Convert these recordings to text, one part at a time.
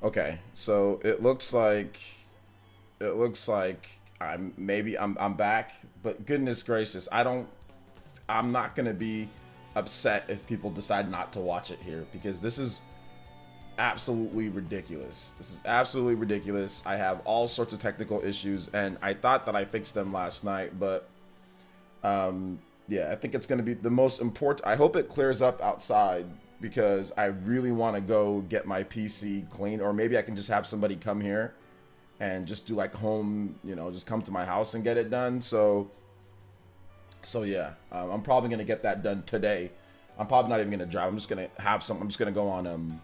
Okay, so it looks like I'm back, but goodness gracious, I'm not gonna be upset if people decide not to watch it here because this is absolutely ridiculous. This is absolutely ridiculous. I have all sorts of technical issues, and I thought that I fixed them last night, but yeah, I think it's going to be the most important. I hope it clears up outside because I really want to go get my PC clean, or maybe I can just have somebody come here and just do like home, just come to my house and get it done. So yeah, I'm probably going to get that done today. I'm probably not even going to drive. I'm just going to go on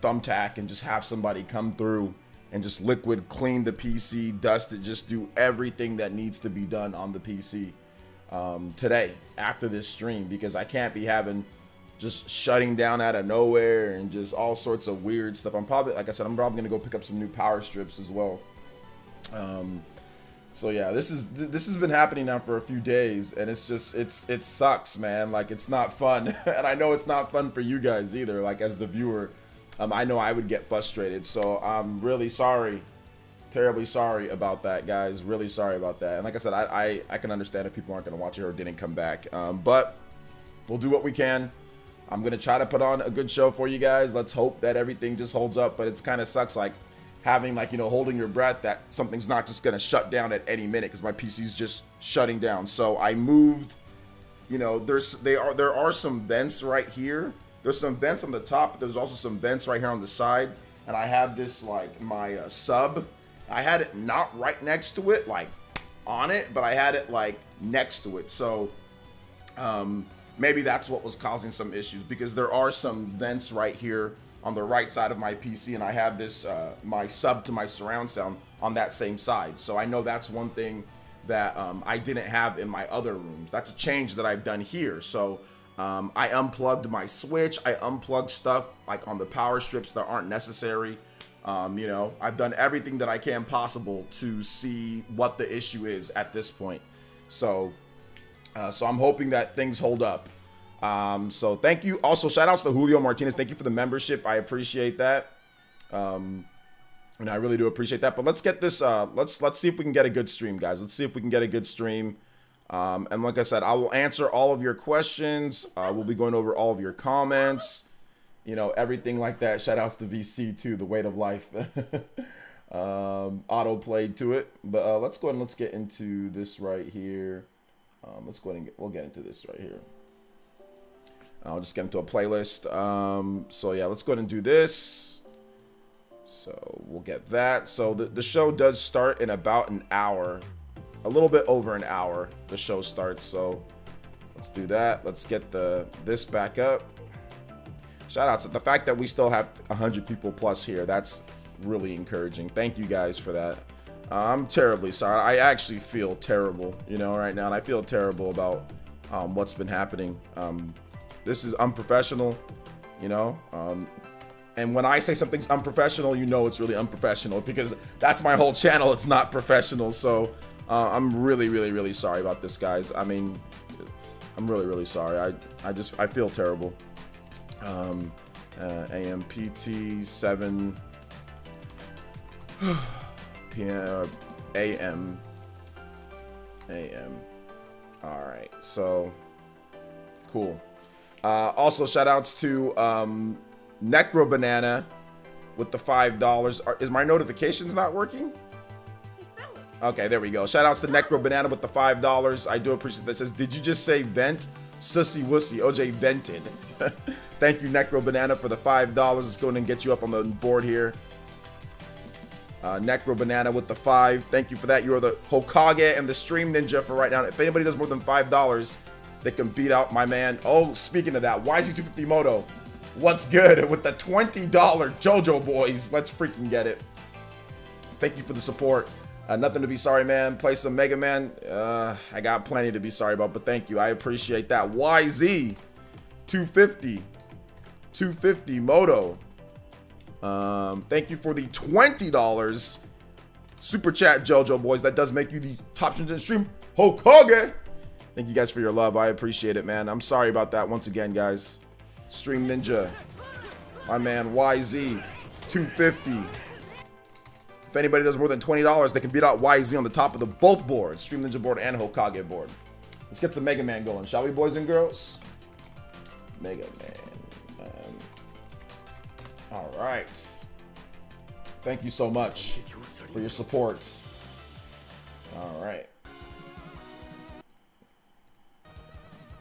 Thumbtack and just have somebody come through and just liquid clean the PC, dust it, just do everything that needs to be done on the PC today after this stream, because I can't be having just shutting down out of nowhere and just all sorts of weird stuff. Like I said, I'm probably gonna go pick up some new power strips as well. So yeah, this has been happening now for a few days, and it sucks, man. Like, it's not fun, and I know it's not fun for you guys either. Like, as the viewer, I know I would get frustrated. So I'm really sorry, terribly sorry about that, guys. Really sorry about that. And like I said, I can understand if people aren't gonna watch it or didn't come back. But we'll do what we can. I'm gonna try to put on a good show for you guys. Let's hope that everything just holds up. But it's kind of sucks, like having, like, holding your breath that something's not just gonna shut down at any minute, because my PC's just shutting down. So I moved, there are some vents right here. There's some vents on the top, but there's also some vents right here on the side. And I have this, like, my sub. I had it not right next to it, like on it, but I had it like next to it. So maybe that's what was causing some issues, because there are some vents right here on the right side of my PC, and I have this my sub to my surround sound on that same side. So I know that's one thing that I didn't have in my other rooms. That's a change that I've done here. So I unplugged my switch. I unplugged stuff like on the power strips that aren't necessary. I've done everything that I can possible to see what the issue is at this point. So I'm hoping that things hold up. So thank you. Also, shout outs to Julio Martinez. Thank you for the membership. I appreciate that. And I really do appreciate that. But let's get this, let's see if we can get a good stream, guys. Let's see if we can get a good stream. And like I said, I will answer all of your questions. We'll be going over all of your comments, everything like that. Shout outs to VC too, the weight of life. Auto played to it. But let's go ahead and let's get into this right here. Let's go ahead and we'll get into this right here. I'll just get into a playlist. So yeah, let's go ahead and do this. So we'll get that. So the show does start in about an hour, a little bit over an hour. The show starts. So let's do that. Let's get this back up. Shout outs to the fact that we still have 100 people plus here. That's really encouraging. Thank you guys for that. I'm terribly sorry. I actually feel terrible, right now, and I feel terrible about what's been happening. This is unprofessional, and when I say something's unprofessional, it's really unprofessional, because that's my whole channel. It's not professional. So I'm really, really, really sorry about this, guys. I mean, I'm really, really sorry. I feel terrible. AMPT 7 PM AM. All right, so cool. Also, shout outs to Necro Banana with the $5. Is my notifications not working? Okay, there we go. Shout outs to Necro Banana with the $5. I do appreciate that. It says, did you just say vent? Sussy wussy. OJ vented. Thank you, Necro Banana, for the $5. Let's go ahead and get you up on the board here. Necro Banana with the 5. Thank you for that. You are the Hokage and the Stream Ninja for right now. If anybody does more than $5, they can beat out my man. Oh, speaking of that, YZ250 Moto, what's good with the $20 JoJo boys? Let's freaking get it. Thank you for the support. Nothing to be sorry, man. Play some Mega Man. I got plenty to be sorry about, but thank you. I appreciate that. YZ250 Moto. Thank you for the $20 super chat, JoJo boys. That does make you the top stream in the stream Hokage. Thank you guys for your love. I appreciate it, man. I'm sorry about that once again, guys. Stream Ninja. My man YZ, 250. If anybody does more than $20, they can beat out YZ on the top of the both boards, Stream Ninja board and Hokage board. Let's get some Mega Man going, shall we, boys and girls? Mega Man. All right. Thank you so much for your support. All right.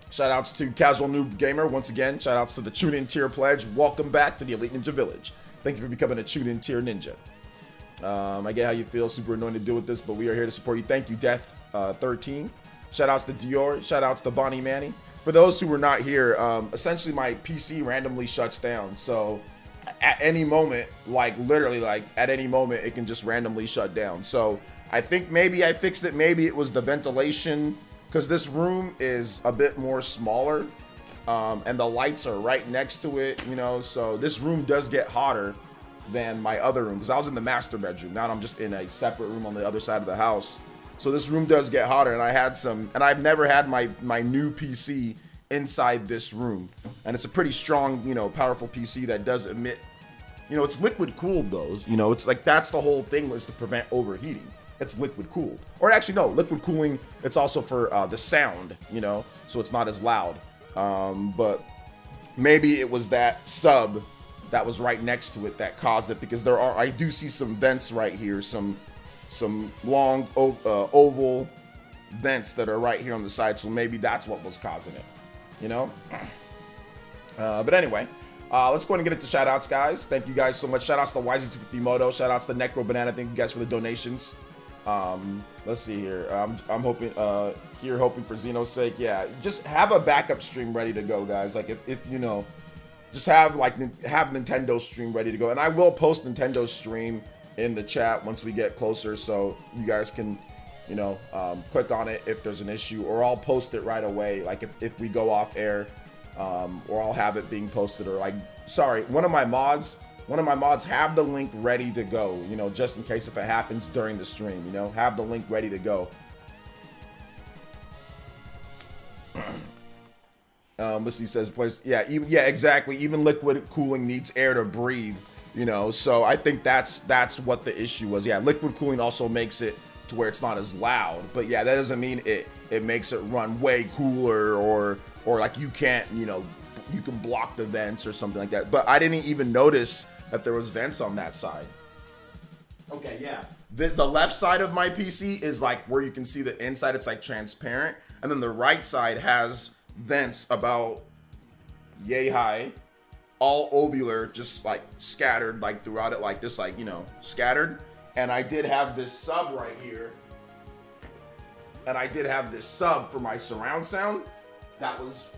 Shout outs to Casual Noob Gamer once again. Shout outs to the Tune In Tier Pledge. Welcome back to the Elite Ninja Village. Thank you for becoming a Tune In Tier Ninja. I get how you feel. Super annoying to deal with this, but we are here to support you. Thank you, Death 13. Shout outs to Dior. Shout outs to Bonnie Manny. For those who were not here, essentially my PC randomly shuts down. So at any moment, like literally like at any moment, it can just randomly shut down. So I think maybe I fixed it. Maybe it was the ventilation, because this room is a bit more smaller, and the lights are right next to it, you know, so this room does get hotter than my other room, because I was in the master bedroom. Now I'm just in a separate room on the other side of the house. So this room does get hotter, and I had some, and I've never had my new PC inside this room. And it's a pretty strong, you know, powerful PC that does emit, you know, it's liquid cooled though. You know, it's like, that's the whole thing, is to prevent overheating. It's liquid cooled. Or actually, no, liquid cooling, it's also for the sound, you know, so it's not as loud. But maybe it was that sub that was right next to it that caused it, because I do see some vents right here, some long oval vents that are right here on the side, so maybe that's what was causing it, you know. But anyway, let's go ahead and get into shout outs, guys. Thank you guys so much. Shout outs to YZ250 Moto. Shout outs to Necro Banana. Thank you guys for the donations. Let's see here. I'm hoping hoping for Xeno's sake. Yeah, just have a backup stream ready to go, guys. Like if you know, just have Nintendo's stream ready to go, and I will post Nintendo's stream in the chat once we get closer, so you guys can, you know, click on it if there's an issue, or I'll post it right away. Like if we go off air, or I'll have it being posted, or like, sorry, one of my mods have the link ready to go, you know, just in case if it happens during the stream, you know, have the link ready to go. Missy says, yeah, exactly. Even liquid cooling needs air to breathe, you know, so I think that's what the issue was. Yeah, liquid cooling also makes it to where it's not as loud, but yeah, that doesn't mean it makes it run way cooler, or like you can't, you know, you can block the vents or something like that. But I didn't even notice that there was vents on that side. Okay, yeah. The left side of my PC is like where you can see the inside, it's like transparent. And then the right side has vents about yay high, all ovular, just like scattered like throughout it, like this, like, you know, scattered. And I did have this sub right here. And I did have this sub for my surround sound that was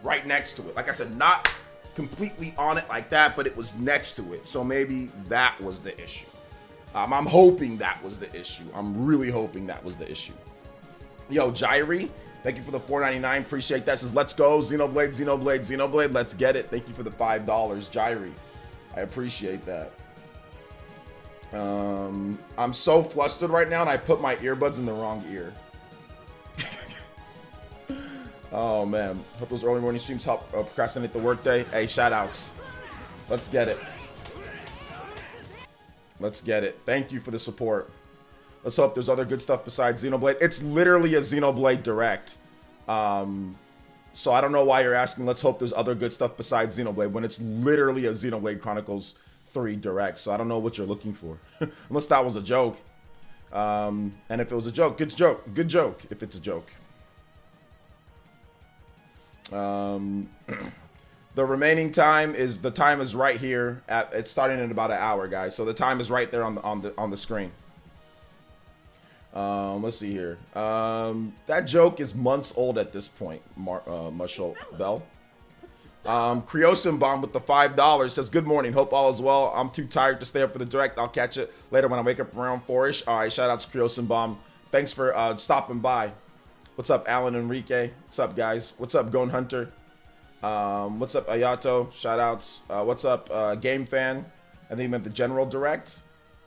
right next to it. Like I said, not completely on it like that, but it was next to it. So maybe that was the issue. I'm hoping that was the issue. I'm really hoping that was the issue. Yo, Jairi, thank you for the $4.99. Appreciate that. Says, let's go. Xenoblade. Let's get it. Thank you for the $5, Jairi. I appreciate that. I'm so flustered right now, and I put my earbuds in the wrong ear. Oh man, hope those early morning streams help procrastinate the workday. Hey, shout outs. Let's get it. Let's get it. Thank you for the support. Let's hope there's other good stuff besides Xenoblade. It's literally a Xenoblade Direct. So I don't know why you're asking. Let's hope there's other good stuff besides Xenoblade when it's literally a Xenoblade Chronicles 3 Direct. So I don't know what you're looking for. Unless that was a joke. And if it was a joke, good joke. Good joke if it's a joke. The remaining time is, the time is right here at, it's starting in about an hour, guys, so the time is right there on the screen. Let's see here. That joke is months old at this point. Marshall Bell. Creosin Bomb with the $5 says, good morning, hope all is well. I'm too tired to stay up for the direct. I'll catch it later when I wake up around 4ish. All right, shout out to Creosin Bomb. Thanks for stopping by. What's up, Alan Enrique? What's up, guys? What's up, Gone Hunter? What's up, Ayato? Shoutouts. What's up, Game Fan? I think he meant the General Direct.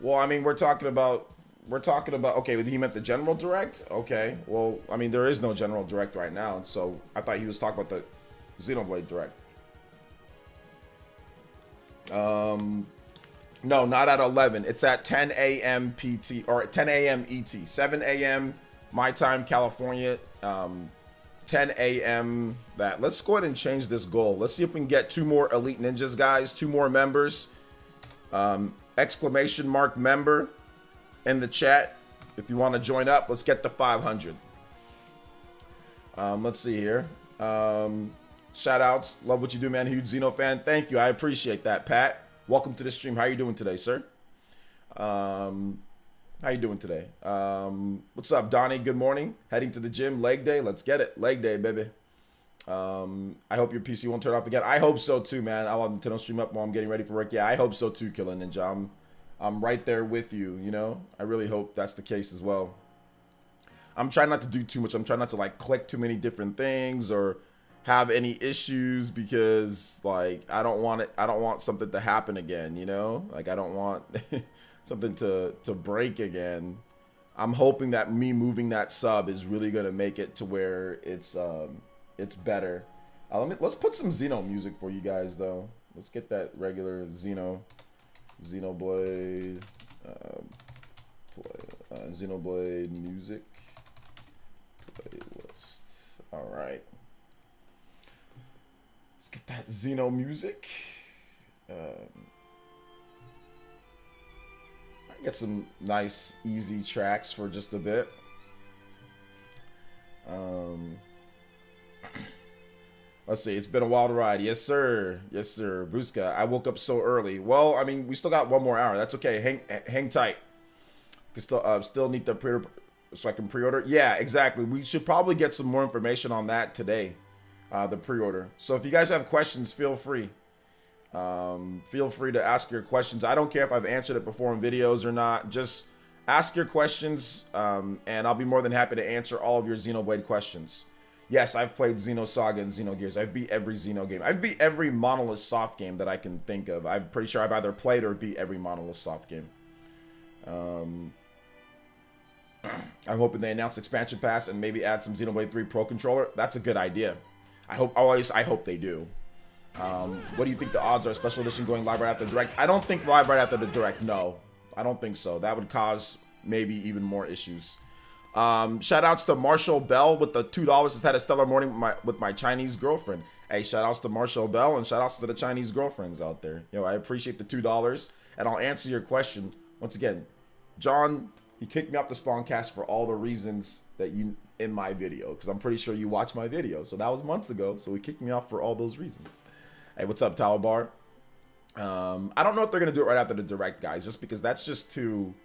Well, I mean, we're talking about. Okay, he meant the General Direct. Okay. Well, I mean, there is no General Direct right now, so I thought he was talking about the Xenoblade Direct. No, not at 11. It's at 10 a.m. PT or 10 a.m. ET. 7 a.m. my time, California. 10 a.m. that. Let's go ahead and change this goal. Let's see if we can get 2 more Elite Ninjas, guys. 2 more members. Exclamation mark member in the chat. If you want to join up, let's get to 500. Let's see here. Shout outs. Love what you do, man. Huge Xeno fan. Thank you. I appreciate that, Pat. Welcome to the stream. How you doing today, sir? How you doing today? What's up, Donnie? Good morning. Heading to the gym. Leg day. Let's get it. Leg day, baby. I hope your PC won't turn off again. I hope so too, man. I'll have Nintendo stream up while I'm getting ready for work. Yeah, I hope so too, Killer Ninja. I'm right there with you, you know? I really hope that's the case as well. I'm trying not to do too much. I'm trying not to like click too many different things or have any issues because like I don't want something to happen again, you know? Like I don't want something to break again. I'm hoping that me moving that sub is really gonna make it to where it's better. Let's put some Xeno music for you guys though. Let's get that regular Xenoblade Xenoblade music playlist. All right. Let's get that Xeno music. Get some nice, easy tracks for just a bit. Let's see. It's been a wild ride. Yes, sir. Yes, sir. Bruska, I woke up so early. Well, I mean, we still got 1 more hour. That's okay. Hang tight. We still need the pre-order so I can pre-order. Yeah, exactly. We should probably get some more information on that today. The pre-order. So if you guys have questions, feel free. Feel free to ask your questions. I don't care if I've answered it before in videos or not. Just ask your questions, and I'll be more than happy to answer all of your Xenoblade questions. Yes, I've played Xenosaga and Xenogears. I've beat every Xeno game. I've beat every Monolith soft game that I can think of. I'm pretty sure I've either played or beat every Monolith soft game. I'm hoping they announce expansion pass and maybe add some Xenoblade 3 Pro controller. That's a good idea. I hope they do. What do you think the odds are? Special edition going live right after the direct? I don't think live right after the direct. No, I don't think so. That would cause maybe even more issues. Shout outs to Marshall Bell with the $2. Has had a stellar morning with my Chinese girlfriend. Hey, shout outs to Marshall Bell and shout outs to the Chinese girlfriends out there. Yo, I appreciate the $2 and I'll answer your question. Once again, John, he kicked me off the Spawncast for all the reasons that you in my video, because I'm pretty sure you watched my video. So that was months ago. So he kicked me off for all those reasons. Hey, what's up, Tower Bar? I don't know if they're gonna do it right after the direct, guys, just because that's just too.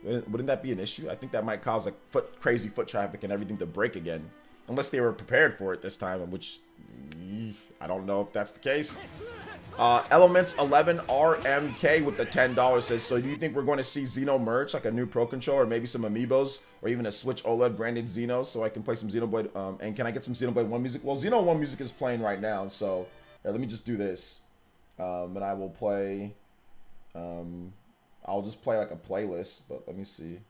Wouldn't that be an issue? I think that might cause like crazy foot traffic and everything to break again, unless they were prepared for it this time, which I don't know if that's the case. Elements 11 RMK with the $10 says, so do you think we're going to see Xeno merch, like a new Pro controller, maybe some Amiibos, or even a Switch OLED branded Xeno, so I can play some Xenoblade? And can I get some Xenoblade 1 music? Well, Xeno 1 music is playing right now, so yeah, let me just do this. And I will play, I'll just play like a playlist, but let me see.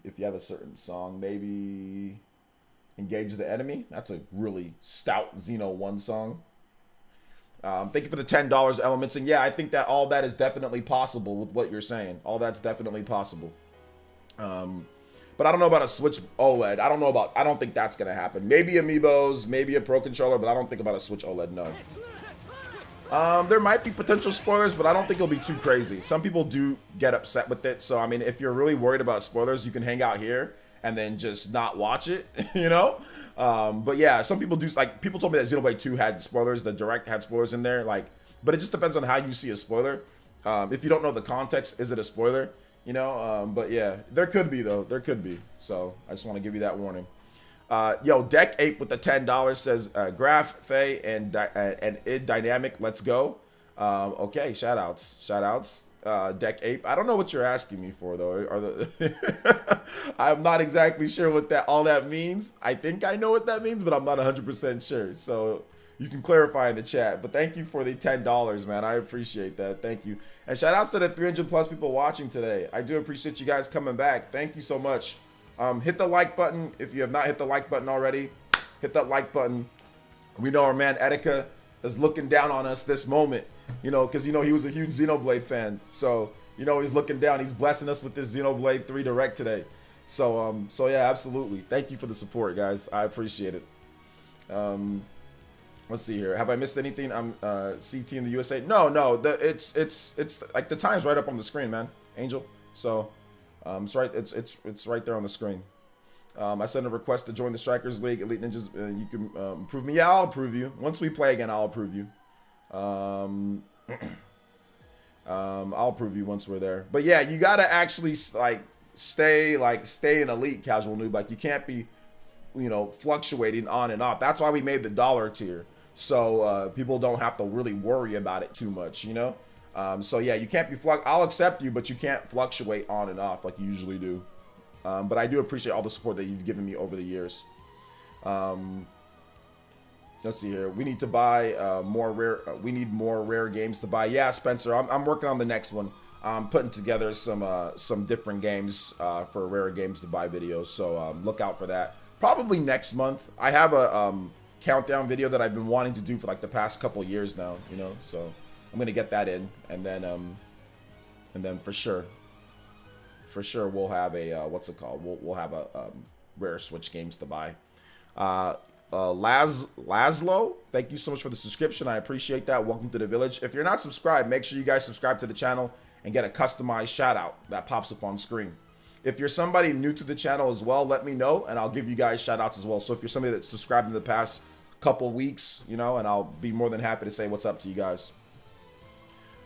If you have a certain song, maybe Engage the Enemy. That's a really stout Xeno 1 song. Thank you for the $10, Elements. And yeah, I think that all that is definitely possible with what you're saying. All that's definitely possible. But I don't know about a Switch OLED. I don't think that's going to happen. Maybe Amiibos, maybe a Pro controller, but I don't think about a Switch OLED, no. There might be potential spoilers, but I don't think it'll be too crazy. Some people do get upset with it. So, I mean, if you're really worried about spoilers, you can hang out here and then just not watch it, you know? But yeah, some people do, like, people told me that Xenoblade 2 had spoilers, the direct had spoilers in there, like, but it just depends on how you see a spoiler. If you don't know the context, is it a spoiler, you know? But yeah, there could be, though, there could be. So I just want to give you that warning. Yo, Deck Ape with the $10 says, Graph, Faye, and id Dynamic, let's go. Okay, shout outs. Deck Ape. I don't know what you're asking me for though. I'm not exactly sure what all that means. I think I know what that means, but I'm not 100% sure. So you can clarify in the chat. But thank you for the $10, man. I appreciate that. Thank you. And shout outs to the 300 plus people watching today. I do appreciate you guys coming back. Thank you so much. Hit the like button if you have not hit the like button already. Hit that like button. We know our man Etika is looking down on us this moment, you know, because, you know, he was a huge Xenoblade fan. So, you know, he's looking down. He's blessing us with this Xenoblade 3 Direct today. So, so yeah, absolutely. Thank you for the support, guys. I appreciate it. Let's see here. Have I missed anything? I'm CT in the USA. No. It's like the time's right up on the screen, man. Angel. So, it's right. It's right there on the screen. I sent a request to join the Strikers League, Elite Ninjas. You can approve me. Yeah, I'll approve you. Once we play again, I'll approve you. I'll approve you once we're there. But yeah, you gotta actually stay in Elite Casual Noob. Like, you can't be, you know, fluctuating on and off. That's why we made the dollar tier, so people don't have to really worry about it too much, you know. So yeah, you can't be I'll accept you, but you can't fluctuate on and off like you usually do. But I do appreciate all the support that you've given me over the years. Let's see here. We need to buy more rare. We need more rare games to buy. Yeah, Spencer, I'm working on the next one. I'm putting together some different games for rare games to buy videos. So look out for that. Probably next month. I have a countdown video that I've been wanting to do for like the past couple years now. You know, so I'm gonna get that in, and then for sure we'll have a what's it called? We'll have a rare Switch games to buy. Laszlo, thank you so much for the subscription. I appreciate that. Welcome to the village. If you're not subscribed, make sure you guys subscribe to the channel and get a customized shout out that pops up on screen. If you're somebody new to the channel as well, let me know and I'll give you guys shout outs as well. So if you're somebody that's subscribed in the past couple weeks, you know, and I'll be more than happy to say what's up to you guys.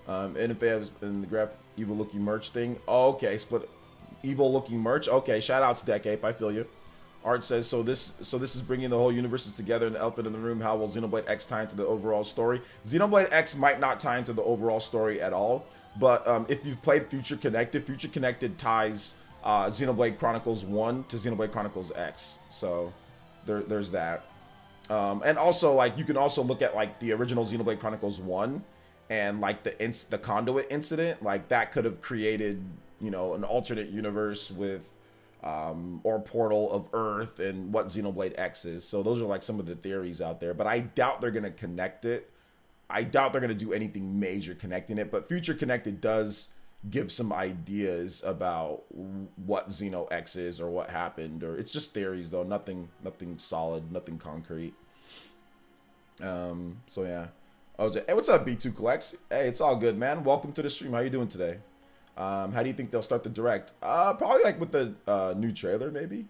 And if they have in the graph evil looking merch thing, oh, okay, split evil looking merch. Okay, shout out to Deck Ape, I feel you. Art says, so this is bringing the whole universes together, an elephant in the room. How will Xenoblade X tie into the overall story? Xenoblade X might not tie into the overall story at all, but if you've played Future Connected ties Xenoblade Chronicles 1 to Xenoblade Chronicles X. So there's that. And also, like, you can also look at like the original Xenoblade Chronicles 1 and like the conduit incident. Like, that could have created, you know, an alternate universe with or portal of Earth and what Xenoblade X is. So those are like some of the theories out there, but I doubt they're gonna connect it. I doubt they're gonna do anything major connecting it, but Future Connected does give some ideas about what Xeno X is or what happened, or it's just theories though, nothing solid, nothing concrete. So yeah. Oh, hey, what's up, B2 Collects? Hey, it's all good, man. Welcome to the stream. How you doing today? How do you think they'll start the direct? Probably like with the new trailer, maybe.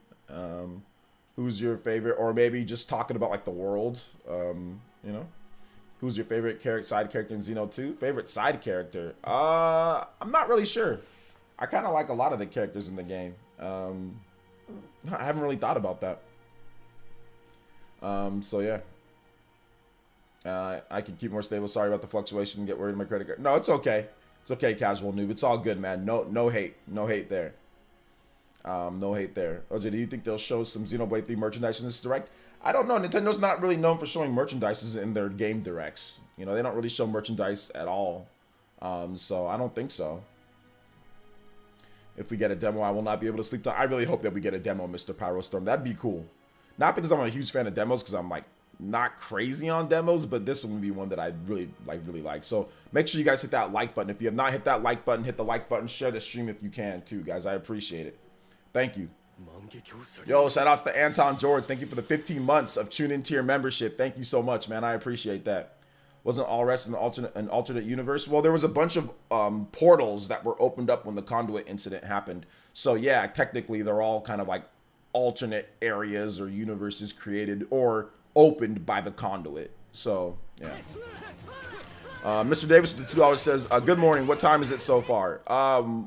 Who's your favorite, or maybe just talking about like the world. You know, who's your favorite side character in Xeno 2? Favorite side character? I'm not really sure. I kind of like a lot of the characters in the game. I haven't really thought about that. So yeah. I can keep more stable. Sorry about the fluctuation. Get worried in my credit card. No, it's okay. It's okay, Casual Noob. It's all good, man. No hate. No hate there. No hate there. OJ, do you think they'll show some Xenoblade 3 merchandise in this direct? I don't know. Nintendo's not really known for showing merchandise in their game directs. You know, they don't really show merchandise at all. So I don't think so. If we get a demo, I will not be able to sleep tonight. I really hope that we get a demo, Mr. Pyrostorm. That'd be cool. Not because I'm a huge fan of demos, because I'm like not crazy on demos, but this one would be one that I really like. So make sure you guys hit that like button. If you have not hit that like button, hit the like button. Share the stream if you can too, guys. I appreciate it. Thank you. Yo, shout outs to Anton George. Thank you for the 15 months of Tune In Tier membership. Thank you so much, man. I appreciate that. Wasn't all rest in an alternate universe? Well, there was a bunch of portals that were opened up when the conduit incident happened. So yeah, technically they're all kind of like alternate areas or universes created or opened by the conduit. So yeah. Mr. Davis with the $2 says, good morning. What time is it so far?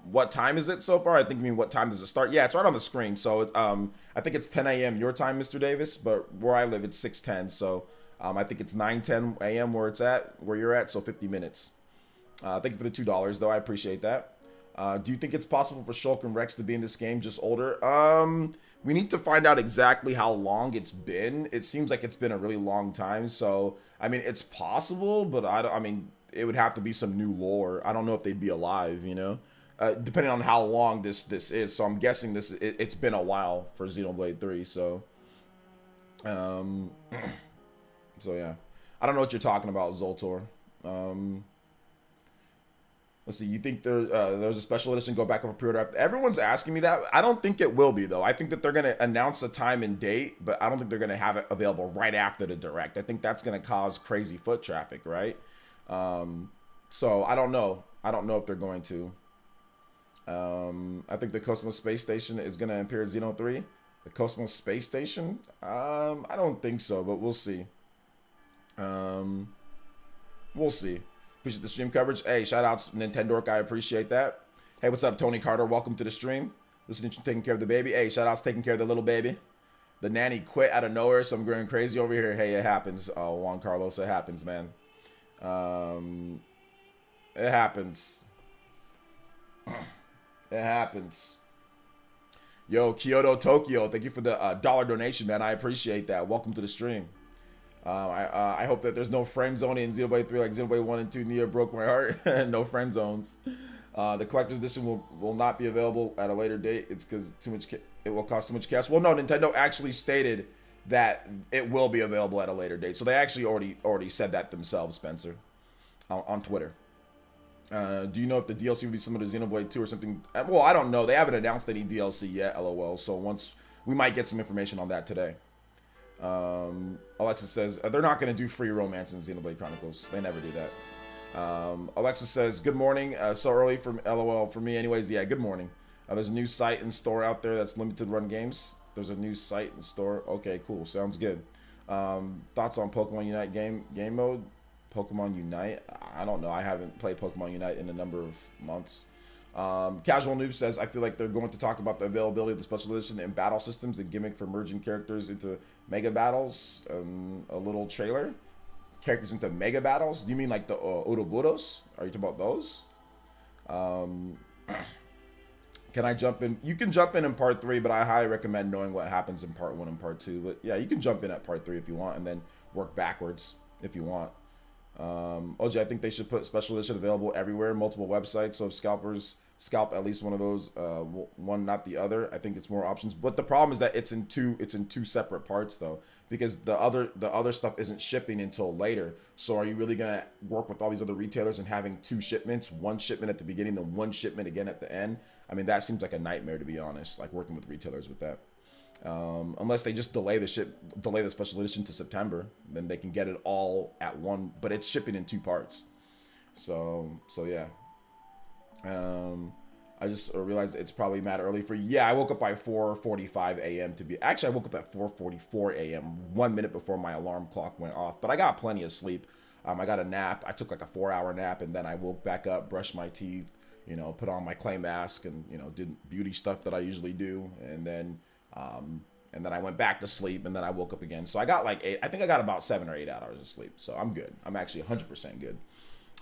What time is it so far? I think you mean what time does it start? Yeah, it's right on the screen. So I think it's 10 a.m. your time, Mr. Davis, but where I live it's 6:10. So I think it's 9:10 a.m. where you're at, so 50 minutes. Thank you for the $2 though. I appreciate that. Do you think it's possible for Shulk and Rex to be in this game, just older? We need to find out exactly how long it's been. It seems like it's been a really long time. So, I mean, it's possible, but I mean, it would have to be some new lore. I don't know if they'd be alive, you know, depending on how long this is. So I'm guessing it's been a while for Xenoblade 3. So, so yeah. I don't know what you're talking about, Zoltor. Let's see. You think there's a special edition go back over pre-order? Everyone's asking me that. I don't think it will be though. I think that they're gonna announce a time and date, but I don't think they're gonna have it available right after the direct. I think that's gonna cause crazy foot traffic, right? So I don't know. I don't know if they're going to. I think the Cosmos Space Station is gonna appear at Xeno 3. The Cosmos Space Station? I don't think so, but we'll see. We'll see. Appreciate the stream coverage. Hey, shout outs Nintendork. I appreciate that. Hey, what's up, Tony Carter? Welcome to the stream. Listening to taking care of the baby. Hey, shout outs taking care of the little baby. The nanny quit out of nowhere, so I'm going crazy over here. Hey, it happens. Oh, Juan Carlos, it happens, man. It happens. It happens. Yo, Kyoto, Tokyo. Thank you for the $1 donation, man. I appreciate that. Welcome to the stream. I hope that there's no friend zone in Xenoblade 3 like Xenoblade 1 and 2 Neo broke my heart. No friend zones. The collector's edition will not be available at a later date. It's because it will cost too much cash. Well, no, Nintendo actually stated that it will be available at a later date. So they actually already said that themselves, Spencer, on Twitter. Do you know if the DLC will be similar to Xenoblade 2 or something? Well, I don't know. They haven't announced any DLC yet, LOL. So we might get some information on that today. Alexis says they're not going to do free romance in Xenoblade Chronicles. They never do that. Alexis says, good morning. So early from LOL for me anyways. Yeah, good morning. There's a new site and store out there that's limited run games. There's a new site and store. Okay, cool. Sounds good. Thoughts on Pokemon Unite game mode? Pokemon Unite? I don't know. I haven't played Pokemon Unite in a number of months. Casual Noob says, I feel like they're going to talk about the availability of the special edition and battle systems and gimmick for merging characters into mega battles. A little trailer. Characters into mega battles? Do you mean like the Ouroboros? Are you talking about those? Can I jump in? You can jump in part 3, but I highly recommend knowing what happens in part 1 and part 2. But yeah, you can jump in at part 3 if you want and then work backwards if you want. OJ, I think they should put special edition available everywhere, multiple websites, so if scalpers scalp at least one of those, one not the other. I think it's more options, but the problem is that it's in two separate parts though, because the other stuff isn't shipping until later. So are you really gonna work with all these other retailers and having 2 shipments, one shipment at the beginning, then one shipment again at the end? I mean, that seems like a nightmare, to be honest, like working with retailers with that. Unless they just delay the special edition to September, then they can get it all at one, but it's shipping in 2 parts. So yeah. I just realized it's probably mad early for you. Yeah, I woke up by 4:45 a.m. Actually, I woke up at 4:44 a.m. 1 minute before my alarm clock went off, but I got plenty of sleep. I got a nap. I took like a 4-hour nap, and then I woke back up, brushed my teeth, put on my clay mask, and did beauty stuff that I usually do, and then I went back to sleep, and then I woke up again. So I got like 8. I think I got about 7 or 8 hours of sleep. So I'm good. I'm actually 100% good.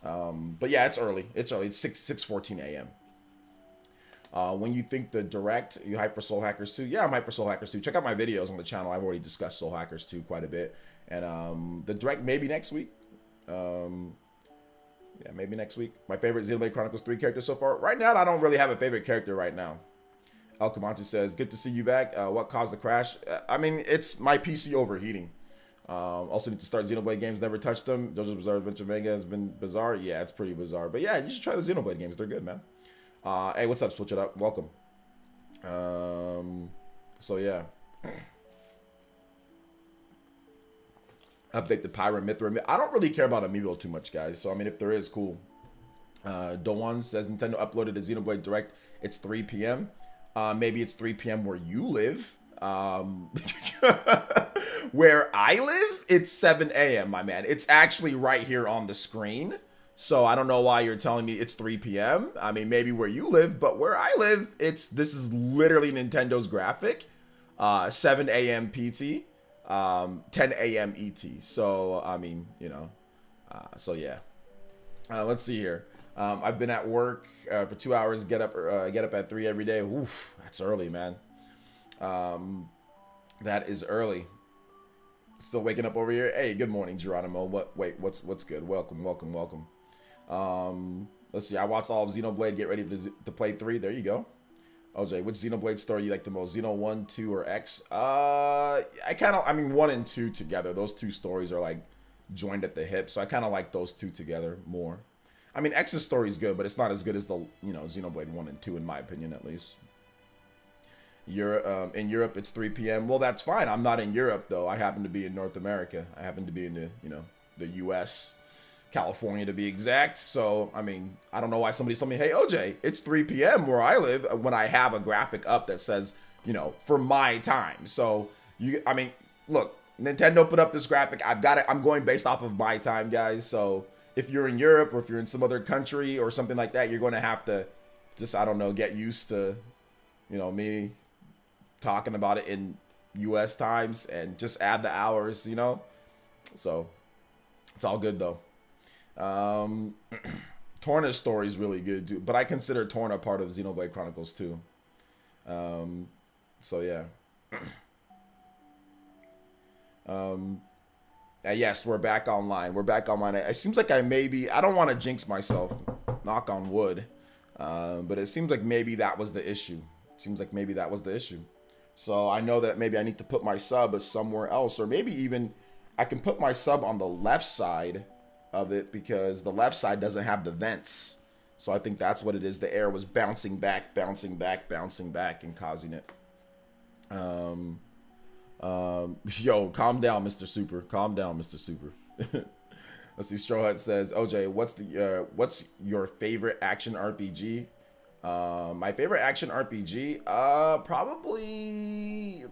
But yeah, it's early. It's 6:14 a.m. When you think the direct, you hype for Soul Hackers 2? Yeah, I'm hype for Soul Hackers 2. Check out my videos on the channel. I've already discussed Soul Hackers 2 quite a bit. And the direct maybe next week. Yeah, maybe next week. My favorite Xenoblade Chronicles 3 character so far. Right now, I don't really have a favorite character right now. El Comanche says, good to see you back. What caused the crash? I mean, it's my PC overheating. Also need to start Xenoblade games. Never touched them. JoJo's Bizarre Adventure Mega has been bizarre. Yeah, it's pretty bizarre. But yeah, you should try the Xenoblade games. They're good, man. Hey, what's up? Switch it up. Welcome. So yeah. Update the Pyra Mithra. I don't really care about Amiibo too much, guys. So I mean, if there is, cool. Dowan says Nintendo uploaded a Xenoblade Direct. It's 3 p.m. Maybe it's 3 p.m. where you live. Where I live, it's 7 a.m., my man. It's actually right here on the screen. So I don't know why you're telling me it's 3 p.m. I mean, maybe where you live, but where I live, this is literally Nintendo's graphic. 7 a.m. PT, 10 a.m. ET. So, I mean, so yeah. Let's see here. I've been at work for 2 hours, get up at 3 every day. Oof, that's early, man. That is early. Still waking up over here. Hey, good morning, Geronimo. What's good? Welcome. Let's see. I watched all of Xenoblade. Get ready to play 3. There you go. OJ, which Xenoblade story you like the most? Xeno 1, 2, or X? 1 and 2 together. Those 2 stories are like joined at the hip. So I kind of like those two together more. I mean, X's story is good, but it's not as good as the, you know, Xenoblade 1 and 2, in my opinion, at least. In Europe, it's 3 p.m. Well, that's fine. I'm not in Europe, though. I happen to be in North America. I happen to be in the, you know, the U.S., California to be exact. So, I mean, I don't know why somebody's telling me, hey, OJ, it's 3 p.m. where I live, when I have a graphic up that says, you know, for my time. So, I mean, look, Nintendo put up this graphic. I've got it. I'm going based off of my time, guys. So, if you're in Europe or if you're in some other country or something like that, you're going to have to just, I don't know, get used to, you know, me talking about it in U.S. times and just add the hours, you know? So, it's all good, though. Torna's story is really good, too. But I consider Torna part of Xenoblade Chronicles, too. So, yeah. Yes, we're back online. We're back online. It seems like I don't want to jinx myself, knock on wood, but it seems like maybe that was the issue. So I know that maybe I need to put my sub somewhere else, or maybe even I can put my sub on the left side of it, because the left side doesn't have the vents. So I think that's what it is. The air was bouncing back, and causing it. Yo, calm down, Mr. Super. Let's see. Straw Hat says, OJ, what's your favorite action RPG? My favorite action RPG, probably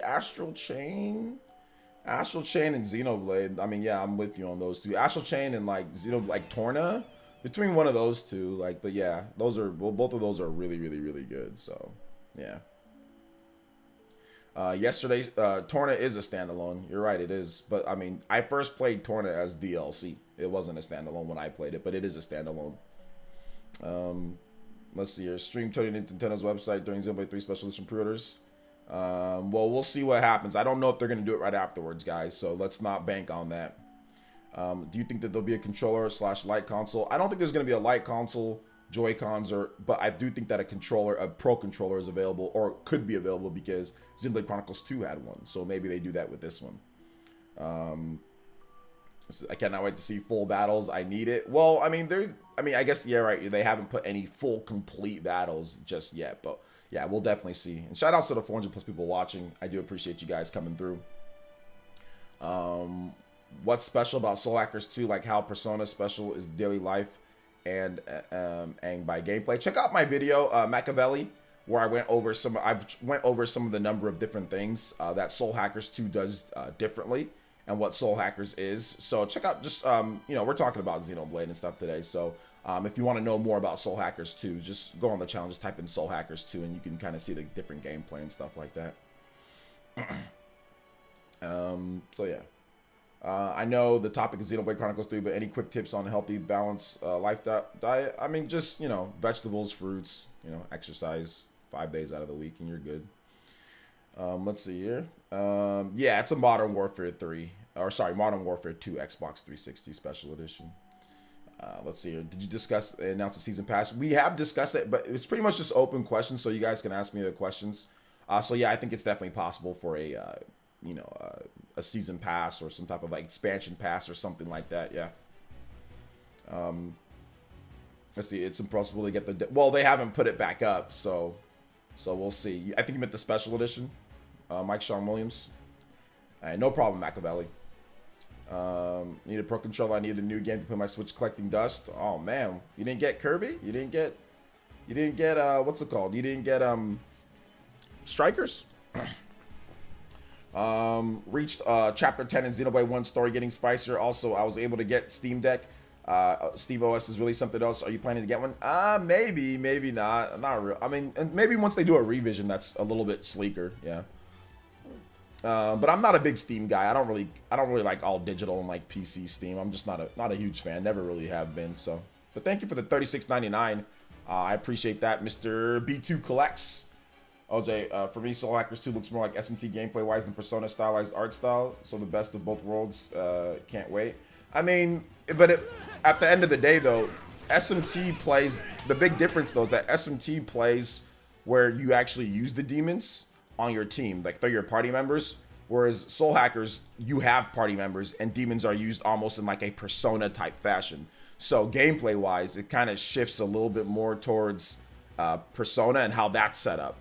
Astral Chain and Xenoblade. I mean, yeah, I'm with you on those two. Astral Chain and like Torna, between one of those two. Like, but yeah, both of those are really, really, really good. So, yeah. Yesterday, Torna is a standalone. You're right, it is. But I mean, I first played Torna as DLC. It wasn't a standalone when I played it, but it is a standalone. Let's see here. Stream turning into Nintendo's website during Xenoblade 3 Special Edition pre-orders. Well, we'll see what happens. I don't know if they're going to do it right afterwards, guys. So let's not bank on that. Do you think that there'll be a controller / light console? I don't think there's going to be a light console, Joy-Cons, but I do think that a Pro controller is available, or could be available, because Xenoblade Chronicles 2 had one. So maybe they do that with this one. I cannot wait to see full battles. I need it. Well, I mean, I guess, yeah, right. They haven't put any full, complete battles just yet, but yeah, we'll definitely see. And shout outs to the 400 plus people watching. I do appreciate you guys coming through. What's special about Soul Hackers 2? Like how Persona special is daily life and by gameplay. Check out my video, Machiavelli, where I went over some of the number of different things that Soul Hackers 2 does differently, and what Soul Hackers is. So check out, just, you know, we're talking about Xenoblade and stuff today. So if you want to know more about Soul Hackers 2, just go on the channel, just type in Soul Hackers 2, and you can kind of see the different gameplay and stuff like that. So yeah. I know the topic is Xenoblade Chronicles 3, but any quick tips on healthy, balanced life diet? I mean, just, you know, vegetables, fruits, you know, exercise 5 days out of the week, and you're good. Let's see here. Yeah, it's a Modern Warfare 2 Xbox 360 Special Edition. Let's see here. Did you announce the season pass? We have discussed it, but it's pretty much just open questions, so you guys can ask me the questions. So yeah, I think it's definitely possible for a season pass or some type of like expansion pass or something like that. Yeah. Let's see. It's impossible to get well, they haven't put it back up, so we'll see. I think you meant the special edition. Mike Sean Williams. No problem, Machiavelli. Need a Pro Controller. I need a new game to play my Switch collecting dust. Oh man, you didn't get Kirby? You didn't get what's it called? You didn't get Strikers? Reached chapter 10 in Xenoblade 1 story getting spicier. Also, I was able to get Steam Deck. Steve OS is really something else. Are you planning to get one? Maybe not. Not real. I mean, and maybe once they do a revision that's a little bit sleeker. Yeah. But I'm not a big Steam guy. I don't really like all digital and like PC Steam. I'm just not a huge fan. Never really have been. So, but thank you for the $36.99. I appreciate that, Mr. B2 Collects. OJ, for me, Soul Hackers 2 looks more like SMT gameplay-wise than Persona stylized art style. So the best of both worlds. Can't wait. I mean, but at the end of the day, though, SMT plays. The big difference, though, is that SMT plays where you actually use the demons on your team, like they're your party members. Whereas Soul Hackers, you have party members, and demons are used almost in like a persona type fashion. So gameplay wise, it kind of shifts a little bit more towards persona and how that's set up,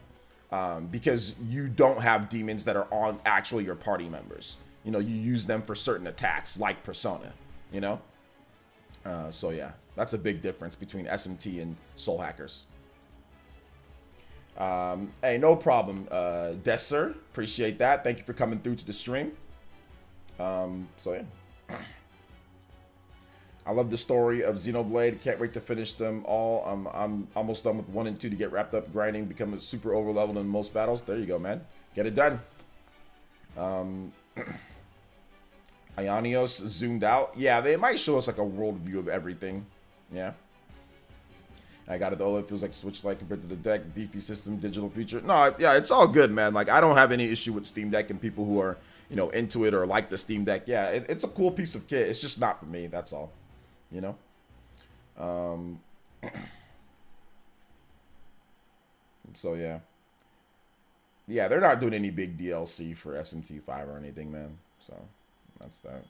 because you don't have demons that are on actually your party members. You know, you use them for certain attacks like persona. You know, so yeah, that's a big difference between SMT and Soul Hackers. Hey, no problem, Desser. Appreciate that. Thank you for coming through to the stream. So yeah. I love the story of Xenoblade. Can't wait to finish them all. I'm almost done with 1 and 2 to get wrapped up grinding, become super overleveled in most battles. There you go, man. Get it done. Ionios zoomed out. Yeah, they might show us like a world view of everything. Yeah. I got it though. It feels like Switch-like compared to the deck. Beefy system, digital feature. No, yeah, it's all good, man. Like, I don't have any issue with Steam Deck and people who are, you know, into it or like the Steam Deck. Yeah, it's a cool piece of kit. It's just not for me. That's all. You know? So, yeah. Yeah, they're not doing any big DLC for SMT5 or anything, man. So, that's that.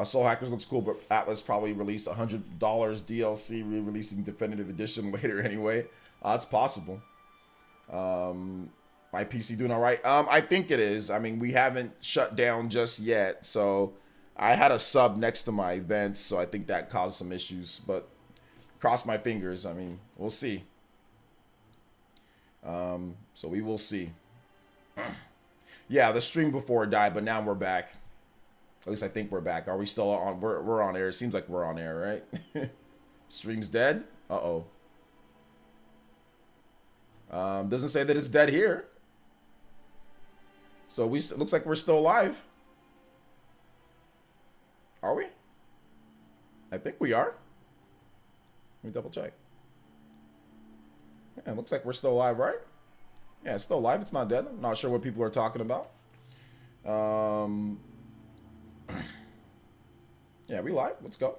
Soul Hackers looks cool, but Atlas probably released $100 DLC, re-releasing Definitive Edition later anyway. It's possible. My PC doing all right? I think it is. I mean, we haven't shut down just yet, so I had a sub next to my events, so I think that caused some issues, but cross my fingers. I mean, we'll see. So we will see. Yeah, the stream before died, but now we're back. At least I think we're back. Are we still on? We're on air. It seems like we're on air, right? Stream's dead? Uh-oh. Doesn't say that it's dead here. So it looks like we're still live. Are we? I think we are. Let me double check. Yeah, it looks like we're still live, right? Yeah, it's still live. It's not dead. I'm not sure what people are talking about. Yeah, we live. Let's go.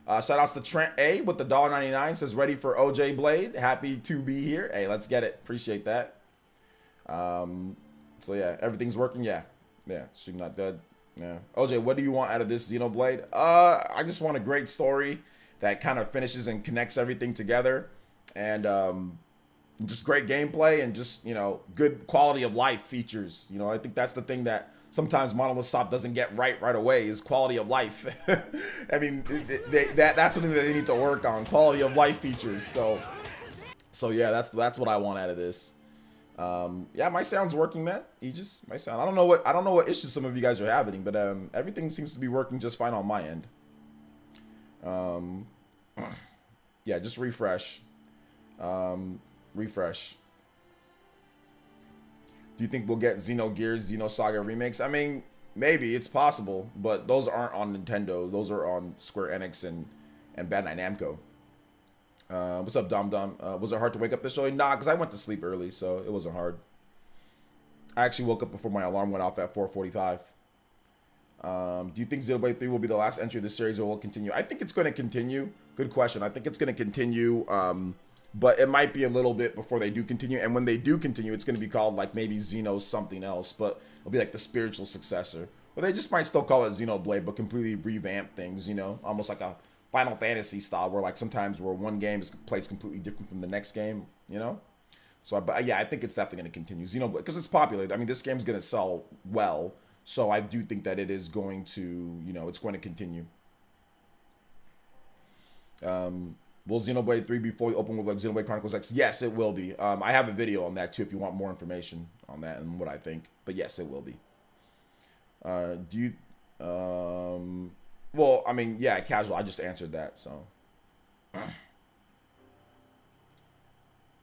Shout outs to Trent A with the $1.99. Says ready for OJ Blade. Happy to be here. Hey, let's get it. Appreciate that. So yeah, everything's working. Yeah. Stream not dead. Yeah. OJ, what do you want out of this Xenoblade? I just want a great story that kind of finishes and connects everything together, and just great gameplay and just, you know, good quality of life features. You know, I think that's the thing that sometimes Monolith Soft doesn't get right away is quality of life. I mean, that's something that they need to work on, quality of life features. So yeah, that's what I want out of this. Yeah, my sound's working, man. Aegis, my sound. I don't know what issues some of you guys are having, but everything seems to be working just fine on my end. Yeah, just refresh. Refresh. Do you think we'll get Xenogears, Xenosaga remakes? I mean, maybe, it's possible, but those aren't on Nintendo. Those are on Square Enix and Bandai Namco. What's up, Dom Dom? Was it hard to wake up this early? Nah, because I went to sleep early, so it wasn't hard. I actually woke up before my alarm went off at 4:45. Do you think Xenoblade 3 will be the last entry of the series or will it continue? I think it's going to continue. Good question. I think it's going to continue, but it might be a little bit before they do continue. And when they do continue, it's going to be called like maybe Xeno something else, but it'll be like the spiritual successor. Or they just might still call it Xenoblade, but completely revamp things, you know, almost like a Final Fantasy style, where like sometimes where one game is plays completely different from the next game, you know. So, but yeah, I think it's definitely going to continue Xenoblade because it's popular. I mean, this game's going to sell well, so I do think that it is going to, you know, it's going to continue. Will Xenoblade 3 be fully open with like Xenoblade Chronicles X? Yes, it will be. I have a video on that too if you want more information on that and what I think. But yes, it will be. Do you? Well, I mean, yeah, casual. I just answered that. So,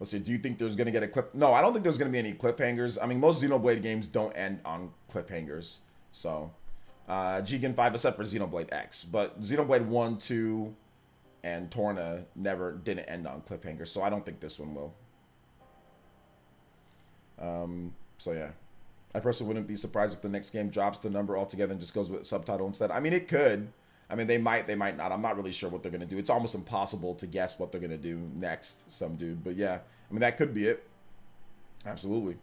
let's see. Do you think there's gonna get a clip? No, I don't think there's gonna be any cliffhangers. I mean, most Xenoblade games don't end on cliffhangers. So, Jigen 5 except for Xenoblade X, but Xenoblade 1, 2. And Torna didn't end on cliffhanger, so I don't think this one will. So yeah, I personally wouldn't be surprised if the next game drops the number altogether and just goes with subtitle instead. I mean, it could. I mean, they might not. I'm not really sure what they're gonna do. It's almost impossible to guess what they're gonna do next, some dude. But yeah, I mean, that could be it. Absolutely.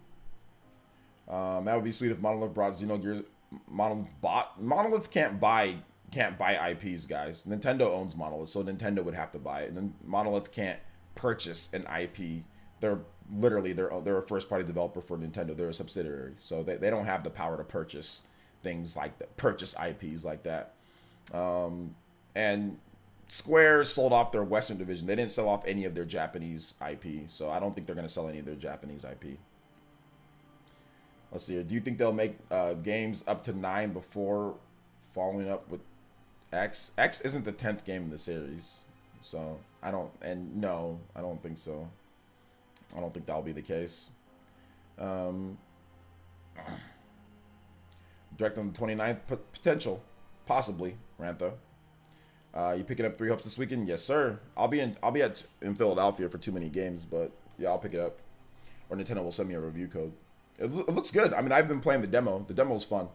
That would be sweet if Monolith brought Xenogears. Monolith can't buy IPs, guys. Nintendo owns Monolith, so Nintendo would have to buy it, and then Monolith can't purchase an IP. They're literally they're a first party developer for Nintendo. They're a subsidiary, so they don't have the power to purchase things like that, purchase IPs like that. And Square sold off their Western division. They didn't sell off any of their Japanese IP, so I don't think they're going to sell any of their Japanese IP. Let's see here. Do you think they'll make games up to 9 before following up with X? X isn't the 10th game in the series, so no, I don't think so. I don't think that'll be the case. Direct on the 29th, potential, possibly, Rantha. You picking up 3 Hopes this weekend? Yes, sir. I'll be in Philadelphia for too many games, but yeah, I'll pick it up. Or Nintendo will send me a review code. It looks good. I mean, I've been playing the demo. The demo's fun.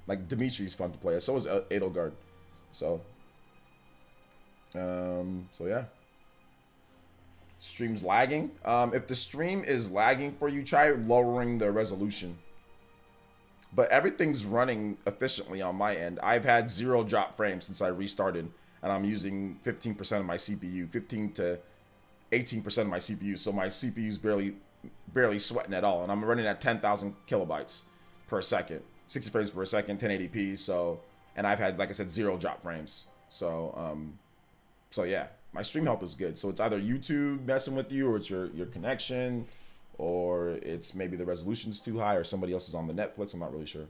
Like, Dimitri's fun to play. So is Edelgard. So yeah. Stream's lagging. If the stream is lagging for you, try lowering the resolution. But everything's running efficiently on my end. I've had 0 drop frames since I restarted, and I'm using 15% of my CPU, 15 to 18% of my CPU. So my CPU's barely sweating at all, and I'm running at 10,000 kilobytes per second, 60 frames per second, 1080p. So, and I've had, like I said, 0 drop frames. So, so yeah, my stream health is good. So it's either YouTube messing with you, or it's your connection, or it's maybe the resolution's too high, or somebody else is on the Netflix. I'm not really sure.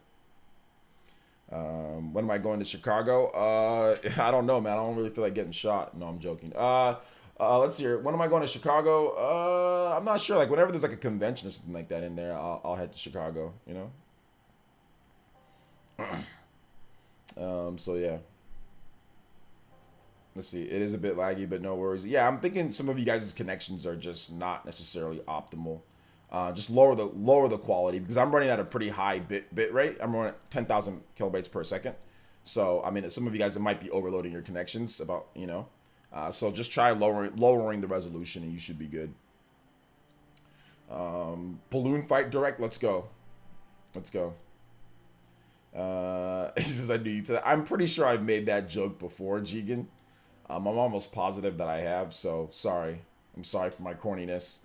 When am I going to Chicago? I don't know, man. I don't really feel like getting shot. No, I'm joking. Let's see here. When am I going to Chicago? I'm not sure. Like, whenever there's like a convention or something like that in there, I'll head to Chicago, you know? So yeah. Let's see. It is a bit laggy, but no worries. Yeah, I'm thinking some of you guys' connections are just not necessarily optimal. Just lower the quality, because I'm running at a pretty high bit rate. I'm running at 10,000 kilobytes per second. So I mean, some of you guys, it might be overloading your connections. About, you know. So just try lowering the resolution, and you should be good. Balloon fight direct. Let's go. Let's go. He says, I knew you to that. I'm pretty sure I've made that joke before, Jigen. I'm almost positive that I have, so sorry. I'm sorry for my corniness.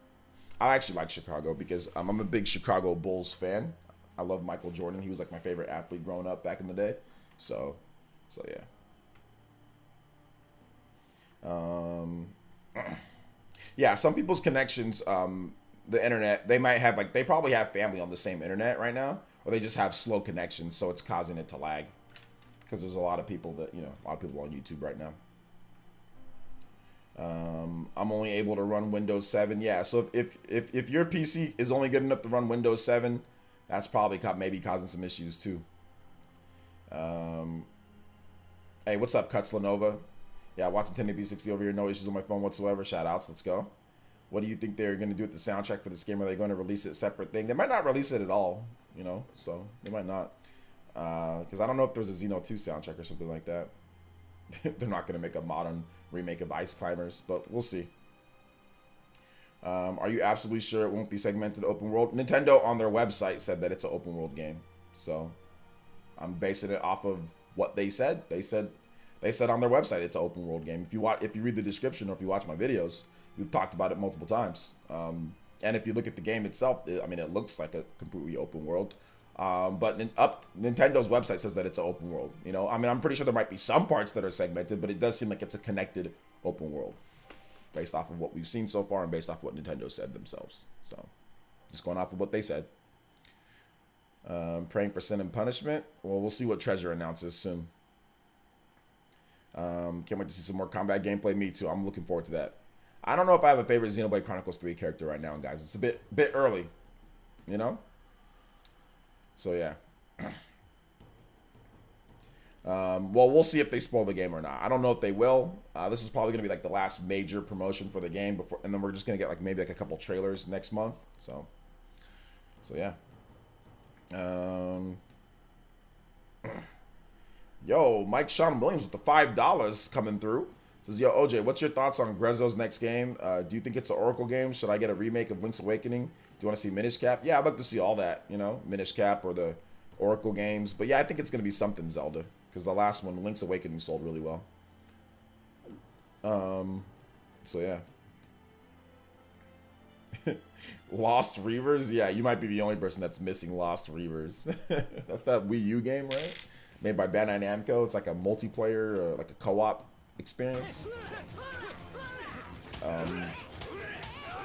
I actually like Chicago because I'm a big Chicago Bulls fan. I love Michael Jordan. He was like my favorite athlete growing up back in the day. So yeah. Yeah, some people's connections, the internet, they might have, like, they probably have family on the same internet right now, or they just have slow connections, so it's causing it to lag. Because there's a lot of people that, you know, a lot of people on YouTube right now. I'm only able to run Windows 7. Yeah, so if your PC is only good enough to run Windows 7, that's probably maybe causing some issues too. Hey, what's up, Cuts Lenovo? Yeah, watching 1080p 60 over here, no issues on my phone whatsoever. Shout outs, let's go. What do you think they're going to do with the soundtrack for this game? Are they going to release it a separate thing? They might not release it at all, you know, so they might not. Because I don't know if there's a Xeno 2 soundtrack or something like that. They're not going to make a modern remake of Ice Climbers, but we'll see. Are you absolutely sure it won't be segmented open world? Nintendo on their website said that it's an open world game, so I'm basing it off of what they said. They said on their website it's an open world game. If you read the description, or if you watch my videos, we've talked about it multiple times. And if you look at the game itself, I mean, it looks like a completely open world. But Nintendo's website says that it's an open world. You know, I mean, I'm pretty sure there might be some parts that are segmented, but it does seem like it's a connected open world, based off of what we've seen so far and based off of what Nintendo said themselves. So, just going off of what they said. Praying for Sin and Punishment. Well, we'll see what Treasure announces soon. Can't wait to see some more combat gameplay. Me too. I'm looking forward to that. I don't know if I have a favorite Xenoblade Chronicles 3 character right now, guys. It's a bit early, you know. So yeah. Well, we'll see if they spoil the game or not. I don't know if they will. This is probably gonna be like the last major promotion for the game before, and then we're just gonna get like maybe like a couple trailers next month. So yeah. Yo, Mike Sean Williams with the $5 coming through. Says, yo, OJ, what's your thoughts on Grezzo's next game? Do you think it's an Oracle game? Should I get a remake of Link's Awakening? Do you want to see Minish Cap? Yeah, I'd like to see all that, you know, Minish Cap or the Oracle games. But yeah, I think it's going to be something Zelda. Because the last one, Link's Awakening, sold really well. So yeah. Lost Reavers? Yeah, you might be the only person that's missing Lost Reavers. That's that Wii U game, right? Made by Bandai Namco. It's like a multiplayer, like a co-op experience.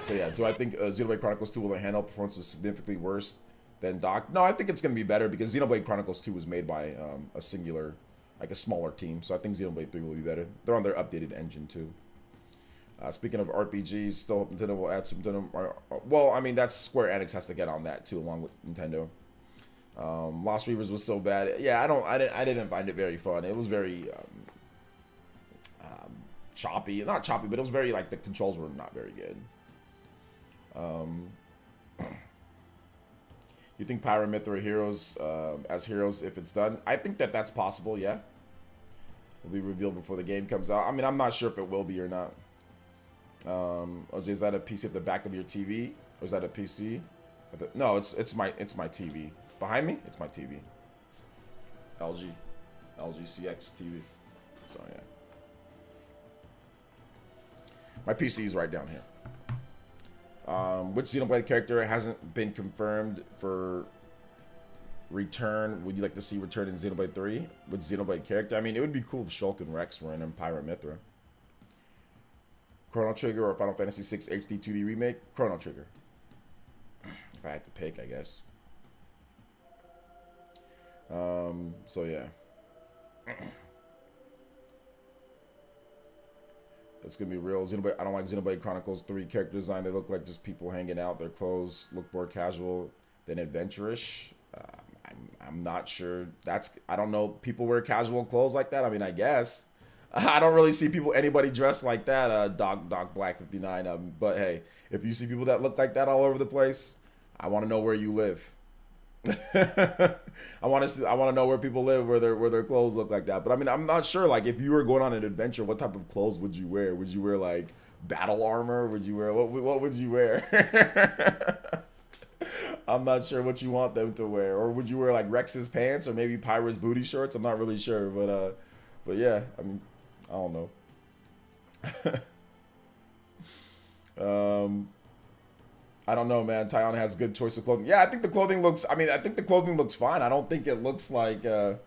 So yeah, do I think Xenoblade Chronicles 2 will handle performance was significantly worse than Doc? No, I think it's going to be better because Xenoblade Chronicles 2 was made by a singular, like a smaller team. So I think Xenoblade 3 will be better. They're on their updated engine too. Speaking of RPGs, still hope Nintendo will add some Nintendo. Well, I mean, that's Square Enix has to get on that too, along with Nintendo. Lost Reavers was so bad. Yeah, I didn't find it very fun. It was very choppy. Not choppy, but it was very, like, the controls were not very good. You think Pyra Myth are heroes as heroes if it's done? I think that that's possible, yeah. Will be revealed before the game comes out. I mean, I'm not sure if it will be or not. OJ, is that a PC at the back of your TV? Or is that a PC? No, it's my TV. Behind me? It's my TV. LG CX TV. So yeah. My PC is right down here. Which Xenoblade character hasn't been confirmed for return? Would you like to see return in Xenoblade 3? With Xenoblade character? I mean, it would be cool if Shulk and Rex were in Empire Mithra. Chrono Trigger or Final Fantasy VI HD 2D remake? Chrono Trigger. If I had to pick, I guess. So yeah. That's gonna be real. Xenoblade, I don't like Xenoblade Chronicles 3 character design. They look like just people hanging out. Their clothes look more casual than adventurish. I'm not sure. I don't know. People wear casual clothes like that. I mean, I guess. I don't really see anybody dressed like that. Doc Black 59. But hey, if you see people that look like that all over the place, I want to know where you live. I want to know where people live, where their clothes look like that. But I mean, I'm not sure. Like, if you were going on an adventure, what type of clothes would you wear? Would you wear like battle armor? Would you wear what would you wear? I'm not sure what you want them to wear. Or would you wear like Rex's pants or maybe Pyra's booty shorts? I'm not really sure, but yeah, I mean, I don't know. I don't know, man. Tyon has good choice of clothing. Yeah, I think the clothing looks. I mean, I think the clothing looks fine. I don't think it looks like. I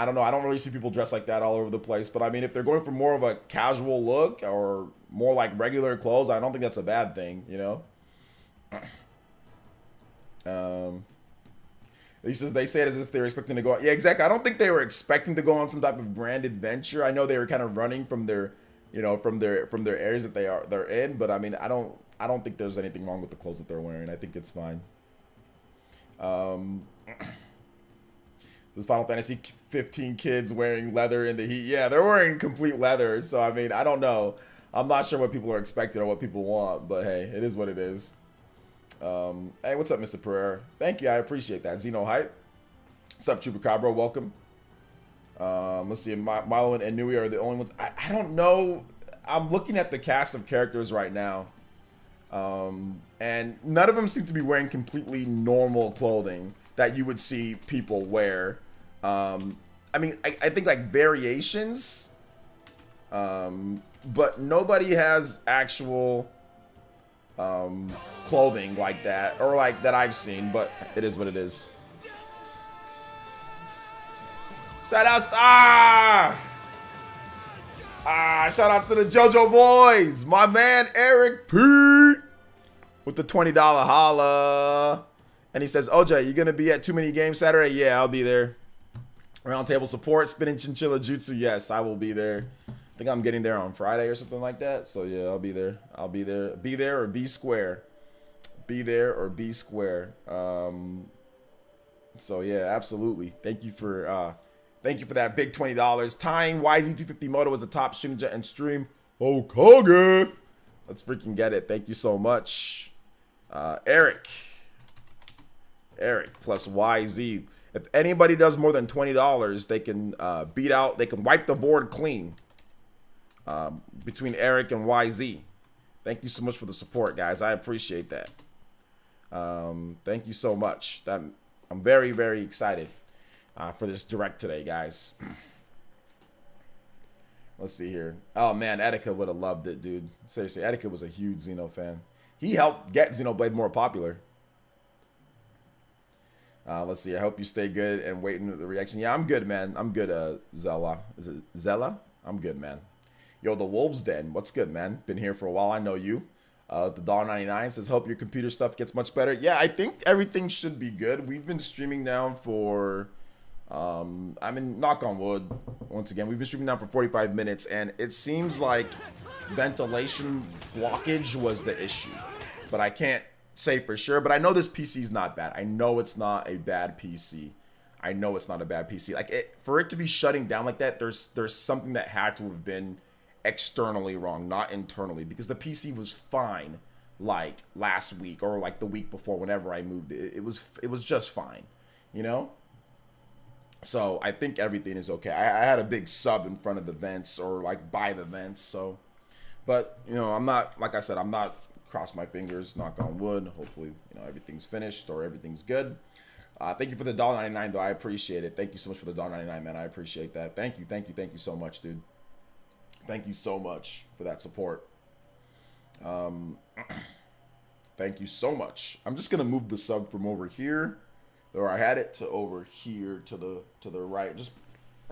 don't know. I don't really see people dressed like that all over the place. But I mean, if they're going for more of a casual look or more like regular clothes, I don't think that's a bad thing. You know. He says they say it as if they were expecting to go on. Yeah, exactly. I don't think they were expecting to go on some type of grand adventure. I know they were kind of running from their, from their areas that they're in. But I mean, I don't think there's anything wrong with the clothes that they're wearing. I think it's fine. This Final Fantasy 15 kids wearing leather in the heat. Yeah, they're wearing complete leather. So, I mean, I don't know. I'm not sure what people are expecting or what people want. But, hey, it is what it is. Hey, what's up, Mr. Pereira? Thank you. I appreciate that. Xeno Hype. What's up, Chupacabra? Welcome. Let's see. Milo and Nui are the only ones. I don't know. I'm looking at the cast of characters right now. And none of them seem to be wearing completely normal clothing that you would see people wear. I mean, I think like variations, but nobody has actual clothing like that, or like that I've seen, but it is what it is. Shout outs, shout outs to the JoJo boys, my man Eric P with the $20 holla. And he says, OJ, you gonna be at Too Many Games Saturday? Yeah, I'll be there. Roundtable support, spinning chinchilla jutsu. Yes, I will be there. I think I'm getting there on Friday or something like that. So yeah, I'll be there. I'll be there. Be there or be square. Be there or be square. So yeah, absolutely. Thank you for that big $20. Tying YZ250 Moto as the top Shinja and stream. Okage. Let's freaking get it. Thank you so much. Eric plus YZ. If anybody does more than $20, they can they can wipe the board clean. between Eric and YZ. Thank you so much for the support, guys. I appreciate that. Thank you so much. I'm very, very excited for this direct today, guys. Let's see here. Oh, man, Etika would have loved it, dude. Seriously, Etika was a huge Xeno fan. He helped get Xenoblade more popular. Let's see. I hope you stay good and waiting for the reaction. Yeah, I'm good, man. I'm good, Zella. Is it Zella? I'm good, man. Yo, the Wolves Den. What's good, man? Been here for a while. I know you. The $1.99 says, hope your computer stuff gets much better. Yeah, I think everything should be good. We've been streaming now for, I mean, knock on wood, once again. We've been streaming now for 45 minutes, and it seems like ventilation blockage was the issue. But I can't say for sure, but I know this PC is not bad. I know it's not a bad PC. I know it's not a bad PC. Like, for it to be shutting down like that, there's something that had to have been externally wrong, not internally, because the PC was fine like last week or like the week before whenever I moved it. It was just fine, you know? So I think everything is okay. I had a big sub in front of the vents or like by the vents, so, but you know, I'm not, like I said, I'm not, cross my fingers, knock on wood, hopefully, you know, everything's finished or everything's good. Thank you for the $1.99 though. I appreciate it. Thank you so much for the $1.99, man. I appreciate that. Thank you so much, dude. Thank you so much for that support. Thank you so much. I'm just gonna move the sub from over here, where I had it, to over here to the right. I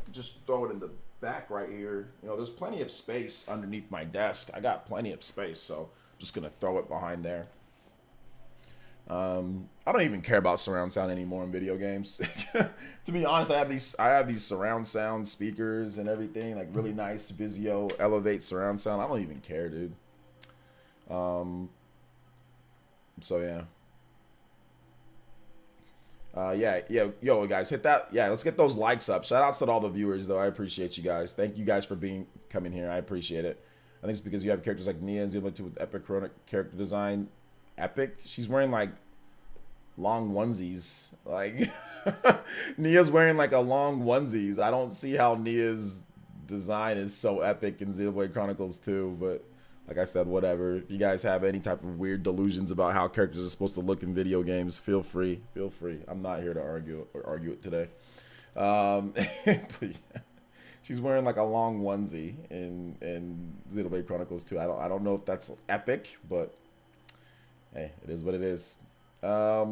can just throw it in the back right here. You know, there's plenty of space underneath my desk. I got plenty of space, so I'm just gonna throw it behind there. I don't even care about surround sound anymore in video games. To be honest, I have these surround sound speakers and everything, like really nice Vizio Elevate surround sound. I don't even care, dude. So yeah. Yo guys, hit that. Yeah, let's get those likes up. Shout outs to all the viewers though. I appreciate you guys. Thank you guys for coming here. I appreciate it. I think it's because you have characters like Nia and Xenoblade 2 with epic character design. Epic? She's wearing like long onesies. Like Nia's wearing like a long onesies. I don't see how Nia's design is so epic in Xenoblade Chronicles 2, but like I said, whatever. If you guys have any type of weird delusions about how characters are supposed to look in video games, feel free. Feel free. I'm not here to argue it today. But yeah. She's wearing like a long onesie in Xenoblade Chronicles 2. I don't know if that's epic, but hey, it is what it is. As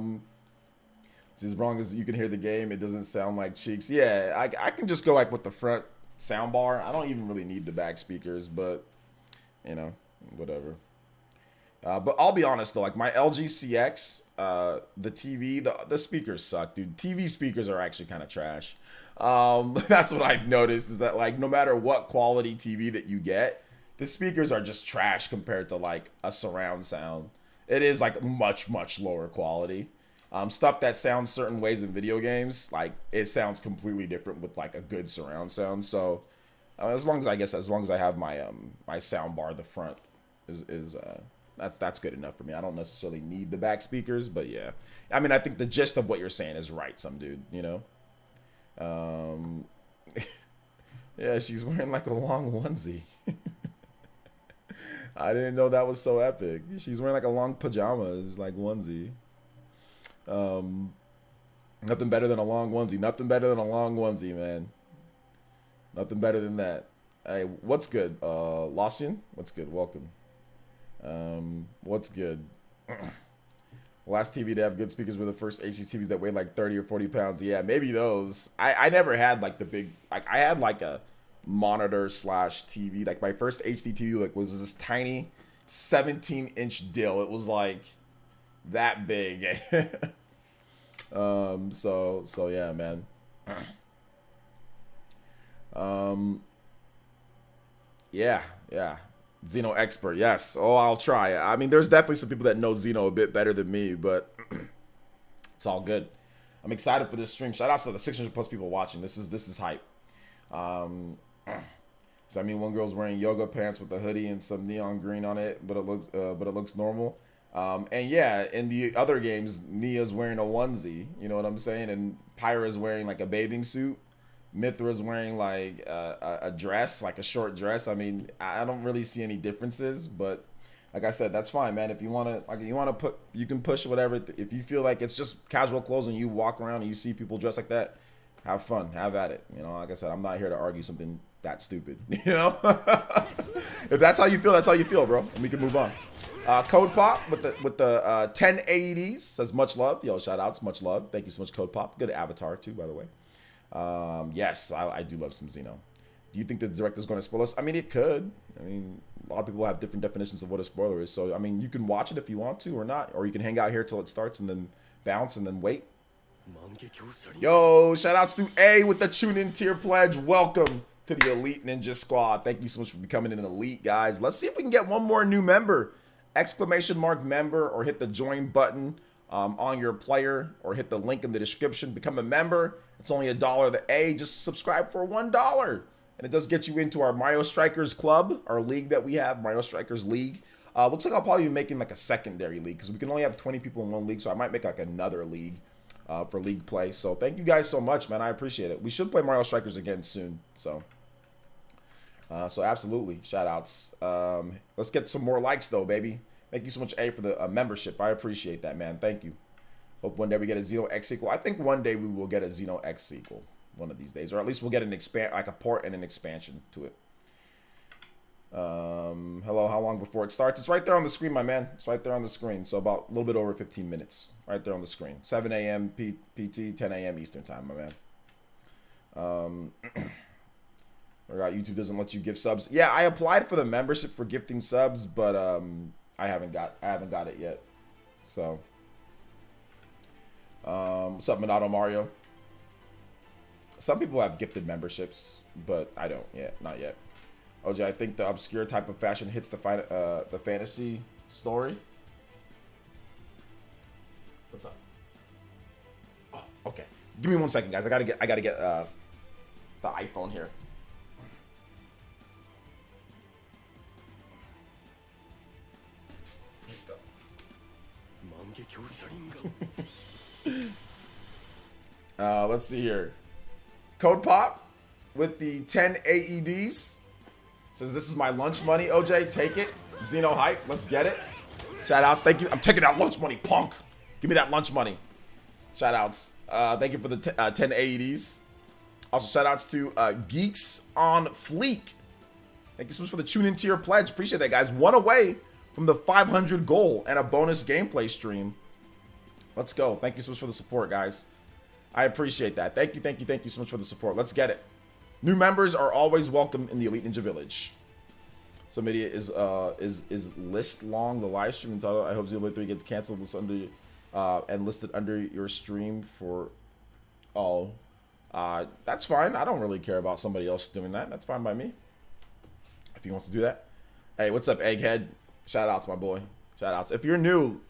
long as you can hear the game, it doesn't sound like cheeks. Yeah, I can just go like with the front sound bar. I don't even really need the back speakers, but you know, whatever. But I'll be honest though, like my LG CX, the TV, the speakers suck, dude. TV speakers are actually kind of trash. That's what I've noticed, is that like no matter what quality TV that you get, the speakers are just trash compared to like a surround sound. It is like much lower quality. Stuff that sounds certain ways in video games, like it sounds completely different with like a good surround sound. So as long as I have my my sound bar, the front is that's good enough for me. I don't necessarily need the back speakers, but yeah. I mean, I think the gist of what you're saying is right, some dude, you know. Yeah, she's wearing like a long onesie. I didn't know that was so epic. She's wearing like a long pajamas, like onesie. Nothing better than a long onesie. Nothing better than a long onesie, man. Nothing better than that. Hey, what's good? Lausian? What's good? Welcome. What's good? Last TV to have good speakers were the first HD TVs that weighed like 30 or 40 pounds. Yeah, maybe those. I never had like the big, like I had like a monitor slash TV. Like my first HD TV like was this tiny 17-inch dill. It was like that big. So yeah, man. Yeah. Xeno expert, yes. Oh, I'll try. I mean, there's definitely some people that know Xeno a bit better than me, but it's all good. I'm excited for this stream. Shout out to the 600 plus people watching. This is hype. So I mean, one girl's wearing yoga pants with a hoodie and some neon green on it, but it looks normal. And yeah, in the other games, Nia's wearing a onesie. You know what I'm saying? And Pyra's wearing like a bathing suit. Mithra's wearing like a dress, like a short dress. I mean, I don't really see any differences, but like I said, that's fine, man. If you want to, you can push whatever. If you feel like it's just casual clothes and you walk around and you see people dressed like that, have fun, have at it. You know, like I said, I'm not here to argue something that stupid. You know, if that's how you feel, that's how you feel, bro. And we can move on. Code Pop with the 10 AEDs says much love. Yo, shout outs, much love. Thank you so much, Code Pop. Good avatar too, by the way. Yes, I do love some Xeno. Do you think the director's going to spoil us? I mean, it could. I mean, a lot of people have different definitions of what a spoiler is. So, I mean, you can watch it if you want to or not. Or you can hang out here till it starts and then bounce and then wait. Yo, shout outs to A with the tune in tier pledge. Welcome to the Elite Ninja Squad. Thank you so much for becoming an elite, guys. Let's see if we can get one more new member. Exclamation mark member, or hit the join button on your player, or hit the link in the description. Become a member. It's only $1. The A, just subscribe for $1. And it does get you into our Mario Strikers Club, our league that we have, Mario Strikers League. Looks like I'll probably be making like a secondary league because we can only have 20 people in one league. So I might make like another league for league play. So thank you guys so much, man. I appreciate it. We should play Mario Strikers again soon. So absolutely, shout outs. Let's get some more likes though, baby. Thank you so much, A, for the membership. I appreciate that, man. Thank you. Hope one day we get a Xeno X sequel. I think one day we will get a Xeno X sequel. One of these days, or at least we'll get an like a port and an expansion to it. Hello, how long before it starts? It's right there on the screen, my man. It's right there on the screen. So about a little bit over 15 minutes. Right there on the screen. 7 a.m. PT, 10 a.m. Eastern time, my man. YouTube doesn't let you give subs. Yeah, I applied for the membership for gifting subs, but I haven't got it yet. So what's up, Minato Mario? Some people have gifted memberships, but I don't yet. Not yet. OJ, I think the obscure type of fashion hits the fantasy story. What's up? Oh, okay. Give me 1 second, guys. I gotta get the iPhone here. Let's see here. Code Pop with the 10 AEDs says, this is my lunch money, OJ. Take it. Xeno hype. Let's get it. Shout outs. Thank you. I'm taking that lunch money, punk. Give me that lunch money. Shout outs. Thank you for the 10 AEDs. Also, shout outs to Geeks on Fleek. Thank you so much for the tune in tier pledge. Appreciate that, guys. One away from the 500 goal and a bonus gameplay stream. Let's go. Thank you so much for the support, guys. I appreciate that. Thank you so much for the support. Let's get it. New members are always welcome in the Elite Ninja Village. Somebody is list long the live stream entitled I hope Xenoblade 3 gets canceled and listed under your stream for that's fine. I don't really care about somebody else doing that. That's fine by me. If he wants to do that. Hey, what's up, Egghead? Shout outs, my boy. Shout outs. If you're new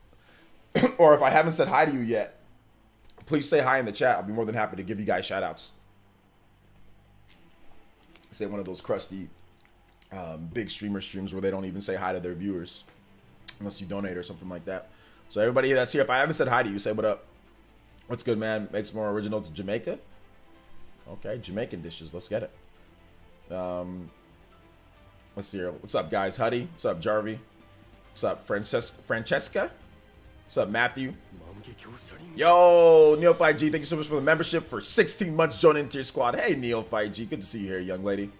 or if I haven't said hi to you yet, please say hi in the chat. I'll be more than happy to give you guys shout outs. Say one of those crusty big streams where they don't even say hi to their viewers unless you donate or something like that. So everybody that's here, if I haven't said hi to you, say what up. What's good, man? Makes more original to Jamaica. Okay, Jamaican dishes. Let's get it. Let's see here. What's up, guys? Huddy. What's up, Jarvie? What's up, Francesca? What's up, Matthew? Yo, Neophyte G, thank you so much for the membership for 16 months joining into your squad. Hey, Neophyte G, good to see you here, young lady.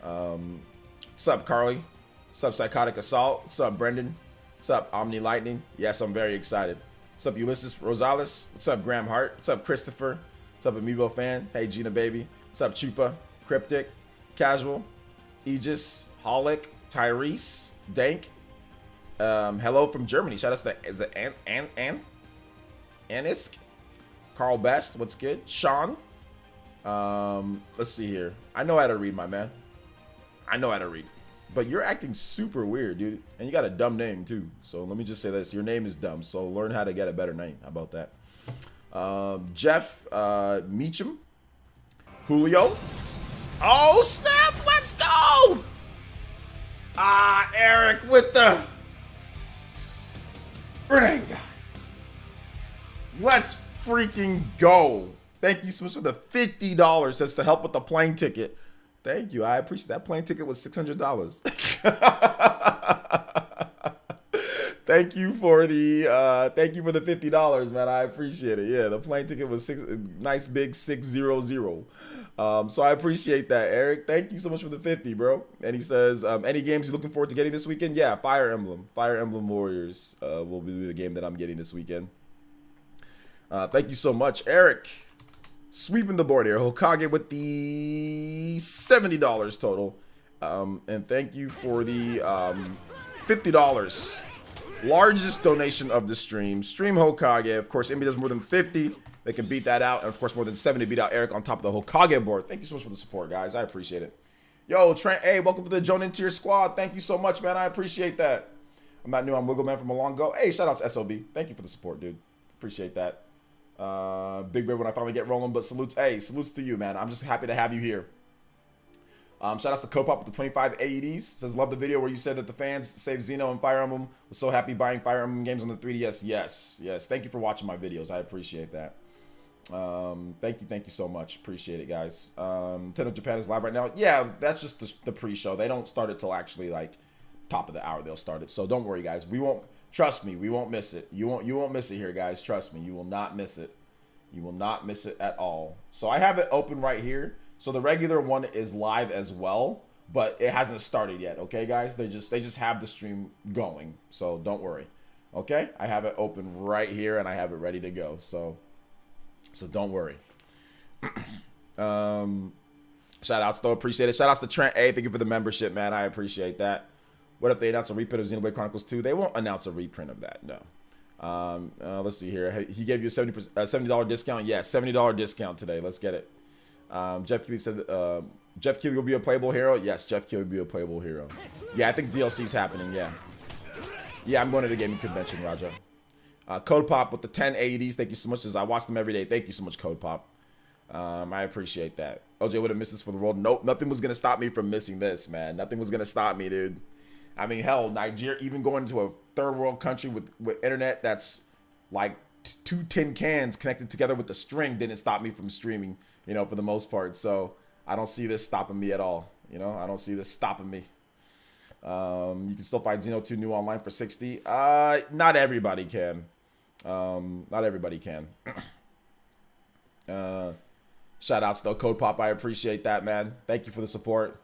What's up, Carly? What's up, Psychotic Assault? What's up, Brendan? What's up, Omni Lightning? Yes, I'm very excited. What's up, Ulysses Rosales? What's up, Graham Hart? What's up, Christopher? What's up, Amiibo fan? Hey, Gina Baby. What's up, Chupa? Cryptic? Casual? Aegis? Holic? Tyrese? Dank? Hello from Germany. Shout out to is it Anisk? Carl Best, what's good? Sean? Let's see here. I know how to read, my man. I know how to read. But you're acting super weird, dude. And you got a dumb name, too. So let me just say this. Your name is dumb. So learn how to get a better name. How about that? Jeff Meacham. Julio. Oh, snap. Let's go. Eric with the Renga. Let's freaking go. thank you so much for the $50. Says to help with the plane ticket. Thank you. I appreciate that. Plane ticket was $600. Thank you for the $50, man. I appreciate it. Yeah, the plane ticket was nice big 600. So I appreciate that, Eric. Thank you so much for the 50, bro. And he says, any games you're looking forward to getting this weekend? Yeah, Fire Emblem Warriors will be the game that I'm getting this weekend. Thank you so much, Eric. Sweeping the board here. Hokage with the $70 total. And thank you for the $50. Largest donation of the stream. Stream Hokage. Of course, anybody does more than 50, they can beat that out. And of course, more than 70 beat out Eric on top of the Hokage board. Thank you so much for the support, guys. I appreciate it. Yo, Trent, hey, welcome to the Jonin Tier Squad. Thank you so much, man. I appreciate that. I'm not new. I'm Wiggleman from a long ago. Hey, shout out to SOB. Thank you for the support, dude. Appreciate that. Big Bear when I finally get rolling, but salutes. Hey, salutes to you, man. I'm just happy to have you here. Shout outs to Copop with the 25 AEDs. Says, love the video where you said that the fans saved Xeno and Fire Emblem. Was so happy buying Fire Emblem games on the 3DS. Yes, yes. Thank you for watching my videos. I appreciate that. Thank you so much. Appreciate it, guys. Nintendo Japan is live right now. Yeah, that's just the pre-show. They don't start it till actually like top of the hour. They'll start it. So don't worry, guys. We won't. Trust me, we won't miss it. You won't miss it here, guys. Trust me, you will not miss it. You will not miss it at all. So I have it open right here. So the regular one is live as well, but it hasn't started yet. Okay, guys? They just have the stream going. So don't worry. Okay? I have it open right here and I have it ready to go. So don't worry. Shout outs though, appreciate it. Shout outs to Trent A. Thank you for the membership, man. I appreciate that. What if they announce a reprint of Xenoblade Chronicles 2? They won't announce a reprint of that, no. Let's see here. He gave you a $70 discount. Yeah, $70 discount today. Let's get it. Jeff Keighley said, Jeff Keighley will be a playable hero. Yes, Jeff Keighley will be a playable hero. Yeah, I think DLC's happening, yeah. Yeah, I'm going to the gaming convention, Raja. Code Pop with the 10 AEDs. Thank you so much. As I watch them every day. Thank you so much, Code Pop. I appreciate that. OJ would have missed this for the world. Nope, nothing was going to stop me from missing this, man. Nothing was going to stop me, dude. I mean, hell, Nigeria, even going to a third world country with internet that's like two tin cans connected together with a string didn't stop me from streaming, you know, for the most part. So I don't see this stopping me at all. You know, I don't see this stopping me. You can still find Xeno 2 new online for 60. Not everybody can. Not everybody can. Shout outs though, Code Pop. I appreciate that, man. Thank you for the support.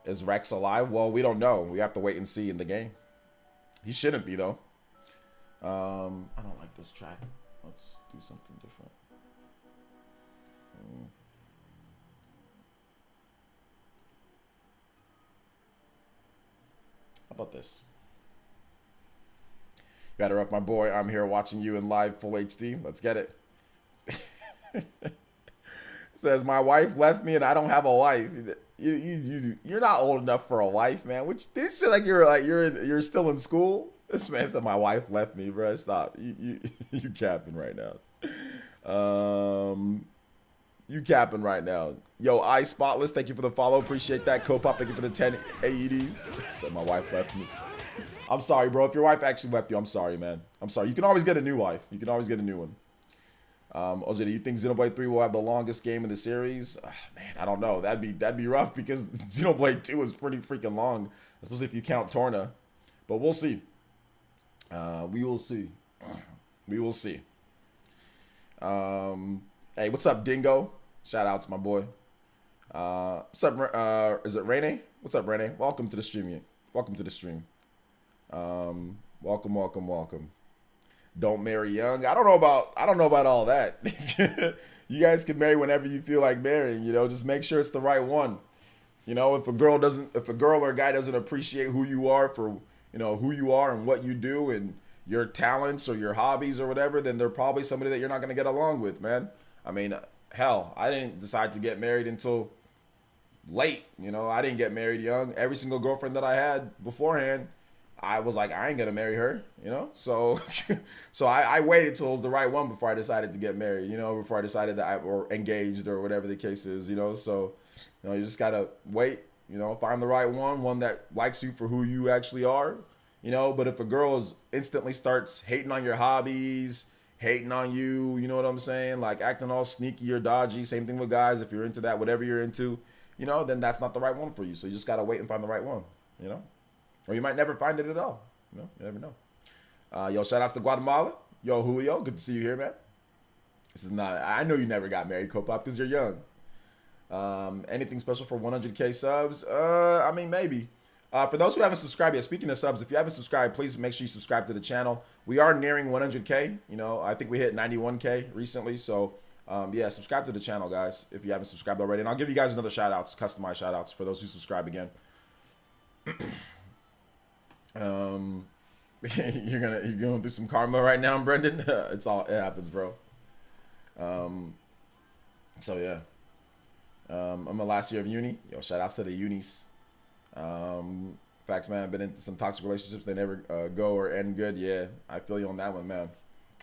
Is Rex alive? Well, we don't know. We have to wait and see in the game. He shouldn't be, though. I don't like this track. Let's do something different. How about this? Got her up, my boy. I'm here watching you in live full HD. Let's get it. Says, my wife left me and I don't have a wife. You're not old enough for a wife, man. Which this shit like you're still in school. This man said my wife left me, bro. Stop. You capping right now. You capping right now. Yo, I Spotless, thank you for the follow. Appreciate that. Copop, thank you for the 10 AEDs. Said my wife left me. I'm sorry, bro. If your wife actually left you, I'm sorry, man. I'm sorry. You can always get a new wife. You can always get a new one. OJ, do you think Xenoblade 3 will have the longest game in the series? Man, I don't know. That'd be rough because Xenoblade 2 is pretty freaking long, especially if you count Torna. But we'll see. We will see. We will see. Hey, what's up, Dingo? Shout out to my boy. What's up? Is it Rene? What's up, Rene? Welcome to the stream. Welcome to the stream. Welcome. Don't marry young. I don't know about all that. You guys can marry whenever you feel like marrying, you know, just make sure it's the right one. You know, if a girl or a guy doesn't appreciate who you are for, you know, who you are and what you do and your talents or your hobbies or whatever, then they're probably somebody that you're not going to get along with, man. I mean, hell, I didn't decide to get married until late. You know, I didn't get married young. Every single girlfriend that I had beforehand, I was like, I ain't gonna marry her, you know? So I waited till it was the right one before I decided to get married, you know, before I decided that or engaged or whatever the case is, you know? So, you know, you just gotta wait, you know, find the right one that likes you for who you actually are, you know? But if a girl instantly starts hating on your hobbies, hating on you. You know what I'm saying? Like acting all sneaky or dodgy. Same thing with guys. If you're into that, whatever you're into, you know, then that's not the right one for you. So you just gotta wait and find the right one. You know, or you might never find it at all. You know, you never know. Yo, shout outs to Guatemala. Yo, Julio, good to see you here, man. This is not. I know you never got married, Copop, because you're young. Anything special for 100K subs? I mean, maybe. For those who haven't subscribed yet, speaking of subs, if you haven't subscribed, please make sure you subscribe to the channel. We are nearing 100K. You know, I think we hit 91K recently. So, yeah, subscribe to the channel, guys, if you haven't subscribed already. And I'll give you guys another shout-outs, customized shout-outs for those who subscribe again. You're going through some karma right now, Brendan. It happens, bro. So, yeah. I'm the last year of uni. Yo, shout-outs to the unis. Facts, man. I've been into some toxic relationships. They never go or end good. Yeah, I feel you on that one, man.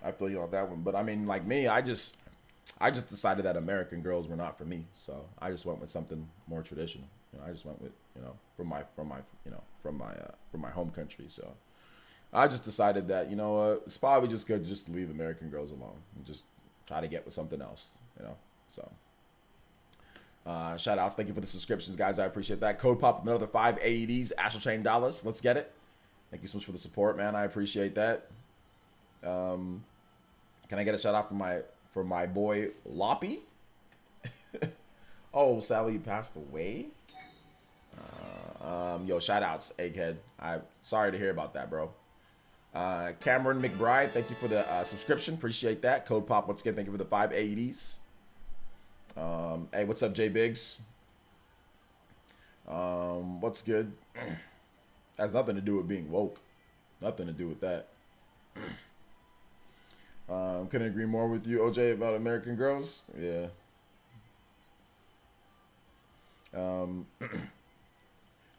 I feel you on that one. But I mean, like me, I just decided that American girls were not for me. So I just went with something more traditional. You know, I just went with, you know, from my home country. So I just decided that, you know, it's probably just good just to leave American girls alone and just try to get with something else. You know, so. Shout outs. Thank you for the subscriptions, guys. I appreciate that. Code pop another 5 AEDs, Astral Chain dollars. Let's get it. Thank you so much for the support, man. I appreciate that. Can I get a shout out for my boy Loppy? Oh, Sally passed away. Yo, shout outs, Egghead. I'm sorry to hear about that, bro. Cameron McBride, thank you for the subscription. Appreciate that. Code pop once again. Thank you for the 5 AEDs. Hey, what's up, J Biggs? What's good? Has nothing to do with being woke. Nothing to do with that. Couldn't agree more with you, OJ, about American girls. Yeah.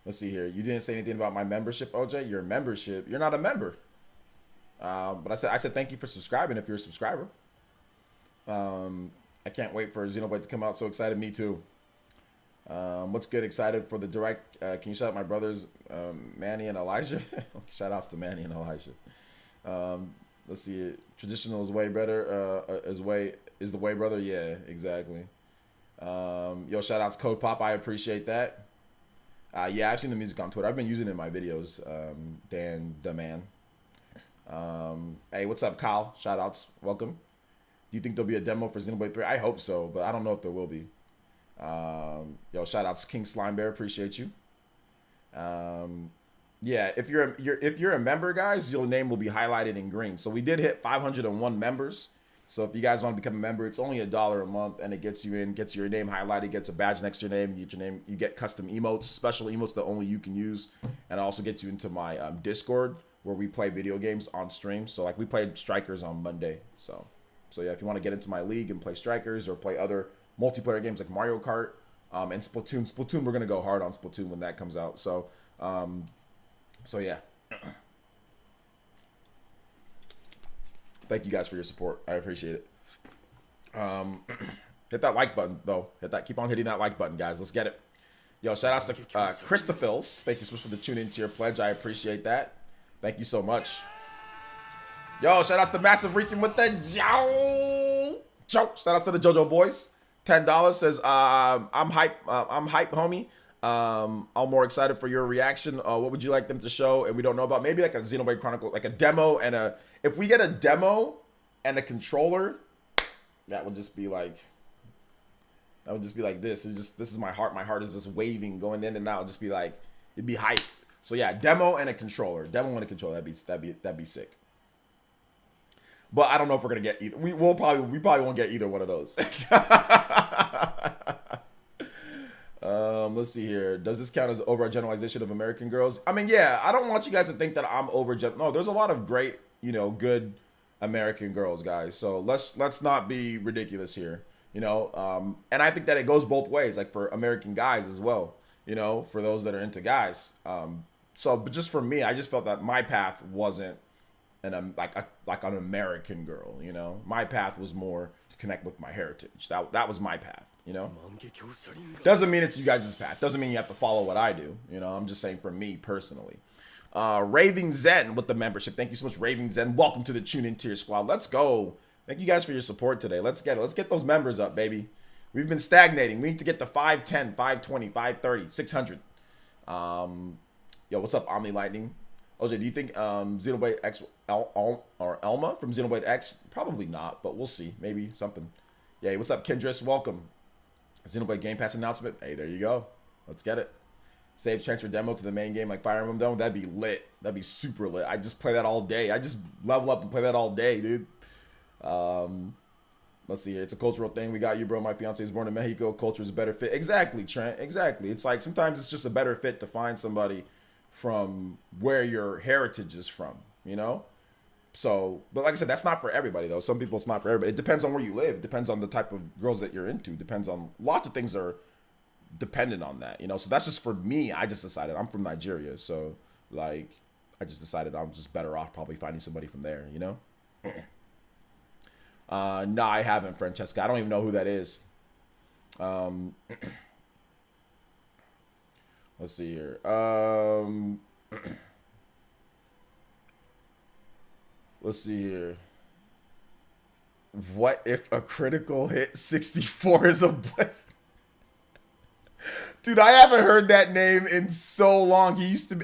Let's see here. You didn't say anything about my membership, OJ. Your membership. You're not a member. But I said thank you for subscribing if you're a subscriber. I can't wait for Xenoblade to come out. So excited. Me too. What's good? Excited for the direct. Can you shout out my brothers, Manny and Elijah? Shout outs to Manny and Elijah. Let's see. Traditional is way better. Is the way, brother? Yeah, exactly. Yo, shout outs Code Pop. I appreciate that. Yeah, I've seen the music on Twitter. I've been using it in my videos. Dan the man. Hey, what's up, Kyle? Shout outs. Welcome. Do you think there'll be a demo for Xenoblade 3? I hope so, but I don't know if there will be. Yo, shout outs King Slime Bear, appreciate you. Yeah, if you're a member, guys, your name will be highlighted in green. So we did hit 501 members. So if you guys want to become a member, it's only $1 a month, and it gets you in, gets your name highlighted, gets a badge next to your name, you get custom emotes, special emotes that only you can use, and also gets you into my Discord where we play video games on stream. So like we played Strikers on Monday. So yeah, if you want to get into my league and play Strikers or play other multiplayer games like Mario Kart and Splatoon, we're gonna go hard on Splatoon when that comes out. So yeah. Thank you guys for your support. I appreciate it. Hit that like button though. Keep on hitting that like button, guys. Let's get it. Yo, shout outs to Christophils. Thank you so much for the tune into your pledge. I appreciate that. Thank you so much. Yo, shout outs to Massive Rican with the Joe. Shout outs to the JoJo boys. $10 says I'm hype, homie. I'm more excited for your reaction. What would you like them to show? And we don't know about maybe like a Xenoblade Chronicle, like a demo and if we get a demo and a controller, that would just be like this. This is my heart. My heart is just waving, going in and out. It'd just be like, it'd be hype. So yeah, demo and a controller. That'd be sick. But I don't know if we're gonna get either. We probably won't get either one of those. Let's see here. Does this count as overgeneralization of American girls? I mean, yeah. I don't want you guys to think that I'm No, there's a lot of great, good American girls, guys. So let's not be ridiculous here, And I think that it goes both ways, like for American guys as well. For those that are into guys. But just for me, I just felt that my path wasn't like an American girl, My path was more to connect with my heritage. That was my path, Doesn't mean it's you guys' path. Doesn't mean you have to follow what I do, I'm just saying for me personally. Raving Zen with the membership. Thank you so much, Raving Zen. Welcome to the Tune In Tier Squad. Let's go. Thank you guys for your support today. Let's get it. Let's get those members up, baby. We've been stagnating. We need to get to 510, 520, 530, 600. Yo, what's up, Omni Lightning? OJ, do you think Xenoblade X or Elma from Xenoblade X? Probably not, but we'll see. Maybe something. Yeah, what's up, Kendris? Welcome. Xenoblade Game Pass announcement. Hey, there you go. Let's get it. Save transfer demo to the main game like Fire Emblem demo. That'd be lit. That'd be super lit. I just play that all day. I just level up and play that all day, dude. Let's see here. It's a cultural thing. We got you, bro. My fiance is born in Mexico. Culture is a better fit. Exactly, Trent. Exactly. It's like sometimes it's just a better fit to find somebody from where your heritage is from, you know? So, but like I said, that's not for everybody, though. Some people, it's not for everybody. It depends on where you live. It depends on the type of girls that you're into. It depends on lots of things are dependent on that, you know? So that's just for me. I just decided I'm from Nigeria. So, like, I just decided I'm just better off probably finding somebody from there, you know? No, I haven't, Francesca. I don't even know who that is. Let's see here. Let's see here. What if a critical hit 64 is a Dude, I haven't heard that name in so long. I used to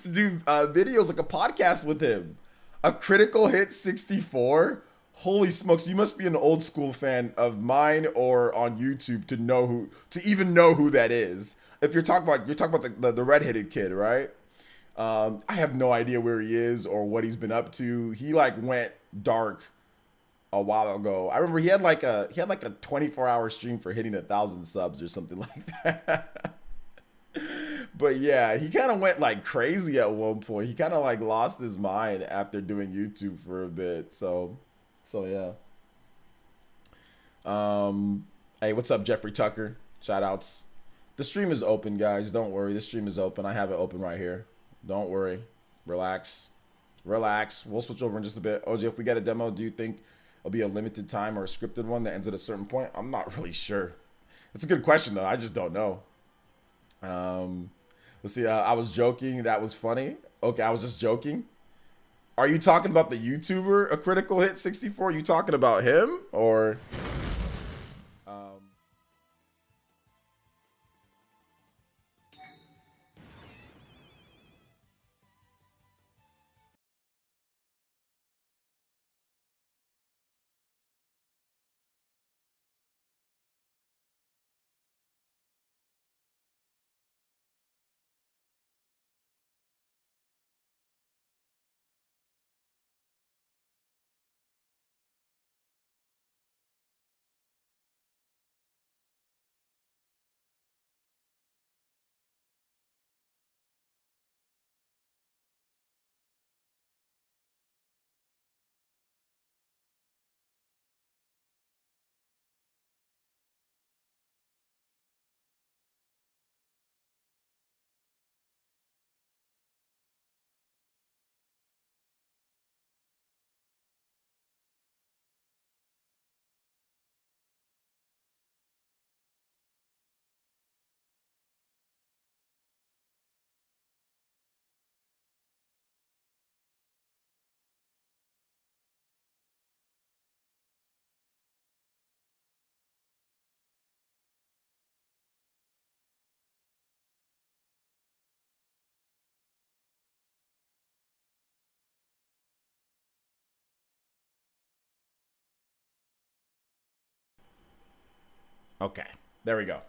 do videos, like a podcast with him. A critical hit 64? Holy smokes, you must be an old school fan of mine or on YouTube to even know who that is. If you're talking about the redheaded kid, right? I have no idea where he is or what he's been up to. He like went dark a while ago. I remember he had like a 24-hour stream for hitting 1,000 subs or something like that. But yeah, he kind of went like crazy at one point. He kind of like lost his mind after doing YouTube for a bit. So yeah. Hey, what's up, Jeffrey Tucker? Shout outs. The stream is open, guys. Don't worry. The stream is open. I have it open right here. Don't worry. Relax. Relax. We'll switch over in just a bit. OJ, if we get a demo, do you think it'll be a limited time or a scripted one that ends at a certain point? I'm not really sure. That's a good question, though. I just don't know. Let's see. I was joking. That was funny. Okay, I was just joking. Are you talking about the YouTuber, A Critical Hit 64? Are you talking about him? Or... Okay, there we go.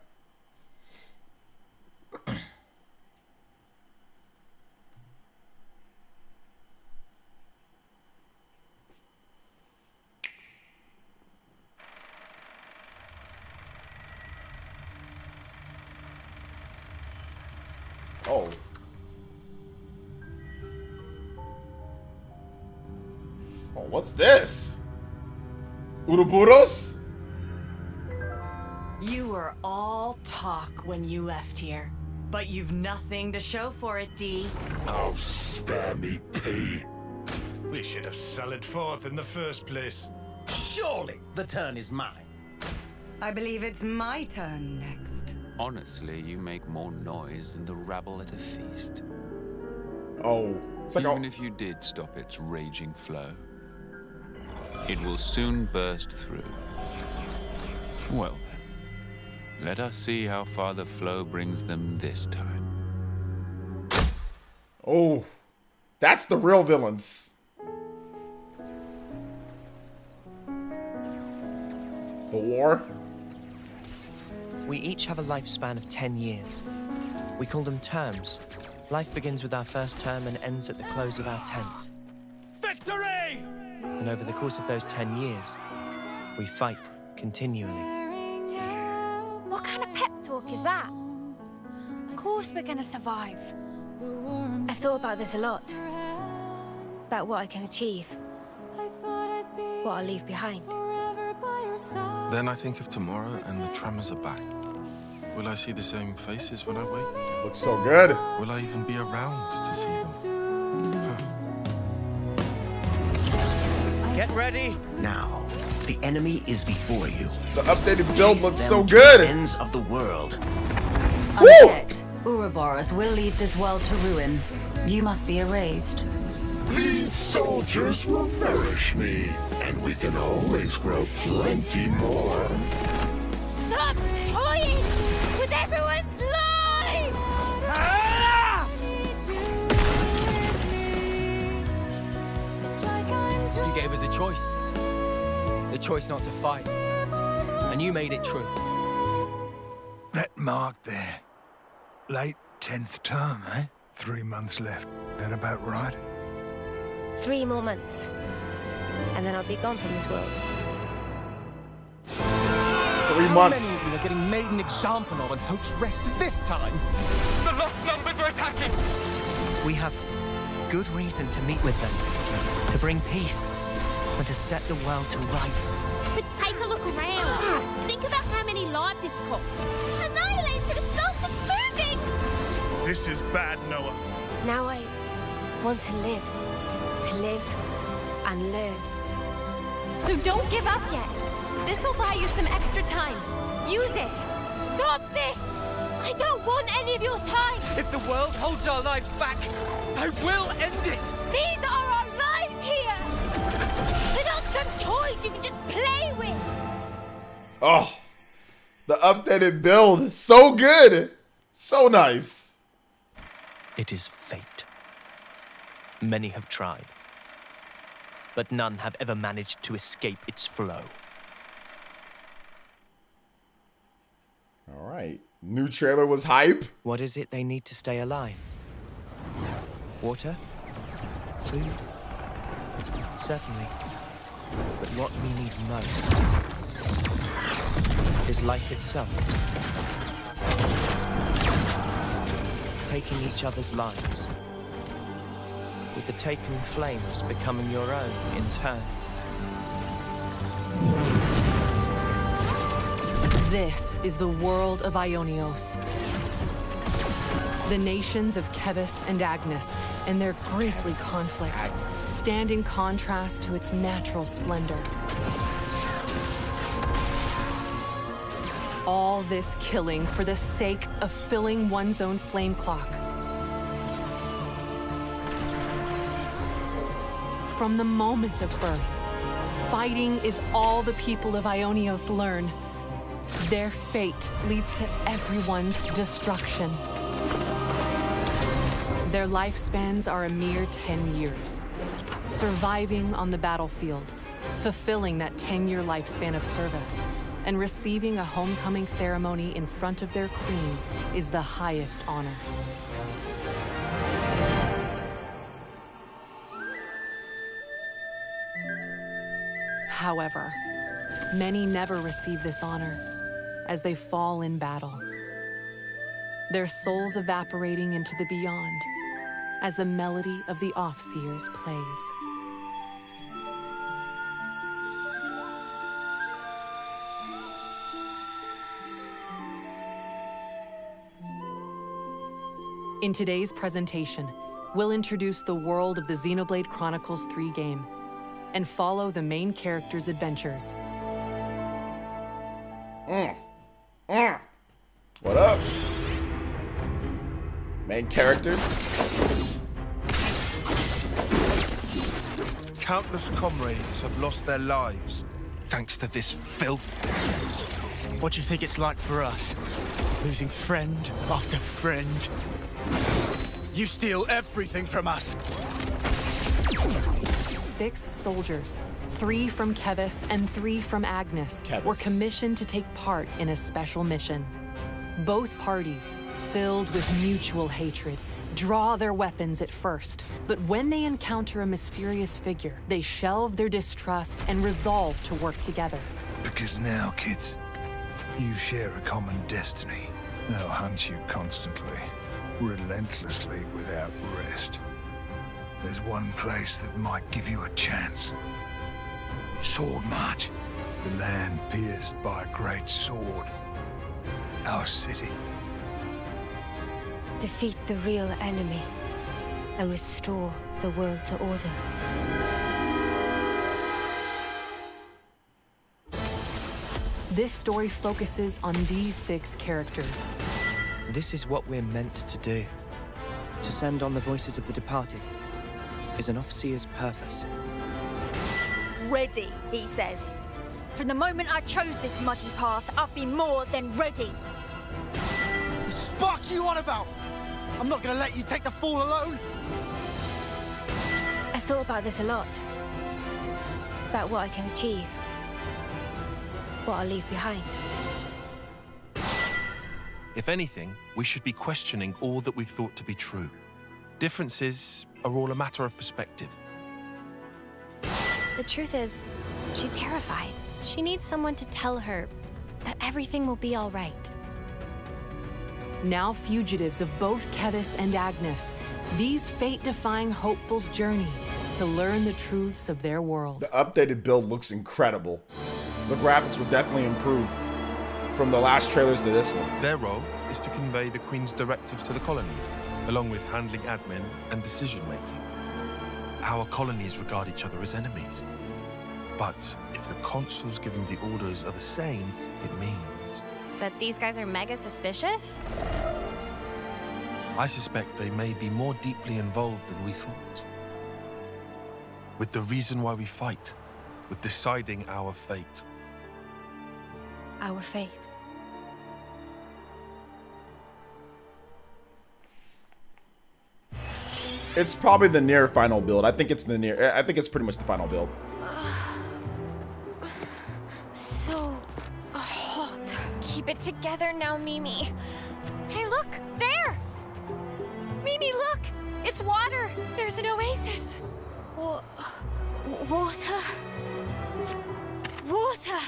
Oh. Oh, what's this? Uroboros? You were all talk when you left here, but you've nothing to show for it, D. Oh, spare me, P. We should have sallied forth in the first place. Surely the turn is mine. I believe it's my turn next. Honestly, you make more noise than the rabble at a feast. Oh. It's like Even if you did stop its raging flow. It will soon burst through. Well then, let us see how far the flow brings them this time. Oh, that's the real villains. The war? We each have a lifespan of 10 years. We call them terms. Life begins with our first term and ends at the close of our 10th. Victory! And over the course of those 10 years, we fight continually. What kind of pep talk is that? Of course we're gonna survive. I've thought about this a lot. About what I can achieve. What I'll leave behind. Then I think of tomorrow and the tremors are back. Will I see the same faces when I wake? Looks so good. Will I even be around to see them? Get ready. Now, the enemy is before you. The updated build looks so Them to good. the ends of the world. Unchecked, Ouroboros will lead this world to ruin. You must be erased. These soldiers will nourish me, and we can always grow plenty more. Stop toying with everyone's lives! You gave us a choice. The choice not to fight. And you made it true. That mark there. Late 10th term, eh? 3 months left. That about right? 3 more months. And then I'll be gone from this world. 3 months. How many of you are getting made an example of and Hope's Rest this time? The lost numbers are attacking! We have good reason to meet with them. To bring peace. And to set the world to rights. But take a look around. Think about how many lives it's cost. Annihilate for the start of moving! This is bad, Noah. Now I want to live. To live and learn. So don't give up yet. This'll buy you some extra time. Use it. Stop this! I don't want any of your time! If the world holds our lives back, I will end it! These are our lives here! They're not some toys you can just play with! Oh, the updated build. So good. So nice. It is fate. Many have tried. But none have ever managed to escape its flow. All right. New trailer was hype. What is it they need to stay alive? Water? Food? Certainly. But what we need most is life itself. Taking each other's lives. With the taken flames becoming your own in turn. This is the world of Ionios. The nations of Kebis and Agnes and their grisly conflict stand in contrast to its natural splendor. All this killing for the sake of filling one's own flame clock. From the moment of birth, fighting is all the people of Ionios learn. Their fate leads to everyone's destruction. Their lifespans are a mere 10 years. Surviving on the battlefield, fulfilling that 10-year lifespan of service, and receiving a homecoming ceremony in front of their queen is the highest honor. However, many never receive this honor, as they fall in battle. Their souls evaporating into the beyond, as the melody of the Offseers plays. In today's presentation, we'll introduce the world of the Xenoblade Chronicles 3 game, and follow the main character's adventures. What up? Main characters. Countless comrades have lost their lives thanks to this filth. What do you think it's like for us? Losing friend after friend. You steal everything from us. 6 soldiers, 3 from Kevis and 3 from Agnes, were commissioned to take part in a special mission. Both parties, filled with mutual hatred, draw their weapons at first, but when they encounter a mysterious figure, they shelve their distrust and resolve to work together. Because now, kids, you share a common destiny. They'll hunt you constantly, relentlessly, without rest. There's one place that might give you a chance. Sword March. The land pierced by a great sword. Our city. Defeat the real enemy and restore the world to order. This story focuses on these 6 characters. This is what we're meant to do. To send on the voices of the departed is an officer's purpose. Ready, he says. From the moment I chose this muddy path, I've been more than ready. The spark you on about? I'm not gonna let you take the fall alone. I've thought about this a lot. About what I can achieve. What I'll leave behind. If anything, we should be questioning all that we've thought to be true. Differences are all a matter of perspective. The truth is, she's terrified. She needs someone to tell her that everything will be all right. Now fugitives of both Kevis and Agnes, these fate-defying hopefuls journey to learn the truths of their world. The updated build looks incredible. The graphics were definitely improved from the last trailers to this one. Their role is to convey the Queen's directives to the colonies, along with handling admin and decision-making. Our colonies regard each other as enemies. But if the consuls giving the orders are the same, it means... But these guys are mega suspicious? I suspect they may be more deeply involved than we thought. With the reason why we fight, with deciding our fate. Our fate. It's probably the near final build. I think it's pretty much the final build. So hot. Keep it together now, Mimi. Hey, look! There! Mimi, look! It's water! There's an oasis! Water? Water!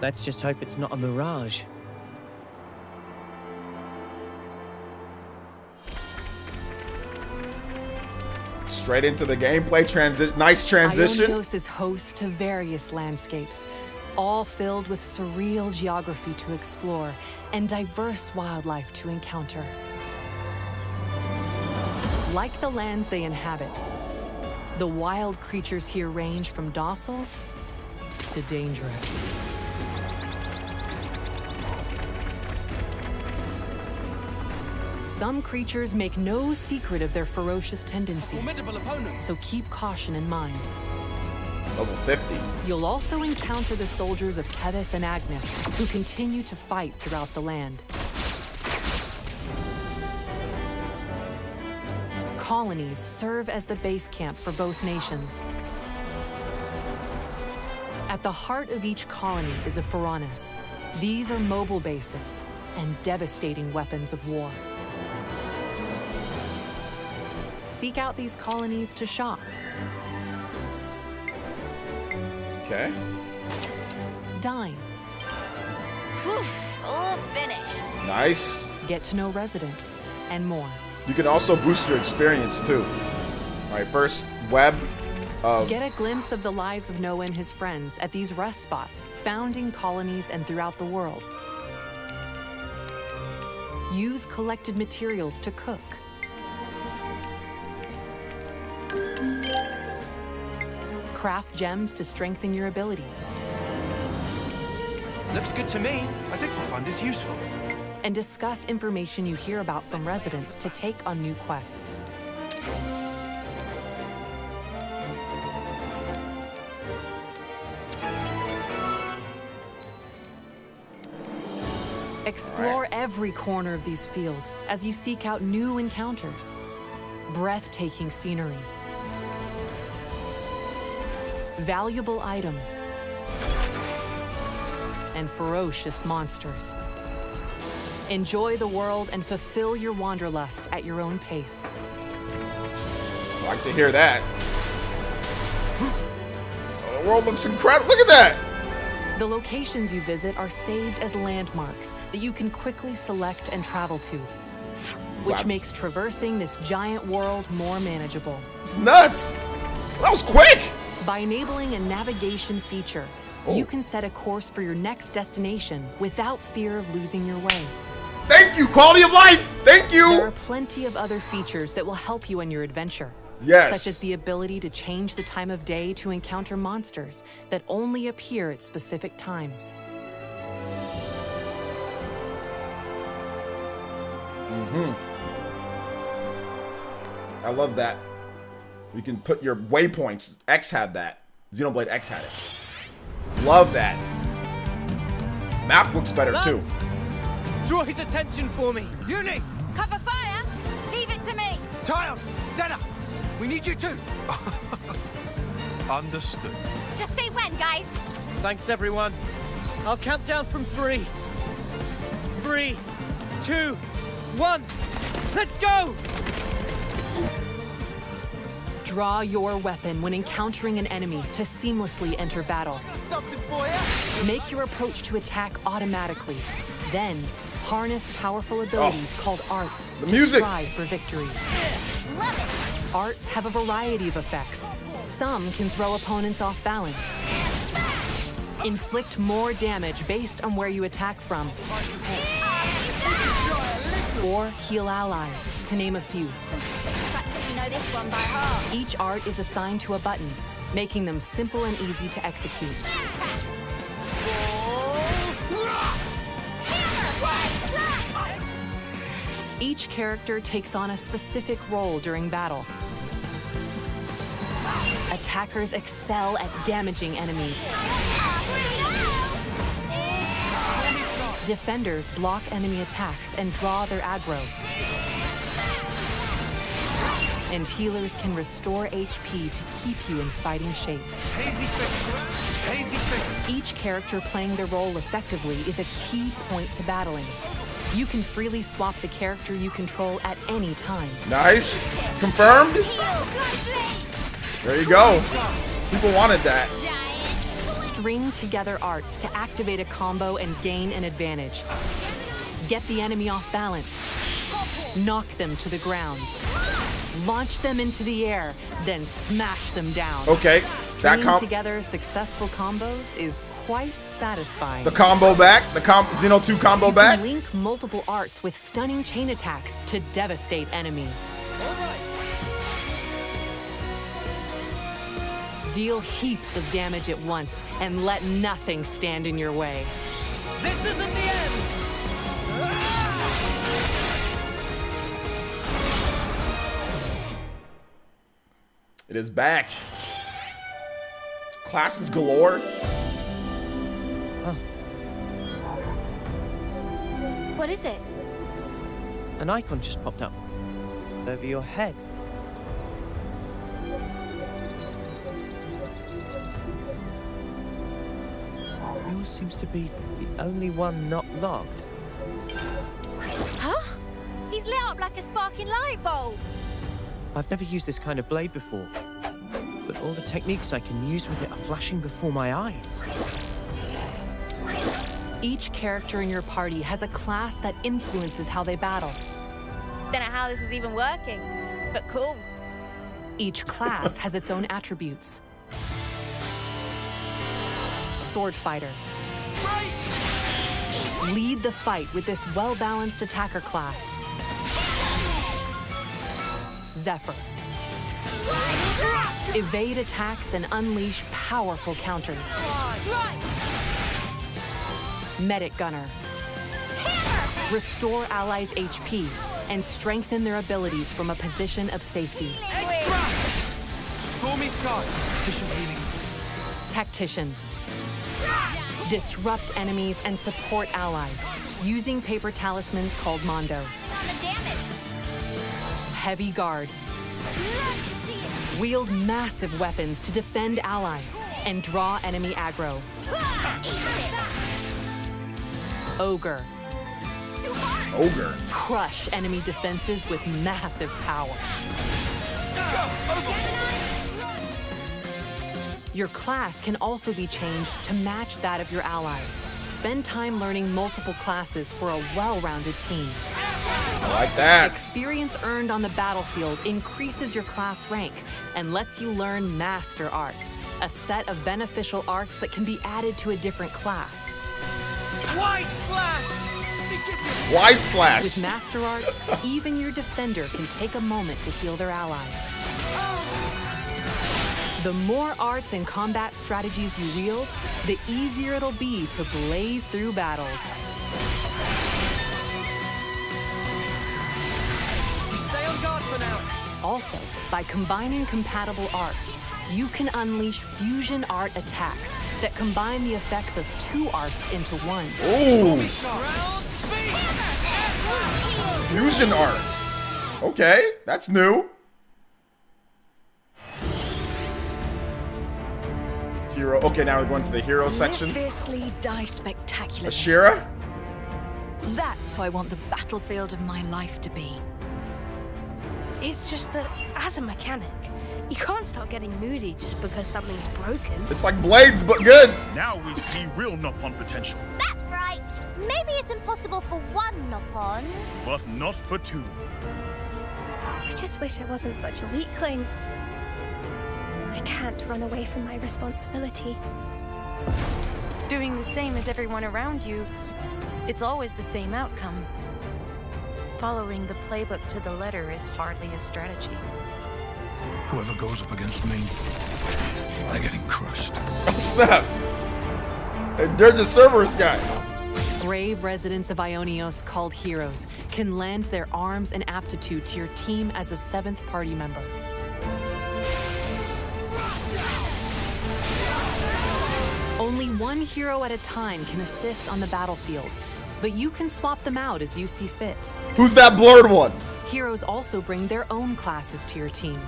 Let's just hope it's not a mirage. Straight into the gameplay transition. Nice transition. Ionios is host to various landscapes, all filled with surreal geography to explore and diverse wildlife to encounter. Like the lands they inhabit, the wild creatures here range from docile to dangerous. Some creatures make no secret of their ferocious tendencies, so keep caution in mind. Level 50. You'll also encounter the soldiers of Kevis and Agnes, who continue to fight throughout the land. Colonies serve as the base camp for both nations. At the heart of each colony is a Pharaonis. These are mobile bases and devastating weapons of war. Seek out these colonies to shop. Okay. Dine. Whew, all finished. Nice. Get to know residents and more. You can also boost your experience too. All right, first web of... Get a glimpse of the lives of Noah and his friends at these rest spots, founding colonies and throughout the world. Use collected materials to cook. Craft gems to strengthen your abilities. Looks good to me. I think we'll find this useful. and discuss information you hear about from residents to take on new quests. Explore every corner of these fields as you seek out new encounters. Breathtaking scenery, valuable items, and ferocious monsters. Enjoy the world and fulfill your wanderlust at your own pace. I like to hear that. Oh, the world looks incredible. Look at that! The locations you visit are saved as landmarks that you can quickly select and travel to, which makes traversing this giant world more manageable. It's nuts! That was quick! By enabling a navigation feature, you can set a course for your next destination without fear of losing your way. Thank you, quality of life! Thank you! There are plenty of other features that will help you on your adventure. Yes. Such as the ability to change the time of day to encounter monsters that only appear at specific times. I love that. You can put your waypoints. X had that. Xenoblade X had it. Love that. Map looks better too. Draw his attention for me. Uni! Cover fire! Leave it to me! Tyon! Zena! We need you too! Understood. Just say when, guys. Thanks, everyone. I'll count down from 3. 3, 2, 1. Let's go! Draw your weapon when encountering an enemy to seamlessly enter battle. Something for ya! Make your approach to attack automatically. Then, harness powerful abilities called arts The music! to strive for victory. Love it! Arts have a variety of effects. Some can throw opponents off balance, inflict more damage based on where you attack from, or heal allies, to name a few. You know this one by heart. Each art is assigned to a button, making them simple and easy to execute. Each character takes on a specific role during battle. Attackers excel at damaging enemies. Defenders block enemy attacks and draw their aggro. And healers can restore HP to keep you in fighting shape. Each character playing their role effectively is a key point to battling. You can freely swap the character you control at any time. Nice. Confirmed. There you go. People wanted that. String together arts to activate a combo and gain an advantage. Get the enemy off balance. Knock them to the ground. Launch them into the air, then smash them down. Okay. Stringing together successful combos is quite satisfying. The combo back. The Xeno 2 combo back. You can link multiple arts with stunning chain attacks to devastate enemies. Deal heaps of damage at once and let nothing stand in your way. This isn't the end! It is back. Classes galore. What is it? An icon just popped up over your head. Yours seems to be the only one not logged. Huh? He's lit up like a sparking light bulb. I've never used this kind of blade before, but all the techniques I can use with it are flashing before my eyes. Each character in your party has a class that influences how they battle. Don't know how this is even working, but cool. Each class has its own attributes. Sword fighter. Lead the fight with this well-balanced attacker class. Zephyr. Evade attacks and unleash powerful counters. Medic gunner. restore allies' HP, and strengthen their abilities from a position of safety. Stormy Sky. Efficient healing. Tactician. Disrupt enemies and support allies, using paper talismans called Mondo. Heavy Guard. Wield massive weapons to defend allies and draw enemy aggro. Ogre. Crush enemy defenses with massive power. Your class can also be changed to match that of your allies. Spend time learning multiple classes for a well-rounded team. I like that. Experience earned on the battlefield increases your class rank and lets you learn Master Arts, a set of beneficial arts that can be added to a different class. White Slash! White Slash! With Master Arts, even your defender can take a moment to heal their allies. The more arts and combat strategies you wield, the easier it'll be to blaze through battles. Stay on guard for now. Also, by combining compatible arts, you can unleash fusion art attacks that combine the effects of 2 arts into one. Ooh! Fusion arts. Okay, that's new. Hero. Okay, now we're going to the hero section. Fiercely, die spectacular. Ashira? That's how I want the battlefield of my life to be. It's just that, as a mechanic, you can't start getting moody just because something's broken. It's like Blades, but good. Now we see real Nopon potential. That's right. Maybe it's impossible for one Nopon, but not for 2. I just wish I wasn't such a weakling. I can't run away from my responsibility. Doing the same as everyone around you, it's always the same outcome. Following the playbook to the letter is hardly a strategy. Whoever goes up against me, they're getting crushed. Oh, snap! They're just Cerberus guy. Brave residents of Ionios called heroes can lend their arms and aptitude to your team as a 7th party member. Only one hero at a time can assist on the battlefield, but you can swap them out as you see fit. Who's that blurred one? Heroes also bring their own classes to your team.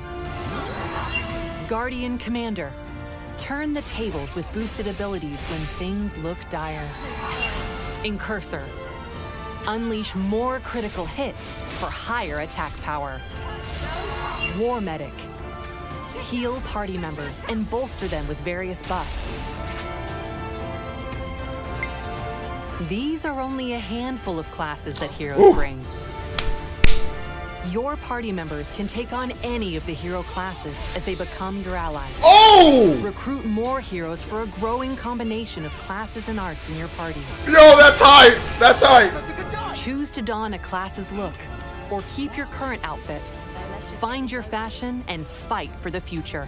Guardian Commander. Turn the tables with boosted abilities when things look dire. Incursor. Unleash more critical hits for higher attack power. War Medic. Heal party members and bolster them with various buffs. These are only a handful of classes that heroes bring. Your party members can take on any of the hero classes as they become your allies. Oh! Recruit more heroes for a growing combination of classes and arts in your party. Yo, that's hype! That's hype! Choose to don a class's look, or keep your current outfit. Find your fashion and fight for the future.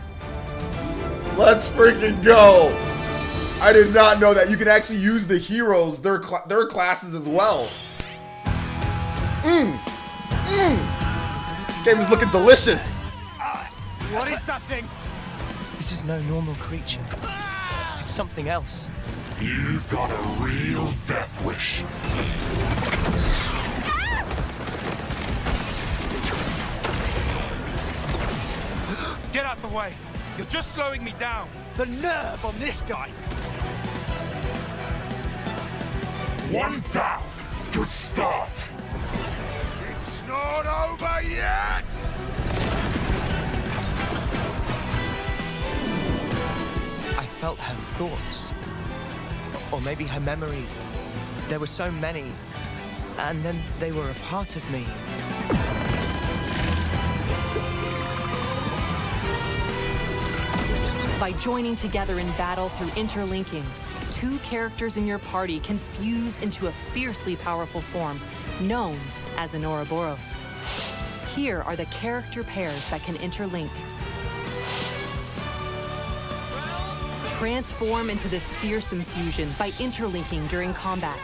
Let's freaking go! I did not know that you can actually use the heroes, their classes as well. This game is looking delicious. What is that thing? This is no normal creature. It's something else. You've got a real death wish. Get out the way. You're just slowing me down. The nerve on this guy. One down. Good start. It's not over yet! I felt her thoughts. Or maybe her memories. There were so many. And then they were a part of me. By joining together in battle through interlinking, 2 characters in your party can fuse into a fiercely powerful form known as an Ouroboros. Here are the character pairs that can interlink. Transform into this fearsome fusion by interlinking during combat.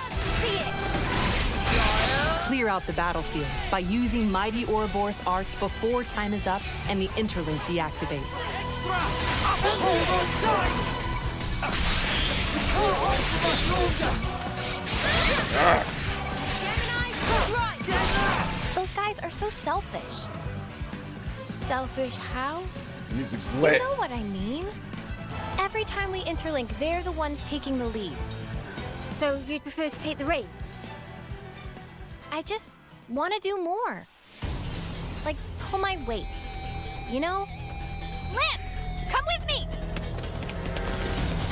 Clear out the battlefield by using Mighty Ouroboros arts before time is up and the interlink deactivates. Those guys are so selfish. Selfish how? The music's lit. You know what I mean. Every time we interlink, they're the ones taking the lead. So you'd prefer to take the reins? I just want to do more. Like, pull my weight. You know? Lance, come with me!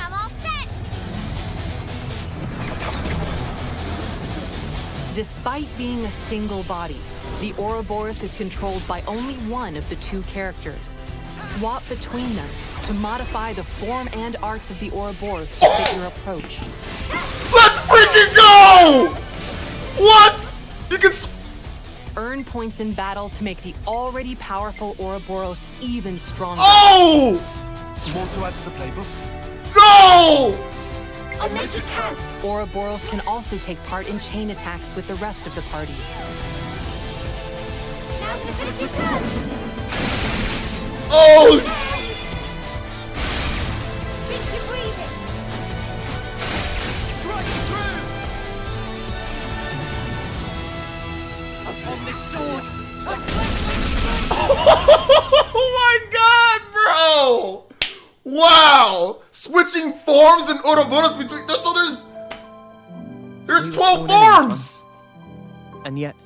I'm all set! Despite being a single body, the Ouroboros is controlled by only one of the two characters. Swap between them to modify the form and arts of the Ouroboros to fit your approach. Let's freaking go! What? You can earn points in battle to make the already powerful Ouroboros even stronger. Oh! More to add to the playbook? No! I'll make it count. Ouroboros can also take part in chain attacks with the rest of the party. Now to finish your turn. Oh! Keep your breathing. Upon this sword! Oh my god, bro! Wow! Switching forms and Ouroboros between there's 12 forms! And yet,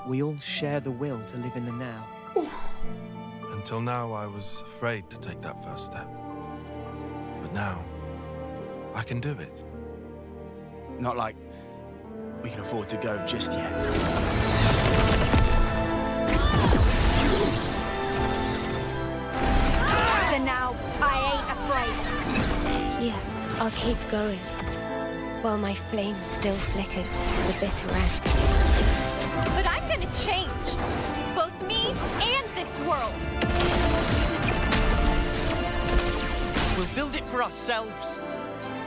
we all share the will to live in the now. Until now, I was afraid to take that first step. But now, I can do it. Not like we can afford to go just yet. So now, I ain't afraid. Yeah, I'll keep going. While my flame still flickers to the bitter end. But I'm gonna change. Both me and this world. We'll build it for ourselves.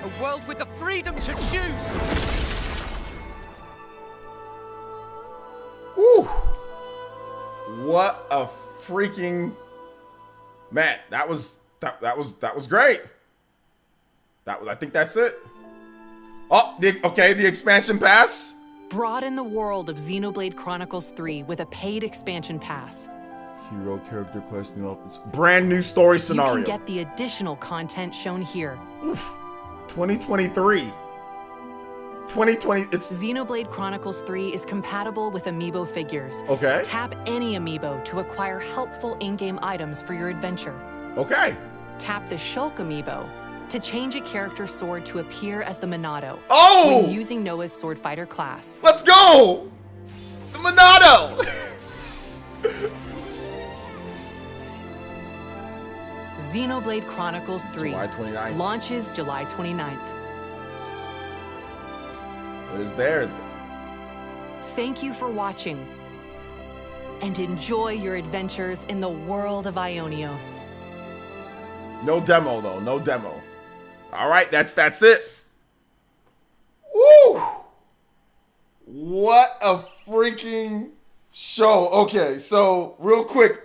A world with the freedom to choose. Woo! What a freaking man! That was great. I think that's it. Oh, the expansion pass. Broaden the world of Xenoblade Chronicles 3 with a paid expansion pass. Hero character quest, new office, brand new story scenario. You can get the additional content shown here. 2023. 2020. It's Xenoblade Chronicles 3 is compatible with Amiibo figures. Okay. Tap any Amiibo to acquire helpful in-game items for your adventure. Okay. Tap the Shulk Amiibo to change a character's sword to appear as the Monado. Oh! When using Noah's sword fighter class. Let's go! The Monado! Xenoblade Chronicles 3 July 29th. launches July 29th. What is there? Thank you for watching, and enjoy your adventures in the world of Ionios. No demo though, no demo. All right, that's it. Woo! What a freaking show. Okay, so real quick.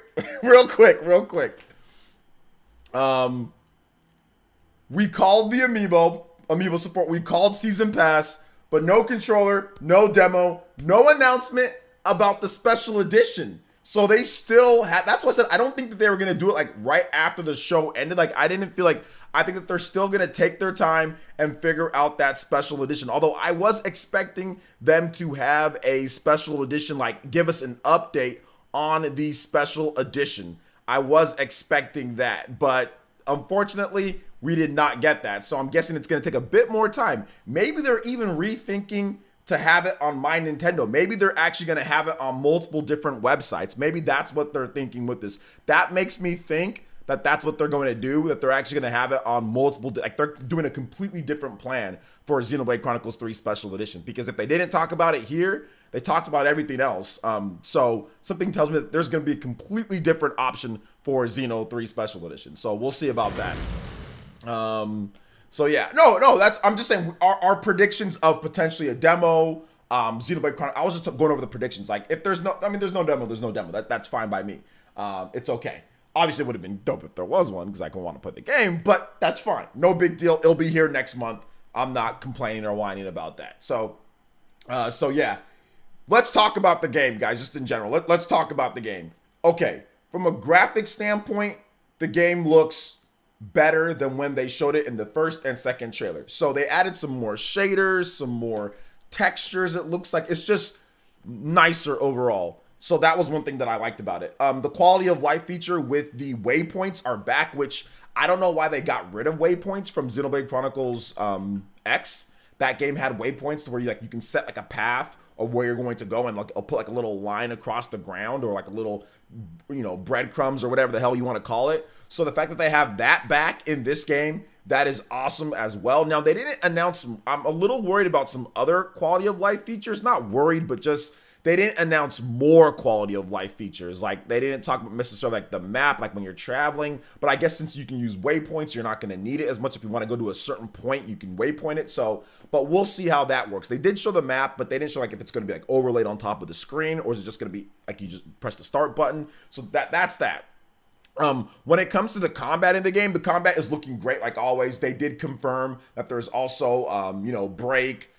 We called the Amiibo support. We called Season Pass, but no controller, no demo, no announcement about the special edition. So they still had, that's what I said, I don't think that they were going to do it like right after the show ended. Like, I didn't feel like, I think that they're still going to take their time and figure out that special edition. Although I was expecting them to have a special edition, like give us an update on the special edition. I was expecting that, but unfortunately, we did not get that. So I'm guessing it's going to take a bit more time. Maybe they're even rethinking to have it on My Nintendo. Maybe they're actually going to have it on multiple different websites. Maybe that's what they're thinking with this. That makes me think that that's what they're going to do, that they're actually going to have it on multiple, like they're doing a completely different plan for Xenoblade Chronicles 3 Special Edition. Because if they didn't talk about it here, they talked about everything else. So something tells me that there's going to be a completely different option for Xeno 3 Special Edition. So we'll see about that. So yeah, no, that's, I'm just saying our predictions of potentially a demo, Xenoblade Chronicles. I was just going over the predictions. Like, if there's no, I mean, there's no demo. There's no demo. That's fine by me. It's okay. Obviously, it would have been dope if there was one because I can want to play the game, but that's fine. No big deal. It'll be here next month. I'm not complaining or whining about that. So yeah, let's talk about the game, guys. Just in general, let's talk about the game. Okay, from a graphics standpoint, the game looks better than when they showed it in the first and second trailer. So they added some more shaders, some more textures. It looks like it's just nicer overall. So that was one thing that I liked about it. The quality of life feature with the waypoints are back, which I don't know why they got rid of waypoints from Xenoblade Chronicles X. That game had waypoints where you can set like a path of where you're going to go, and like I'll put like a little line across the ground or like a little, breadcrumbs or whatever the hell you want to call it. So the fact that they have that back in this game, that is awesome as well. Now they didn't announce. I'm a little worried about some other quality of life features. Not worried, but just they didn't announce more quality of life features. Like, they didn't talk about necessarily like the map, like when you're traveling. But I guess since you can use waypoints, you're not going to need it as much. If you want to go to a certain point, you can waypoint it. So, but we'll see how that works. They did show the map, but they didn't show like if it's going to be like overlaid on top of the screen, or is it just going to be like you just press the start button. So that's that. When it comes to the combat in the game, the combat is looking great like always. They did confirm that there's also, break,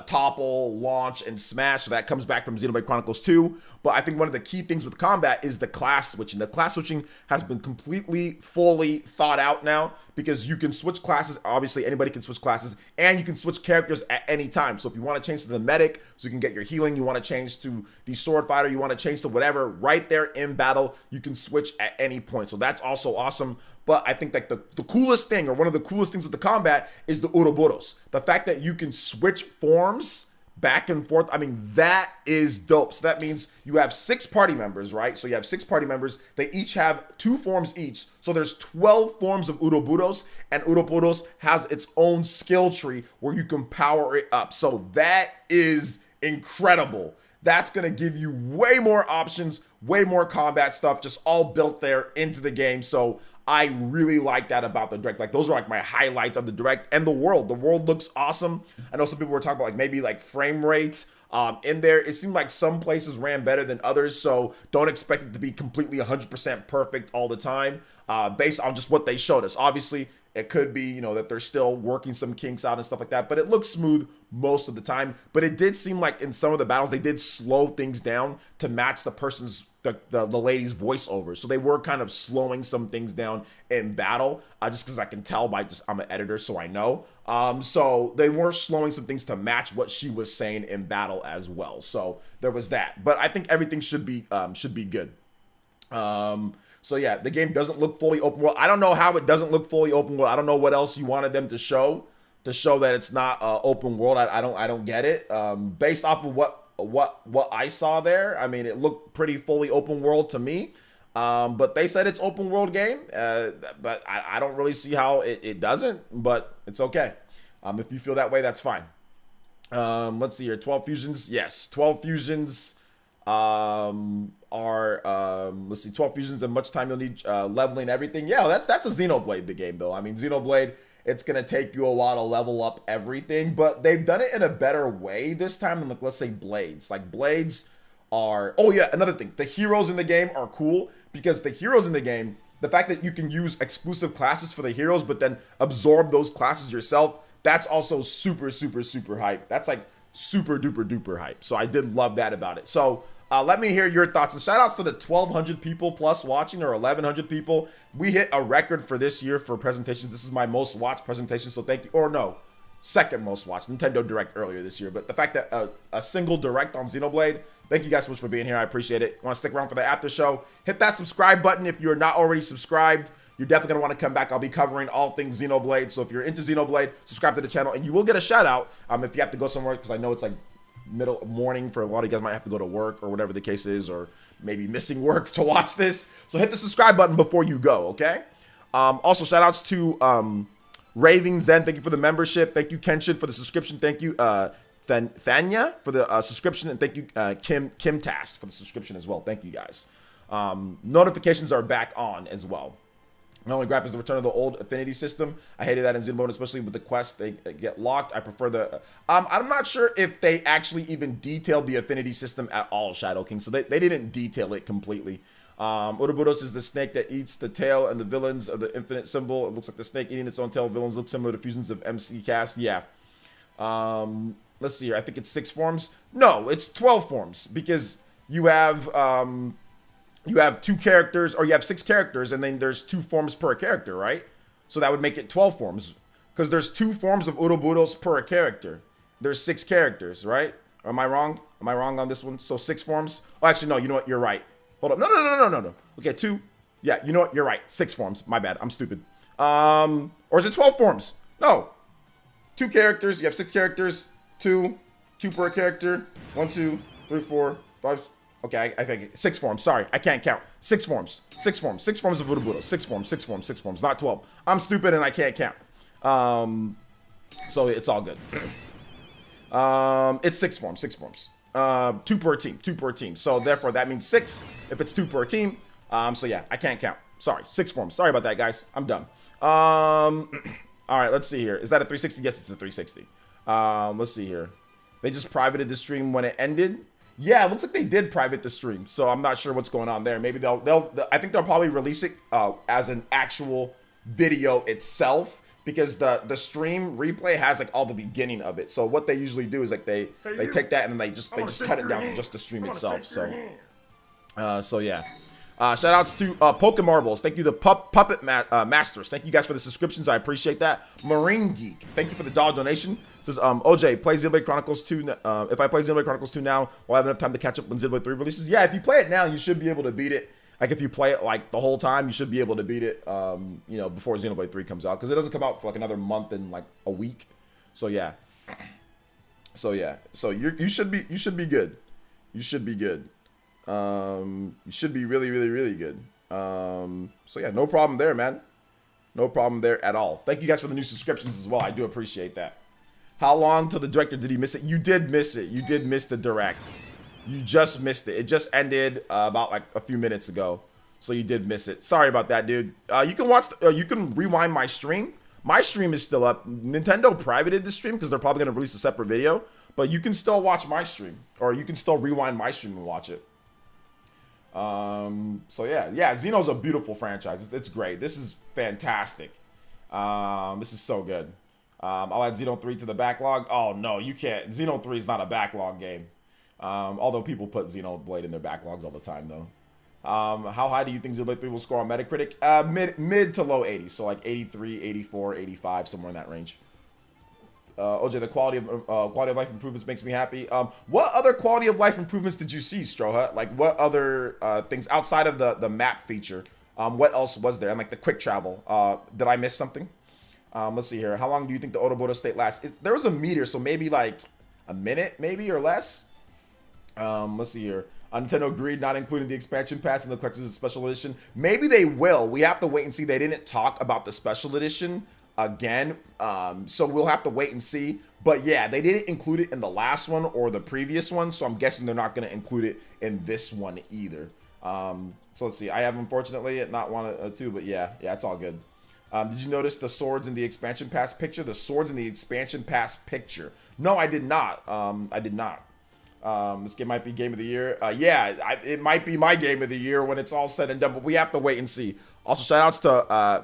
topple, launch, and smash. So that comes back from Xenoblade Chronicles 2. But I think one of the key things with combat is the class switching. The class switching has been completely, fully thought out now, because you can switch classes. Obviously, anybody can switch classes, and you can switch characters at any time. So if you want to change to the medic, so you can get your healing, you want to change to the sword fighter, you want to change to whatever, right there in battle, you can switch at any point. So that's also awesome. But I think like the coolest thing, or one of the coolest things with the combat, is the Ouroboros. The fact that you can switch forms back and forth. I mean, that is dope. So that means you have 6 party members, right? So you have 6 party members. They each have 2 forms each. So there's 12 forms of Ouroboros, and Ouroboros has its own skill tree where you can power it up. So that is incredible. That's going to give you way more options, way more combat stuff, just all built there into the game. So I really like that about the Direct. Like, those are like my highlights of the Direct. And the world. The world looks awesome. I know some people were talking about like maybe like frame rates in there. It seemed like some places ran better than others. So don't expect it to be completely 100% perfect all the time based on just what they showed us. Obviously, it could be, that they're still working some kinks out and stuff like that. But it looks smooth most of the time. But it did seem like in some of the battles, they did slow things down to match the person's the lady's voiceover. So they were kind of slowing some things down in battle, just because I can tell I'm an editor, so I know. So they were slowing some things to match what she was saying in battle as well. So there was that. But I think everything should be good. So yeah, the game doesn't look fully open world. I don't know how it doesn't look fully open world. I don't know what else you wanted them to show that it's not open world. I don't get it. Based off of what I saw there, I mean, it looked pretty fully open world to me. But they said it's open world game. But I don't really see how it doesn't, but it's okay. If you feel that way, that's fine. Let's see here. 12 fusions. Yes, 12 fusions are let's see, 12 fusions and much time you'll need leveling everything. Yeah, that's a Xenoblade the game though. I mean, Xenoblade, it's gonna take you a while to level up everything, but they've done it in a better way this time than, like, let's say Blades. Like, Blades are, oh yeah, another thing, the heroes in the game are cool, because the heroes in the game, the fact that you can use exclusive classes for the heroes but then absorb those classes yourself, that's also super hype. That's like super duper hype. So I did love that about it. So let me hear your thoughts, and shout outs to the 1,200 people plus watching, or 1,100 people. We hit a record for this year for presentations. This is my most watched presentation, so thank you. Or no, second most watched. Nintendo Direct earlier this year, but the fact that a single Direct on Xenoblade, thank you guys so much for being here. I appreciate it. Want to stick around for the after show? Hit that subscribe button if you're not already subscribed. You're definitely going to want to come back. I'll be covering all things Xenoblade, so if you're into Xenoblade, subscribe to the channel, and you will get a shout out if you have to go somewhere, because I know it's like middle morning for a lot of you guys, might have to go to work or whatever the case is, or maybe missing work to watch this. So hit the subscribe button before you go, okay? Also, shout outs to Raving Zen, thank you for the membership. Thank you, Kenshin, for the subscription. Thank you, Thanya, for the subscription, and thank you, Kim Tast, for the subscription as well. Thank you guys. Notifications are back on as well. My only gripe is the return of the old affinity system. I hated that in Xenoblade, especially with the quests. They get locked. I prefer the... I'm not sure if they actually even detailed the affinity system at all, Shadow King. So they didn't detail it completely. Ouroboros is the snake that eats the tail, and the villains of the infinite symbol. It looks like the snake eating its own tail. Villains look similar to fusions of MC Cast. Yeah. Let's see here. I think it's 6 forms. No, it's 12 forms because you have 2 characters, or you have 6 characters, and then there's 2 forms per character, right? So that would make it 12 forms because there's 2 forms of Ouroboros per character. There's 6 characters, right? Or am I wrong? Am I wrong on this one? So 6 forms? Oh, actually, no. You know what? You're right. Hold up. No. Okay, 2. Yeah, you know what? You're right. 6 forms. My bad. I'm stupid. Or is it 12 forms? No. 2 characters. You have 6 characters. 2 per character. 1, 2, 3, 4, 5. Okay, I think 6 forms. Sorry, I can't count. 6 forms. 6 forms. 6 forms of Ouroboros. 6 forms. 6 forms. 6 forms. Not 12. I'm stupid and I can't count. So it's all good. It's 6 forms. 6 forms. 2 per team. 2 per team. So therefore that means 6 if it's 2 per team. So yeah, I can't count. Sorry, 6 forms. Sorry about that, guys. I'm done. All right, let's see here. Is that a 360? Yes, it's a 360. Let's see here. They just privated the stream when it ended. Yeah, it looks like they did private the stream, so I'm not sure what's going on there. Maybe I think they'll probably release it as an actual video itself, because the stream replay has like all the beginning of it. So what they usually do is like they take that and then they just cut it down to just the stream itself. So yeah. Shout outs to Pokemon Marbles. Thank you to Puppet Masters. Thank you guys for the subscriptions. I appreciate that. Marine Geek. Thank you for the dollar donation. Says OJ, play Xenoblade Chronicles 2. If I play Xenoblade Chronicles 2 now, will I have enough time to catch up when Xenoblade 3 releases? Yeah, if you play it now, you should be able to beat it. Like if you play it like the whole time, you should be able to beat it. You know, before Xenoblade 3 comes out, because it doesn't come out for like another month and like a week. So yeah. So you should be good. You should be good. You should be really good. So yeah, no problem there, man. No problem there at all. Thank you guys for the new subscriptions as well. I do appreciate that. How long till the director? Did he miss it? You did miss it. You did miss the direct. You just missed it. It just ended about like a few minutes ago. So you did miss it. Sorry about that, dude. You can watch, you can rewind my stream. My stream is still up. Nintendo privated the stream because they're probably going to release a separate video. But you can still watch my stream, or you can still rewind my stream and watch it. So yeah, Xeno's a beautiful franchise. It's great. This is fantastic. This is so good. I'll add Xeno 3 to the backlog. Oh no, you can't. Xeno 3 is not a backlog game. Although people put Xenoblade in their backlogs all the time though. How high do you think Xenoblade 3 will score on Metacritic? Mid to low 80s, so like 83, 84, 85, somewhere in that range. OJ, the quality of life improvements makes me happy. What other quality of life improvements did you see, Stroha? Like what other things outside of the map feature? What else was there? And like the quick travel. Did I miss something? Let's see here. How long do you think the Ouroboros state lasts? There was a meter, so maybe like a minute, maybe, or less. Let's see here. Nintendo agreed not including the expansion pass in the collector's special edition. Maybe they will. We have to wait and see. They didn't talk about the special edition again, so we'll have to wait and see. But yeah, they didn't include it in the last one or the previous one, so I'm guessing they're not going to include it in this one either. So let's see. I have unfortunately not wanted to, but yeah, it's all good. Did you notice the swords in the expansion pass picture? The swords in the expansion pass picture. No, I did not. I did not. This game might be game of the year. Yeah, it might be my game of the year when it's all said and done, but we have to wait and see. Also, shout outs to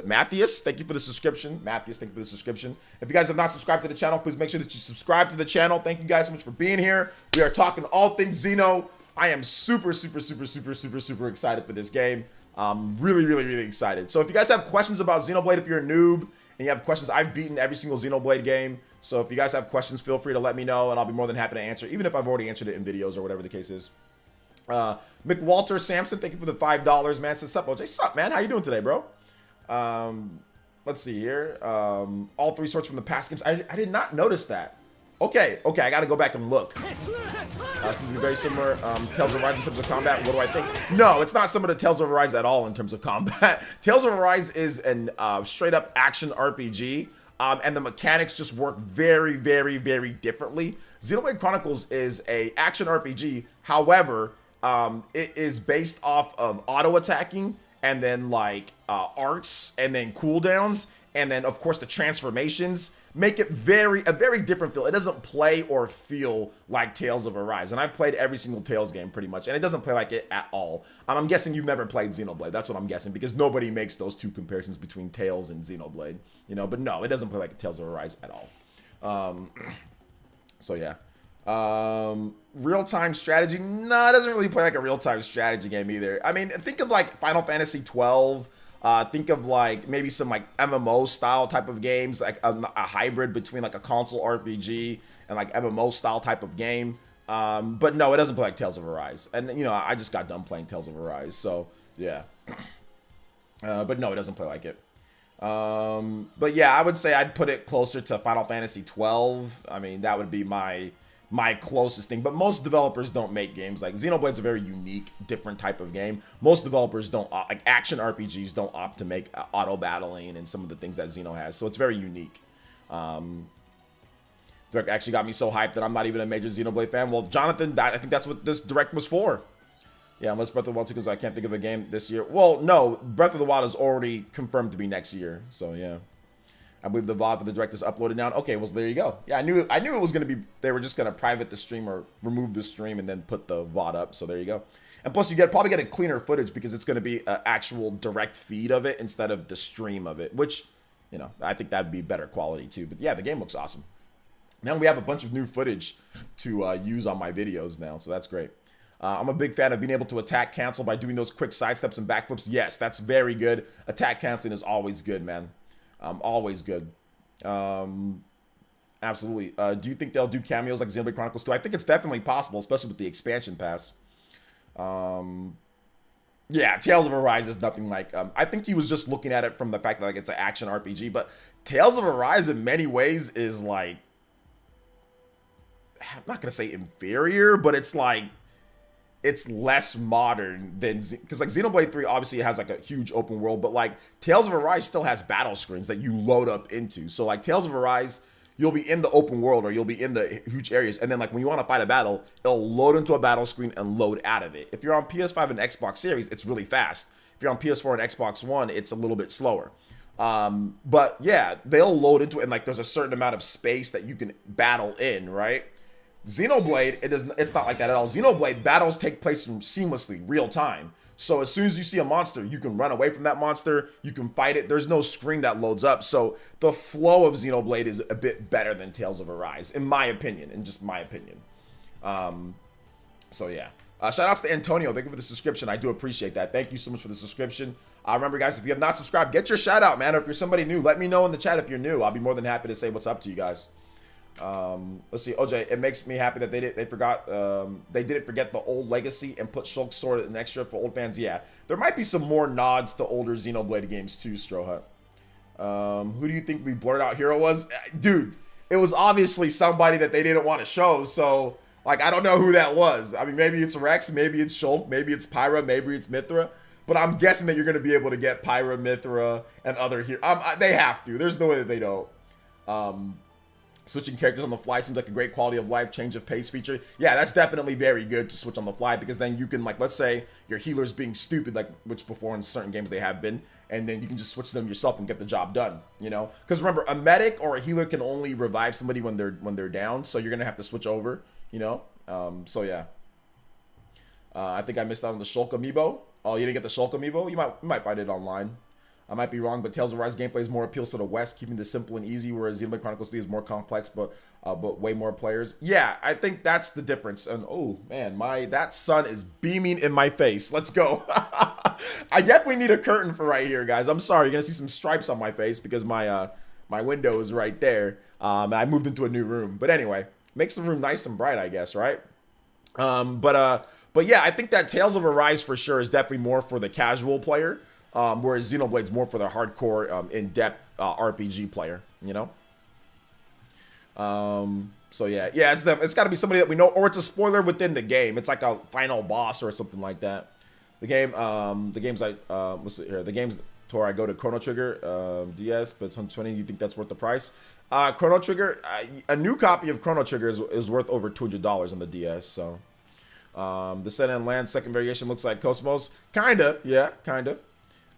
Matthias. Thank you for the subscription. Matthias, thank you for the subscription. If you guys have not subscribed to the channel, please make sure that you subscribe to the channel. Thank you guys so much for being here. We are talking all things Xeno. I am super excited for this game. Really excited. So if you guys have questions about Xenoblade, if you're a noob and you have questions, I've beaten every single Xenoblade game. So if you guys have questions, feel free to let me know, and I'll be more than happy to answer, even if I've already answered it in videos or whatever the case is. McWalter Sampson, thank you for the $5, man. Says, sup, OJ? Sup, man? How you doing today, bro? Let's see here. All 3 swords from the past games. I did not notice that. Okay, I gotta go back and look. This is very similar. Tales of Arise in terms of combat. What do I think? No, it's not similar to Tales of Arise at all in terms of combat. Tales of Arise is an straight up action RPG. And the mechanics just work very differently. Xenoblade Chronicles is a action RPG. However, it is based off of auto attacking, and then like arts, and then cooldowns, and then of course the transformations make it a very different feel. It doesn't play or feel like Tales of Arise, and I've played every single Tales game pretty much, and it doesn't play like it at all. I'm guessing you've never played Xenoblade. That's what I'm guessing, because nobody makes those two comparisons between Tales and Xenoblade, you know. But no, it doesn't play like Tales of Arise at all. So yeah. Real-time strategy, no, it doesn't really play like a real-time strategy game either. I mean, think of like Final Fantasy 12. Think of like maybe some like MMO style type of games, like a hybrid between like a console RPG and like MMO style type of game. But no, it doesn't play like Tales of Arise. And you know, I just got done playing Tales of Arise, so yeah. But no, it doesn't play like it. But yeah, I would say I'd put it closer to Final Fantasy 12. I mean, that would be my closest thing. But most developers don't make games like Xenoblade's a very unique, different type of game. Most developers don't like action RPGs don't opt to make auto battling and some of the things that Xeno has. So it's very unique. Direct actually got me so hyped that I'm not even a major Xenoblade fan. Well, Jonathan, I think that's what this direct was for. Yeah, unless Breath of the Wild 2 comes, I can't think of a game this year. Well, no, Breath of the Wild is already confirmed to be next year. So yeah. I believe the VOD for the direct is uploaded now. Okay, well, there you go. Yeah, I knew it was going to be, they were just going to private the stream or remove the stream and then put the VOD up. So there you go. And plus, you probably get a cleaner footage because it's going to be an actual direct feed of it instead of the stream of it, which, you know, I think that'd be better quality too. But yeah, the game looks awesome. Now we have a bunch of new footage to use on my videos now, so that's great. I'm a big fan of being able to attack cancel by doing those quick sidesteps and backflips. Yes, that's very good. Attack canceling is always good, man. Always good. Absolutely. Do you think they'll do cameos like Xenoblade Chronicles 2? I think it's definitely possible, especially with the expansion pass. Yeah, Tales of Arise is nothing like... I think he was just looking at it from the fact that like it's an action RPG, but Tales of Arise in many ways is like... I'm not going to say inferior, but it's like... It's less modern than... Because like Xenoblade 3 obviously has like a huge open world, but like Tales of Arise still has battle screens that you load up into. So like Tales of Arise, you'll be in the open world or you'll be in the huge areas. And then like when you want to fight a battle, it'll load into a battle screen and load out of it. If you're on PS5 and Xbox Series, it's really fast. If you're on PS4 and Xbox One, it's a little bit slower. But yeah, they'll load into it and like there's a certain amount of space that you can battle in, right? Xenoblade, it's not like that at all. Xenoblade, battles take place seamlessly, real time. So as soon as you see a monster, you can run away from that monster, you can fight it. There's no screen that loads up. So the flow of Xenoblade is a bit better than Tales of Arise, in my opinion, So yeah. Shout outs to Antonio. Thank you for the subscription. I do appreciate that. Thank you so much for the subscription. Remember, guys, if you have not subscribed, get your shout out, man. Or if you're somebody new, let me know in the chat if you're new. I'll be more than happy to say what's up to you guys. Let's see, OJ, it makes me happy that they didn't forget the old legacy and put Shulk's sword an extra for old fans. Yeah, there might be some more nods to older Xenoblade games too, Strohut. Who do you think we blurred out hero was? Dude, it was obviously somebody that they didn't want to show, so like I don't know who that was. I mean, maybe it's Rex, maybe it's Shulk, maybe it's Pyra, maybe it's Mithra, but I'm guessing that you're going to be able to get Pyra, Mithra, and other heroes. They have to. There's no way that they don't. Switching characters on the fly seems like a great quality of life change of pace feature. Yeah, that's definitely very good to switch on the fly because then you can, like, let's say your healer's being stupid, like, which before in certain games they have been, and then you can just switch them yourself and get the job done, you know? Because remember, a medic or a healer can only revive somebody when they're down, so you're going to have to switch over, you know? So yeah. I think I missed out on the Shulk Amiibo. Oh, you didn't get the Shulk Amiibo? You might find it online. I might be wrong, but Tales of Arise gameplay is more appeals to the West, keeping this simple and easy, whereas Xenoblade Chronicles 3 is more complex, but way more players. Yeah, I think that's the difference. And oh man, that sun is beaming in my face. Let's go. I definitely need a curtain for right here, guys. I'm sorry, you're gonna see some stripes on my face because my window is right there. I moved into a new room, but anyway, makes the room nice and bright, I guess, right? But yeah, I think that Tales of Arise for sure is definitely more for the casual player. Whereas Xenoblade's more for the hardcore, in-depth RPG player, you know? So yeah, it's got to be somebody that we know, or it's a spoiler within the game. It's like a final boss or something like that. The game's like, what's it here? The game's to where I go to Chrono Trigger, DS, but it's 120. You think that's worth the price? Chrono Trigger, a new copy of Chrono Trigger is worth over $200 on the DS. So, the Sun and Land second variation looks like Cosmos, kinda, yeah, kinda.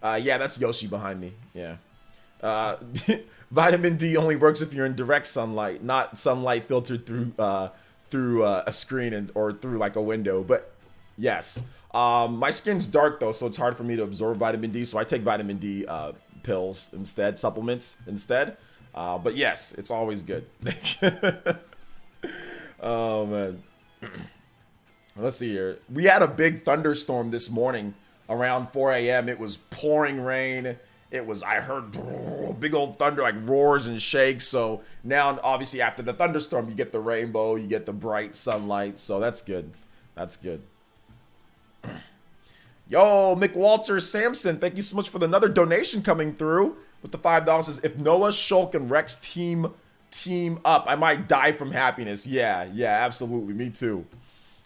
Yeah, that's Yoshi behind me. Yeah. Vitamin D only works if you're in direct sunlight, not sunlight filtered through a screen or through like a window. But yes, my skin's dark though, so it's hard for me to absorb vitamin D. So I take vitamin D pills instead, supplements instead. But yes, it's always good. Oh man. Let's see here. We had a big thunderstorm this morning around 4 a.m. It was pouring rain. I heard big old thunder, like roars and shakes. So now, obviously, after the thunderstorm, you get the rainbow, you get the bright sunlight. So that's good. That's good. Yo, McWalter Sampson, thank you so much for another donation coming through with the $5. Says, if Noah, Shulk, and Rex team up, I might die from happiness. Yeah, absolutely. Me too.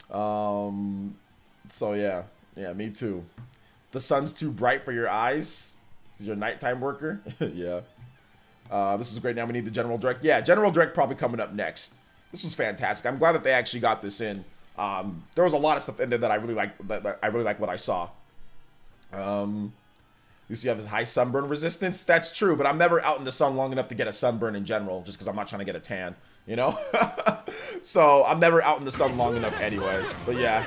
So yeah, me too. The sun's too bright for your eyes. This is your nighttime worker. Yeah. This is great. Now we need the General Direct. Yeah, General Direct probably coming up next. This was fantastic. I'm glad that they actually got this in. There was a lot of stuff in there that I really like. That I really like what I saw. You see, you have high sunburn resistance. That's true, but I'm never out in the sun long enough to get a sunburn in general, just because I'm not trying to get a tan. You know. So I'm never out in the sun long enough anyway. But yeah,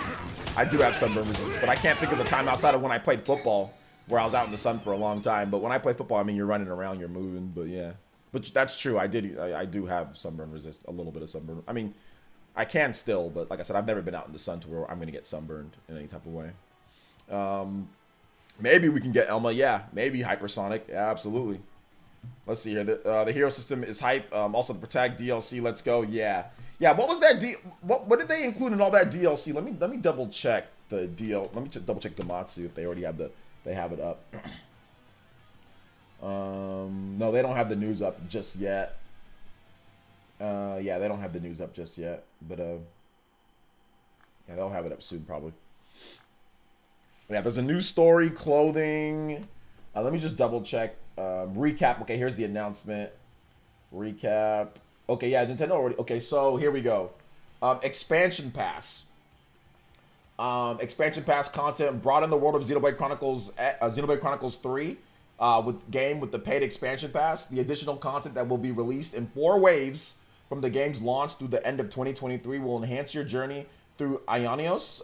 I do have sunburn resistance. But I can't think of the time outside of when I played football where I was out in the sun for a long time. But when I play football, I mean, you're running around, you're moving. But yeah, but that's true. I do have sunburn resist, a little bit of sunburn. I mean, I can still, but like I said, I've never been out in the sun to where I'm gonna get sunburned in any type of way. Maybe we can get Elma. Yeah, maybe hypersonic. Yeah, absolutely. Let's see here. The hero system is hype. Also the Protag DLC. Let's go. Yeah. What was that? What did they include in all that DLC? Let me double check the deal. Let me double check Gamatsu if they already have they have it up. No, they don't have the news up just yet. Yeah, they don't have the news up just yet. But yeah, they'll have it up soon probably. Yeah, there's a new story, clothing. Let me just double check. Recap. Okay, here's the announcement. Recap. Okay, yeah, Nintendo already. Okay, so here we go. Expansion Pass. Expansion Pass content brought in the world of Xenoblade Chronicles. Xenoblade Chronicles 3. With the paid expansion pass. The additional content that will be released in 4 waves from the game's launch through the end of 2023 will enhance your journey through Ionios.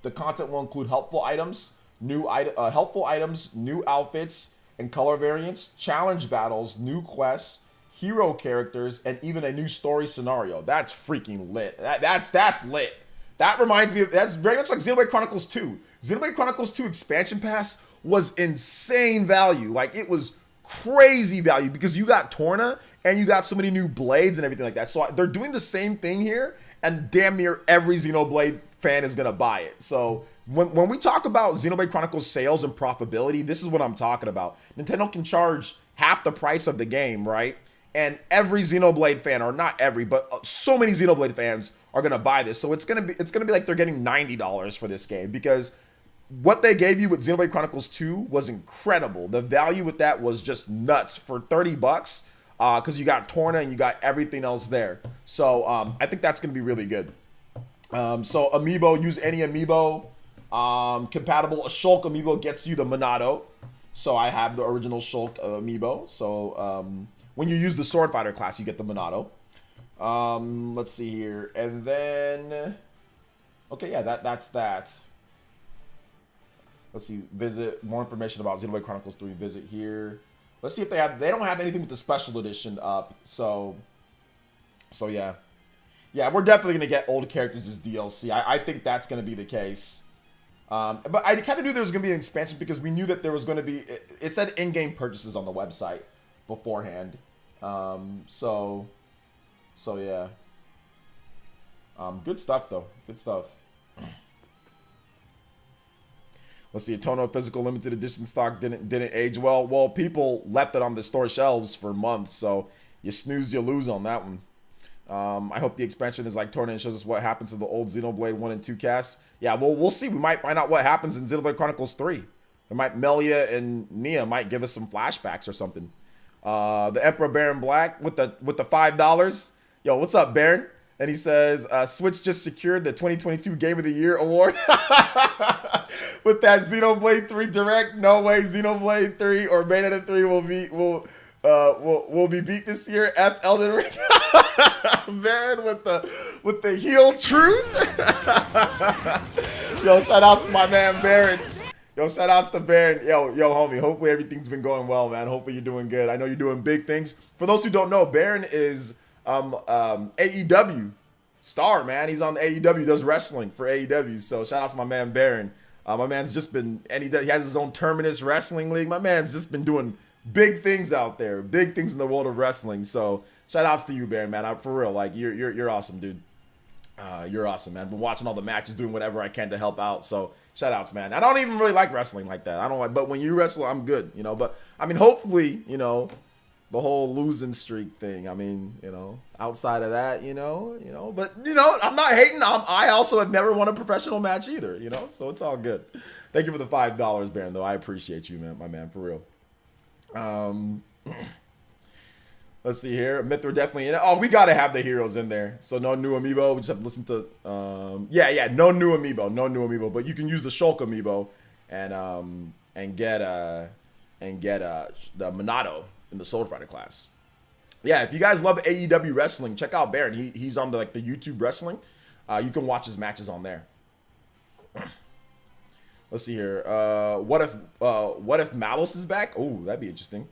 The content will include helpful items, new outfits and color variants, challenge battles, new quests, hero characters, and even a new story scenario. That's freaking lit. That's lit. That reminds me of, that's very much like Xenoblade Chronicles 2. Xenoblade Chronicles 2 expansion pass was insane value. Like, it was crazy value because you got Torna and you got so many new blades and everything like that. So they're doing the same thing here, and damn near every Xenoblade fan is gonna buy it. So when we talk about Xenoblade Chronicles sales and profitability, this is what I'm talking about. Nintendo can charge half the price of the game, right? And every Xenoblade fan, or not every, but so many Xenoblade fans are gonna buy this. So it's gonna be like they're getting $90 for this game, because what they gave you with Xenoblade Chronicles 2 was incredible. The value with that was just nuts for $30, because you got Torna and you got everything else there. So I think that's gonna be really good. So Amiibo, use any Amiibo compatible. A Shulk Amiibo gets you the Monado. So I have the original Shulk Amiibo. So when you use the Sword Fighter class, you get the Monado. Let's see here. And then, okay, yeah, that's that. Let's see, visit more information about Xenoblade Chronicles 3. Visit here. Let's see if they don't have anything with the special edition up. So yeah. Yeah, we're definitely going to get old characters as DLC. I think that's going to be the case. But I kind of knew there was going to be an expansion because we knew that there was going to be... It said in-game purchases on the website beforehand. So yeah. Good stuff, though. Good stuff. Let's see. Tono physical limited edition stock didn't age well. Well, people left it on the store shelves for months, so you snooze, you lose on that one. I hope the expansion is like Torna and shows us what happens to the old Xenoblade 1 and 2 casts. Yeah, well, we'll see. We might find out what happens in Xenoblade Chronicles 3. Melia and Nia might give us some flashbacks or something. The Emperor Baron Black with the $5. Yo, what's up, Baron? And he says, Switch just secured the 2022 Game of the Year award with that Xenoblade 3 Direct. No way Xenoblade 3 or Bayonetta 3 will be beat this year. F Elden Ring. Baron with the heel truth. Yo, shout outs to my man Baron. Yo, shout outs to Baron. Yo, homie. Hopefully everything's been going well, man. Hopefully you're doing good. I know you're doing big things. For those who don't know, Baron is AEW star, man. He's on the AEW, does wrestling for AEW. So shout out to my man Baron. My man's just been, and he has his own Terminus Wrestling League. My man's just been doing big things out there, big things in the world of wrestling. So shout outs to you, Baron, man. For real, like you're awesome, dude. You're awesome, man. Been watching all the matches, doing whatever I can to help out. So shout outs, man. I don't even really like wrestling like that. I don't like, but when you wrestle, I'm good, you know. But I mean, hopefully, you know, the whole losing streak thing. I mean, you know, outside of that, you know, but you know, I'm not hating. I also have never won a professional match either, you know, so it's all good. Thank you for the $5, Baron, though. I appreciate you, man, my man, for real. Let's see here. Mithra definitely in it. Oh, we gotta have the heroes in there. So no new amiibo. We just have to listen to yeah, no new amiibo. But you can use the Shulk amiibo and get the Minato in the Soul Fighter class. Yeah, if you guys love AEW wrestling, check out Baron. He's on the YouTube wrestling. You can watch his matches on there. Let's see here. What if Malos is back? Oh, that'd be interesting.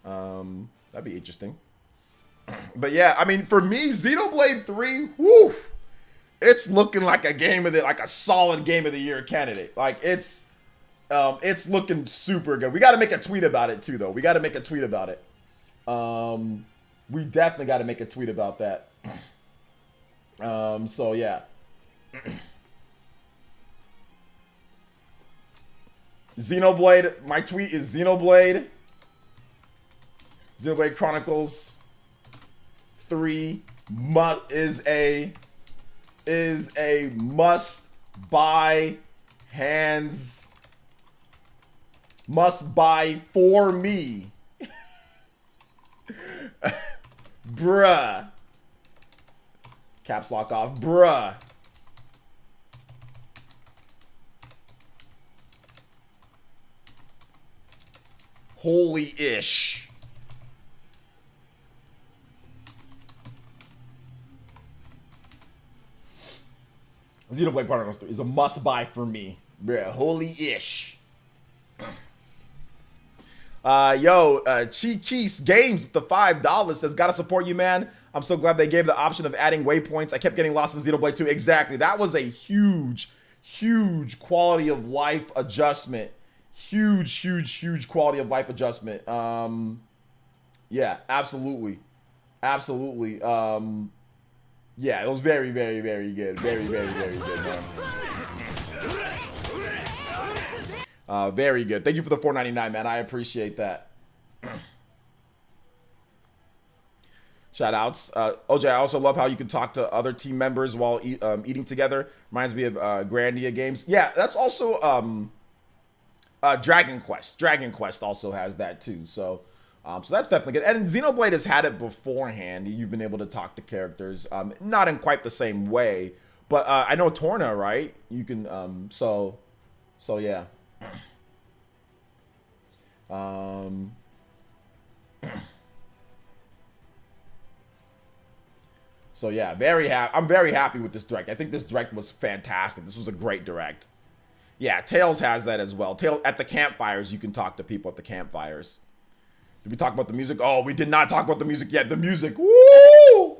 That'd be interesting. But yeah, I mean, for me, Xenoblade 3, whoo, it's looking like a solid Game of the Year candidate. Like it's looking super good. We got to make a tweet about it too, though. We got to make a tweet about it. We definitely got to make a tweet about that. So yeah. Xenoblade. My tweet is Xenoblade Chronicles 3 is a must buy for me. Bruh. Caps lock off. Bruh. Holy ish. Xenoblade Chronicles 3 is a must buy for me. Bruh, holy ish. Cheekis Games with the $5 says, gotta support you, man. I'm so glad they gave the option of adding waypoints. I kept getting lost in Xenoblade 2. Exactly. That was a huge quality of life adjustment. Huge quality of life adjustment. Yeah, absolutely. Yeah, it was very good. Very good, man. Very good. Thank you for the $4.99, man. I appreciate that. Shout outs. OJ, I also love how you can talk to other team members while eating together. Reminds me of Grandia games. Yeah, that's also Dragon Quest. Dragon Quest also has that too. So that's definitely good. And Xenoblade has had it beforehand. You've been able to talk to characters, not in quite the same way, but I know Torna, right? You can. So yeah. So yeah, I'm very happy with this direct. I think this direct was fantastic. This was a great direct. Yeah, Tails has that as well. At the campfires, you can talk to people at the campfires. Did we talk about the music? Oh, we did not talk about the music yet. The music, woo!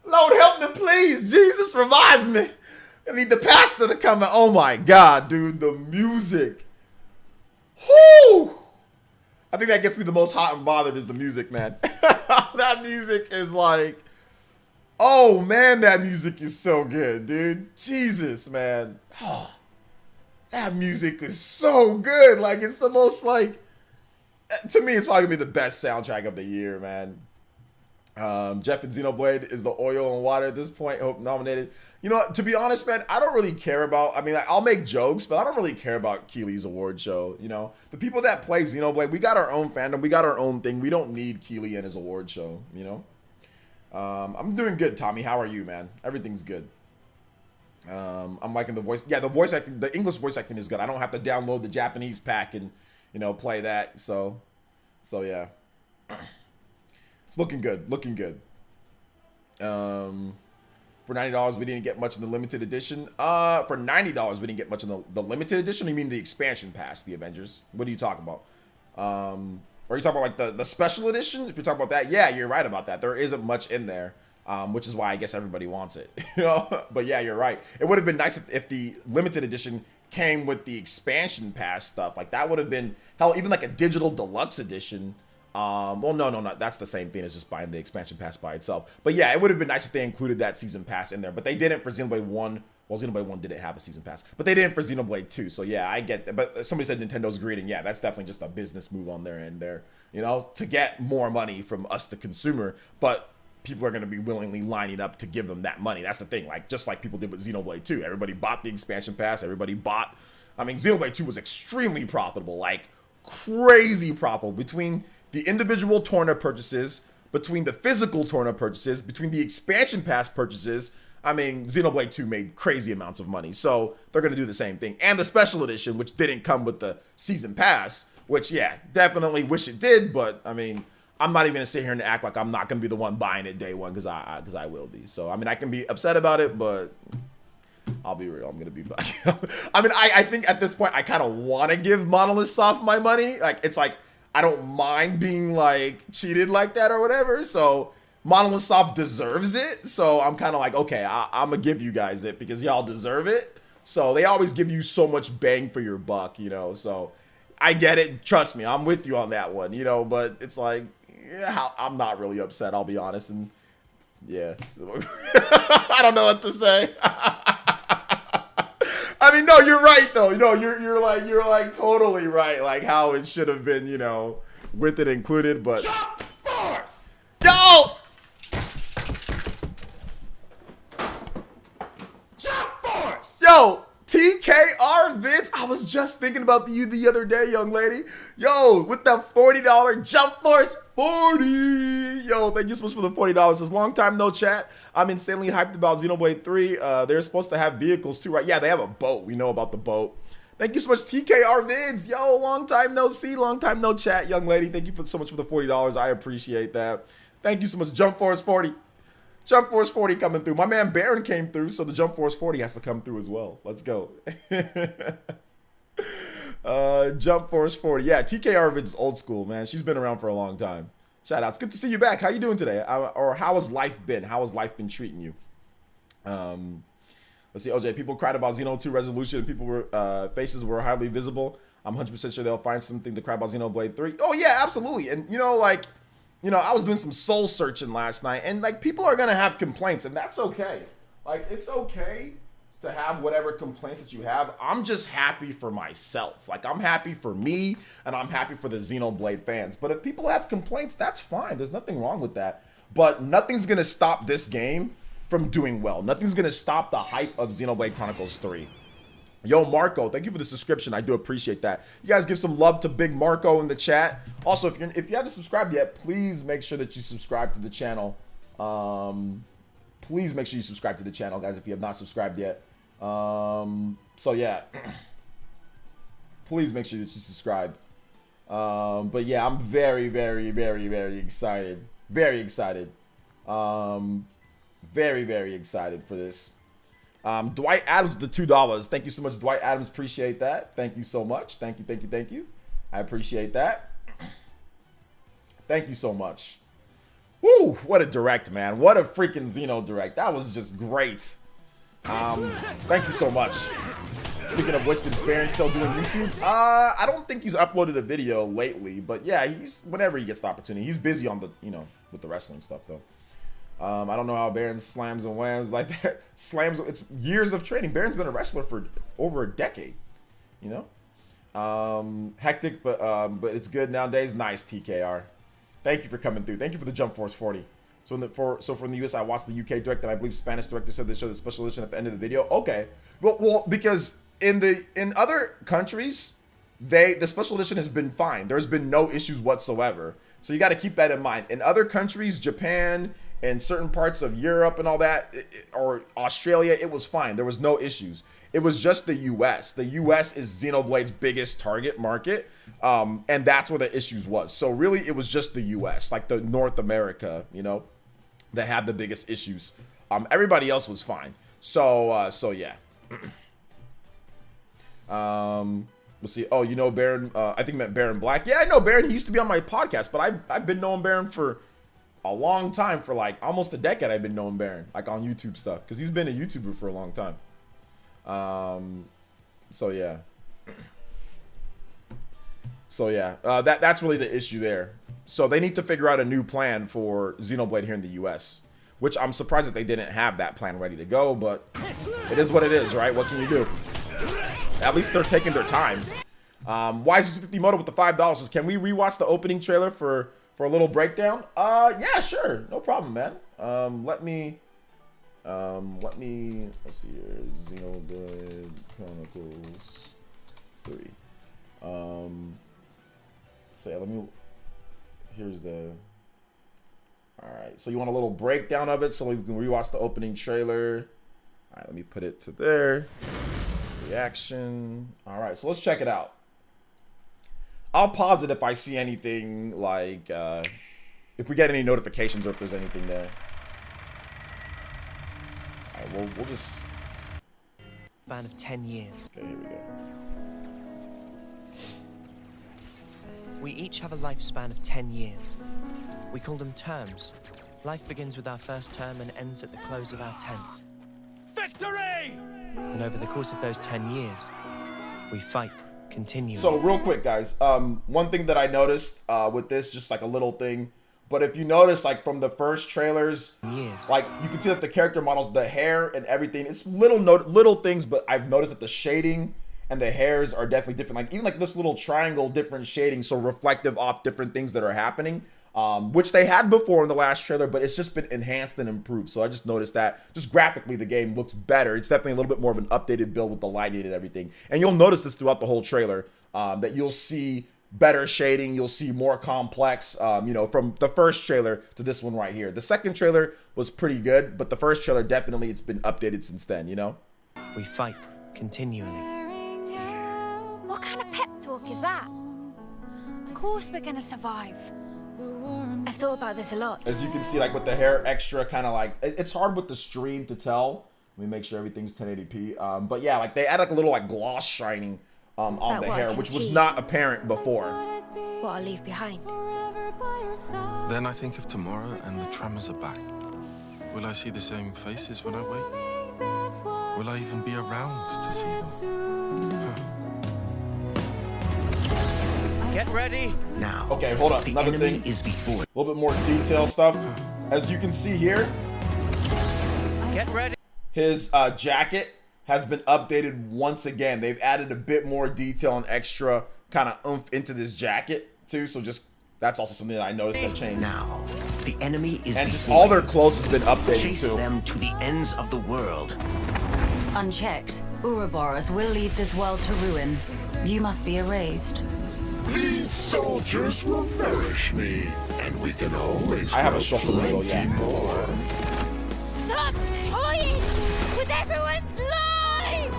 Lord help me, please. Jesus, revive me. I need the pastor to come in. Oh my God, dude, the music. Whoo! I think that gets me the most hot and bothered is the music, man. That music is like, oh man, that music is so good, dude. Jesus, man. Oh, that music is so good. Like, it's the most, like, to me, it's probably gonna be the best soundtrack of the year, man. Jeff and Xenoblade is the oil and water at this point. Hope nominated. You know what, to be honest, man, I don't really care about, I mean, I'll make jokes, but I don't really care about Keely's award show, you know? The people that play Xenoblade, we got our own fandom, we got our own thing. We don't need Keely and his award show, you know? I'm doing good, Tommy. How are you, man? Everything's good. I'm liking the voice. Yeah, the voice acting, the English voice acting is good. I don't have to download the Japanese pack and, you know, play that. So yeah. It's looking good. Looking good. For $90, we didn't get much in the limited edition. For $90, we didn't get much in the limited edition. You mean the expansion pass, the Avengers? What are you talking about? Are you talking about like the special edition? If you're talking about that, yeah, you're right about that. There isn't much in there, which is why I guess everybody wants it. You know? But yeah, you're right. It would have been nice if the limited edition came with the expansion pass stuff. Like that would have been hell, even like a digital deluxe edition. Well, no, that's the same thing as just buying the expansion pass by itself. But yeah, it would have been nice if they included that season pass in there, but they didn't for Xenoblade 1. Well, Xenoblade 1 didn't have a season pass, but they didn't for Xenoblade 2. So yeah, I get that. But somebody said Nintendo's greedy, and yeah, that's definitely just a business move on their end there, you know, to get more money from us, the consumer. But people are going to be willingly lining up to give them that money. That's the thing. Like, just like people did with Xenoblade 2. Everybody bought the expansion pass. Everybody bought, I mean, Xenoblade 2 was extremely profitable, like crazy profitable between the individual Torna purchases, between the physical Torna purchases, between the expansion pass purchases. I mean, Xenoblade 2 made crazy amounts of money. So they're going to do the same thing. And the special edition, which didn't come with the season pass, which, yeah, definitely wish it did. But, I mean, I'm not even going to sit here and act like I'm not going to be the one buying it day one, because I will be. So, I mean, I can be upset about it, but I'll be real. I'm going to be buying it. I mean, I think at this point, I kind of want to give Monolith Soft my money. Like, it's like, I don't mind being like cheated like that or whatever. So Monolith Soft deserves it. So I'm kind of like, okay, I'm gonna give you guys it because y'all deserve it. So they always give you so much bang for your buck, you know. So I get it. Trust me, I'm with you on that one, you know. But it's like, yeah, I'm not really upset. I'll be honest. And yeah, I don't know what to say. I mean, no, you're right though. You know, you're like totally right. Like how it should have been, you know, with it included. But Jump Force! Yo! Jump Force! Yo! TKR Vince, I was just thinking about you the other day, young lady. Yo, with that $40 Jump Force 40. Yo, thank you so much for the $40. It's long time no chat. I'm insanely hyped about Xenoblade 3. They're supposed to have vehicles too, right? Yeah, they have a boat. We know about the boat. Thank you so much, TKR Vids. Yo, long time no see, long time no chat, young lady. Thank you so much for the $40. I appreciate that. Thank you so much, Jump Force 40. Jump Force 40 coming through. My man Baron came through, so the Jump Force 40 has to come through as well. Let's go. Jump Force 40. Yeah, TKR Vids is old school, man. She's been around for a long time. Shout outs. Good to see you back. How you doing today? Or how has life been? How has life been treating you? Let's see, OJ. People cried about Xeno 2 resolution. People were faces were highly visible. I'm 100% sure they'll find something to cry about Xenoblade 3. Oh yeah, absolutely. And you know, like, you know, I was doing some soul searching last night, and like people are gonna have complaints, and that's okay. Like, it's okay to have whatever complaints that you have. I'm just happy for myself. Like, I'm happy for me, and I'm happy for the Xenoblade fans. But if people have complaints, that's fine. There's nothing wrong with that. But nothing's gonna stop this game from doing well. Nothing's gonna stop the hype of Xenoblade Chronicles 3. Yo, Marco, thank you for the subscription. I do appreciate that. You guys give some love to Big Marco in the chat. Also, if you haven't subscribed yet, please make sure that you subscribe to the channel. Please make sure you subscribe to the channel, guys, if you have not subscribed yet. So yeah, please make sure that you subscribe. But yeah, I'm very, very, very, very excited. Very excited. Very, very excited for this. Dwight Adams with the $2. Thank you so much, Dwight Adams. Appreciate that. Thank you so much. Thank you, thank you, thank you. I appreciate that. Thank you so much. Woo! What a direct, man. What a freaking Xeno direct. That was just great. Thank you so much. Speaking of which, is Baron still doing YouTube? I don't think he's uploaded a video lately, but yeah, he's whenever he gets the opportunity. He's busy on the, you know, with the wrestling stuff though. I don't know how Baron slams and whams like that. Slams, it's years of training. Baron's been a wrestler for over a decade, you know? Hectic, but it's good nowadays. Nice, TKR. Thank you for coming through. Thank you for the Jump Force 40. So from the US, I watched the UK direct, and I believe Spanish director said they showed the special edition at the end of the video. Okay, well, because in other countries, the special edition has been fine. There's been no issues whatsoever. So you got to keep that in mind. In other countries, Japan, in certain parts of Europe and all that, or Australia, it was fine. There was no issues. It was just the US. The US is Xenoblade's biggest target market, and that's where the issues was. So really, it was just the US, like the North America, you know, that had the biggest issues. Everybody else was fine. So yeah. Let's see. Oh, you know Baron? I think meant Baron Black. Yeah, I know Baron. He used to be on my podcast, but I've been knowing Baron for a long time, for like almost a decade. I've been knowing Baron, like on YouTube stuff, because he's been a YouTuber for a long time. So yeah. That's really the issue there. So they need to figure out a new plan for Xenoblade here in the US, which I'm surprised that they didn't have that plan ready to go, but it is what it is, right? What can you do? At least they're taking their time. Why is 50 Moto with the $5? Says, can we rewatch the opening trailer for a little breakdown? Yeah, sure. No problem, man. Let me, let's see here. Xenoblade Chronicles 3. So yeah, here's the, all right. So you want a little breakdown of it so we can rewatch the opening trailer. All right, let me put it to there. Reaction. All right, so let's check it out. I'll pause it if I see anything, like if we get any notifications or if there's anything there. All right, we'll just span of 10 years. Okay, here we go. We each have a lifespan of 10 years. We call them terms. Life begins with our first term and ends at the close of our 10th. Victory! And over the course of those 10 years, we fight continually. So real quick, guys, one thing that I noticed with this, just like a little thing, but if you notice, like from the first trailers, like you can see that the character models, the hair and everything, it's little things, but I've noticed that the shading and the hairs are definitely different. Like even like this little triangle, different shading, so reflective off different things that are happening. Which they had before in the last trailer, but it's just been enhanced and improved. So I just noticed that just graphically the game looks better. It's definitely a little bit more of an updated build with the lighting and everything. And you'll notice this throughout the whole trailer, that you'll see better shading. You'll see more complex, you know, from the first trailer to this one right here. The second trailer was pretty good, but the first trailer definitely, it's been updated since then, you know? We fight continually. What kind of pep talk is that? Of course we're gonna survive. I've thought about this a lot. As you can see, like with the hair extra, kind of like, it's hard with the stream to tell. Let me make sure everything's 1080p. But yeah, like they add like a little like gloss shining on the hair, which was not apparent before. What I'll leave behind. Then I think of tomorrow and the tremors are back. Will I see the same faces when I wake? Will I even be around to see them? Get ready now. Okay, hold on. Another thing. Is before. A little bit more detail stuff. As you can see here, get ready. His jacket has been updated once again. They've added a bit more detail and extra kind of oomph into this jacket too. So just that's also something that I noticed that changed. Now, the enemy is and just all their clothes has been updated Chase too. them to the ends of the world. Unchecked, Ouroboros will lead this world to ruin. You must be erased. These soldiers will nourish me, and we can always I have a grow shulker window, plenty yeah. more. Stop toying with everyone's lives!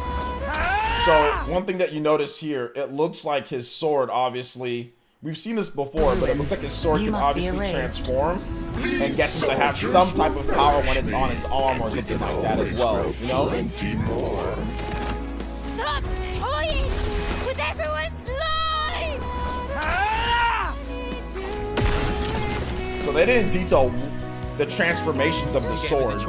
So one thing that you notice here, it looks like his sword, obviously, we've seen this before, but it looks like his sword can obviously transform and gets him to have some type of power when it's on his arm or something like that as well, you know? Stop toying with everyone's lives! So they didn't detail the transformations of the sword.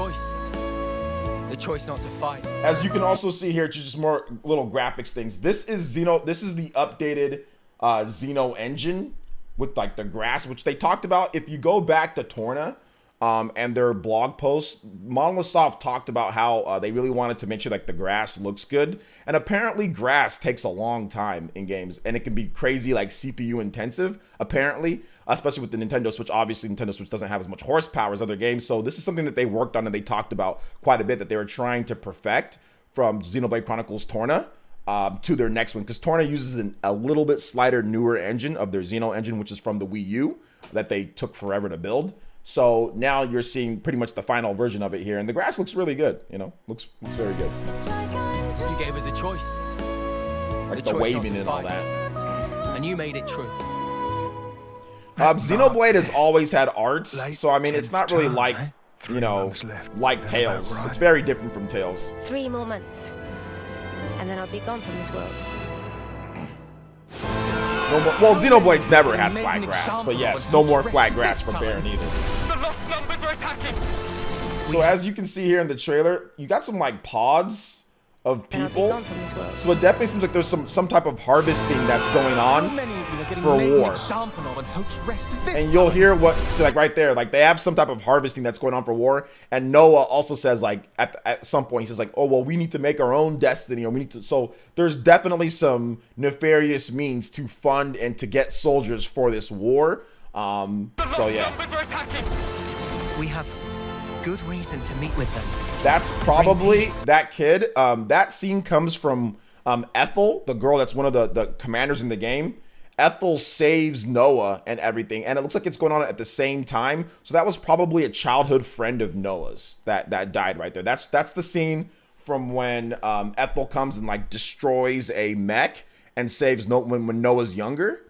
The choice not to fight. As you can also see here, just more little graphics things. This is the updated Xeno engine with like the grass, which they talked about. If you go back to Torna and their blog posts, Monolith Soft talked about how they really wanted to make sure like the grass looks good. And apparently grass takes a long time in games, and it can be crazy like CPU intensive, apparently. Especially with the Nintendo Switch. Obviously, Nintendo Switch doesn't have as much horsepower as other games. So this is something that they worked on and they talked about quite a bit, that they were trying to perfect from Xenoblade Chronicles Torna to their next one. Because Torna uses a little bit slighter, newer engine of their Xeno engine, which is from the Wii U, that they took forever to build. So now you're seeing pretty much the final version of it here, and the grass looks really good. You know, looks very good. You gave us a choice. Like the waving and all that. And you made it true. Xenoblade has always had arts, so I mean, it's not really like, you know, like Tales. It's very different from Tales. 3 more months, and then I'll be gone from this world. No more, well, Xenoblade's never had flat grass, but yes, no more flat grass for Baron either. The lost numbers are attacking. So as you can see here in the trailer, you got some like pods of people. So it definitely seems like there's some type of harvesting that's going on for war. And you'll hear what, so like right there, like they have some type of harvesting that's going on for war. And Noah also says like at some point, he says like, oh, well, we need to make our own destiny, or we need to, so there's definitely some nefarious means to fund and to get soldiers for this war. So yeah. We have good reason to meet with them. That's probably that kid. That scene comes from Ethel, the girl that's one of the commanders in the game. Ethel saves Noah and everything, and it looks like it's going on at the same time. So that was probably a childhood friend of Noah's that died right there. That's the scene from when Ethel comes and like destroys a mech and saves Noah when Noah's younger.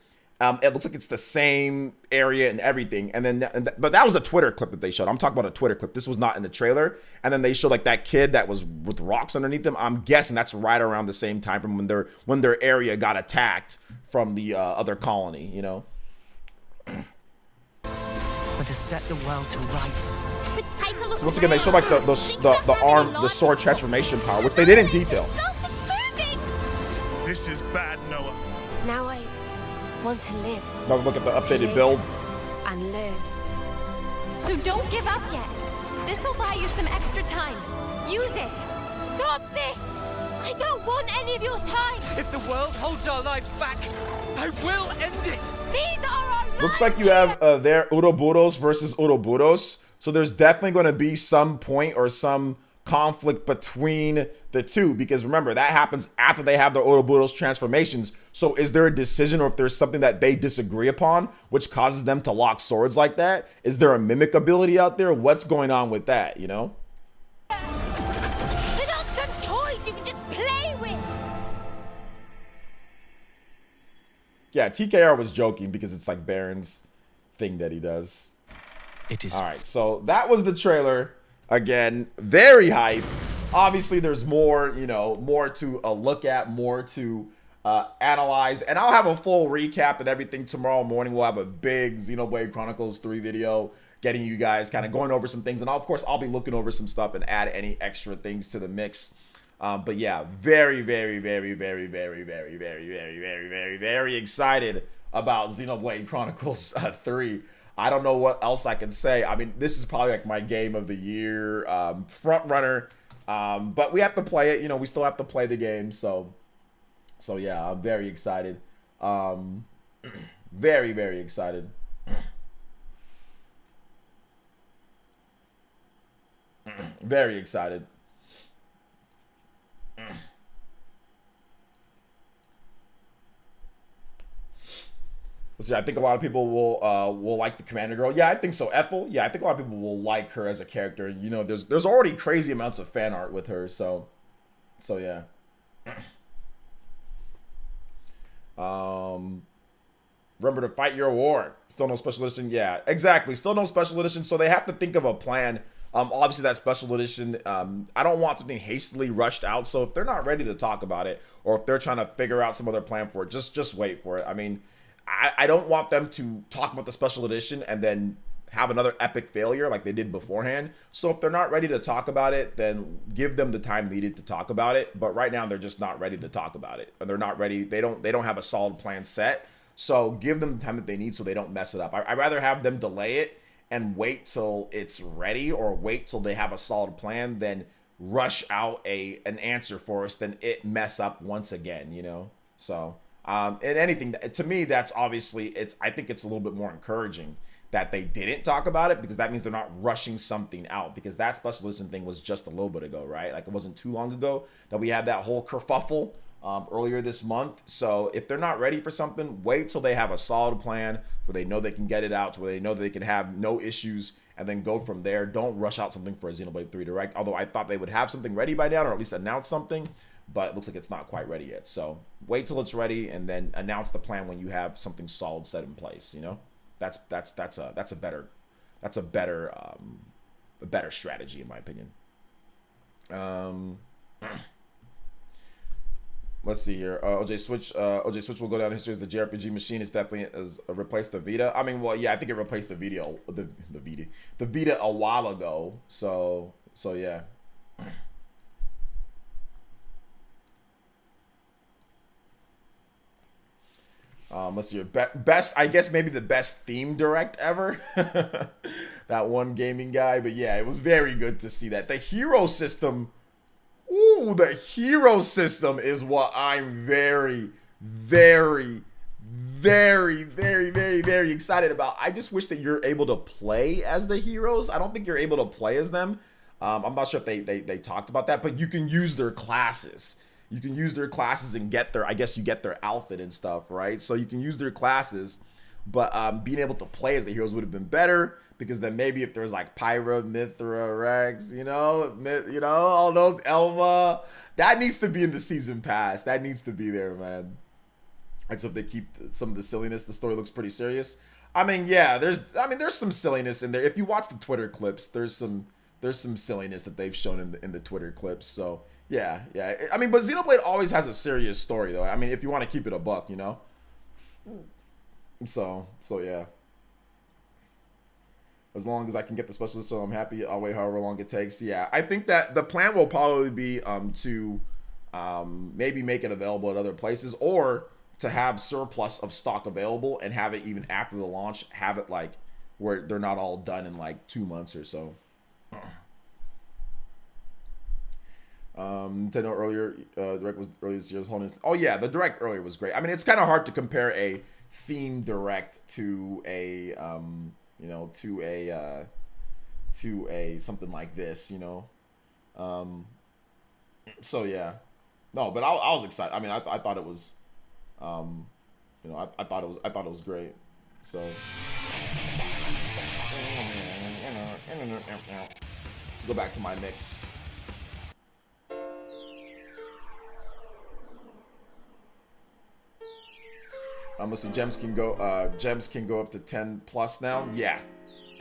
It looks like it's the same area and everything. And then, but that was a Twitter clip that they showed. I'm talking about a Twitter clip. This was not in the trailer. And then they showed like that kid that was with rocks underneath them. I'm guessing that's right around the same time from when their area got attacked from the other colony, you know? And to set the world to rights. So once again, they showed like the arm, the sword transformation power, which they did in detail. This is bad, Noah. Now I want to live. Now look at the updated build. And learn. So don't give up yet. This will buy you some extra time. Use it. Stop this. I don't want any of your time. If the world holds our lives back, I will end it. These are our lives. Looks like you have there Ouroboros versus Ouroboros. So there's definitely going to be some point or some conflict between the two, because remember that happens after they have their Ouroboros transformations. So is there a decision, or if there's something that they disagree upon which causes them to lock swords like that? Is there a mimic ability out there? What's going on with that, you know? They're not some toys you can just play with. Yeah, TKR was joking because it's like Baron's thing that he does. It is. All right, so that was the trailer. Again, very hype. Obviously, there's more, you know, more to look at, more to analyze, and I'll have a full recap and everything tomorrow morning. We'll have a big Xenoblade Chronicles 3 video, getting you guys kind of going over some things, and of course, I'll be looking over some stuff and add any extra things to the mix. But yeah, very excited about Xenoblade Chronicles 3. I don't know what else I can say. I mean, this is probably like my game of the year, front runner. But we have to play it. You know, we still have to play the game. So yeah, I'm very excited. Very excited. Very excited. Let's see, I think a lot of people will like the commander girl. Yeah, I think so. Ethel. Yeah, I think a lot of people will like her as a character. You know, there's already crazy amounts of fan art with her. So yeah. Remember to fight your war. Still no special edition. Yeah, exactly. Still no special edition. So they have to think of a plan. Obviously that special edition, I don't want something hastily rushed out. So if they're not ready to talk about it, or if they're trying to figure out some other plan for it, just wait for it. I mean, I don't want them to talk about the special edition and then have another epic failure like they did beforehand. So if they're not ready to talk about it, then give them the time needed to talk about it. But right now they're just not ready to talk about it, and they're not ready. They don't have a solid plan set. So give them the time that they need so they don't mess it up. I'd rather have them delay it and wait till it's ready, or wait till they have a solid plan, than rush out an answer for us, then it mess up once again, you know? So and anything, to me, that's obviously, I think it's a little bit more encouraging that they didn't talk about it, because that means they're not rushing something out, because that special edition thing was just a little bit ago, right? Like, it wasn't too long ago that we had that whole kerfuffle earlier this month. So if they're not ready for something, wait till they have a solid plan where they know they can get it out, to where they know that they can have no issues and then go from there. Don't rush out something for a Xenoblade 3 Direct, although I thought they would have something ready by now, or at least announce something, but it looks like it's not quite ready yet. So wait till it's ready and then announce the plan when you have something solid set in place, you know? That's a better strategy in my opinion. Let's see here. OJ Switch will go down in history as the JRPG machine. Is definitely replaced the Vita. I mean, well, yeah, I think it replaced the Vita the Vita a while ago. So yeah. Let's see. Best, I guess maybe the best theme direct ever. That one gaming guy, but yeah, it was very good to see that. The hero system. Ooh, the hero system is what I'm very, very, very, very, very, very excited about. I just wish that you're able to play as the heroes. I don't think you're able to play as them. I'm not sure if they talked about that, but you can use their classes. You can use their classes and get their, I guess you get their outfit and stuff, right? So you can use their classes, but being able to play as the heroes would have been better. Because then maybe if there's like Pyra, Mithra, Rex, you know, all those Elma, that needs to be in the season pass. That needs to be there, man. Except they keep some of the silliness. The story looks pretty serious. I mean, yeah, there's some silliness in there. If you watch the Twitter clips, there's some silliness that they've shown in the Twitter clips. So yeah. I mean, but Xenoblade always has a serious story though. I mean, if you want to keep it a buck, you know. So yeah. As long as I can get the specialist, so I'm happy. I'll wait however long it takes. Yeah, I think that the plan will probably be to maybe make it available at other places, or to have surplus of stock available and have it even after the launch, have it like where they're not all done in like 2 months or so. Nintendo earlier direct was earlier this year's holding. Oh yeah, the direct earlier was great. I mean, it's kind of hard to compare a theme direct to a you know, to a something like this, you know. So yeah, no, but I was excited. I mean, I thought it was, you know, I thought it was great. So go back to my mix. Let's see, gems can go up to 10 plus now. Yeah,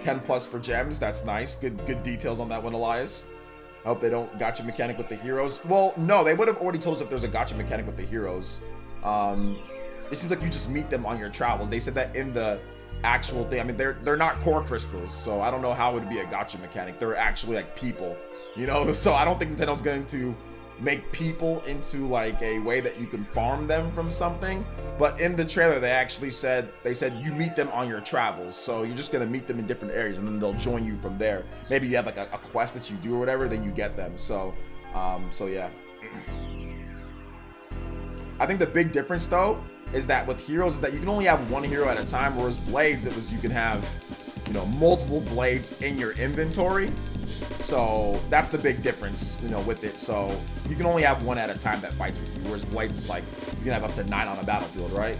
10 plus for gems. That's nice. Good details on that one, Elias. I hope they don't gacha mechanic with the heroes. Well, no, they would have already told us if there's a gacha mechanic with the heroes. It seems like you just meet them on your travels. They said that in the actual thing. I mean, they're not core crystals, so I don't know how it would be a gacha mechanic. They're actually like people, you know. So I don't think Nintendo's going to make people into like a way that you can farm them from something. But in the trailer they said you meet them on your travels, so you're just gonna meet them in different areas and then they'll join you from there. Maybe you have like a quest that you do or whatever, then you get them. So yeah. I think the big difference though is that with heroes is that you can only have one hero at a time, whereas blades it was you can have, you know, multiple blades in your inventory. So that's the big difference, you know, with it. So you can only have one at a time that fights with you, whereas blades is like you can have up to 9 on a battlefield, right?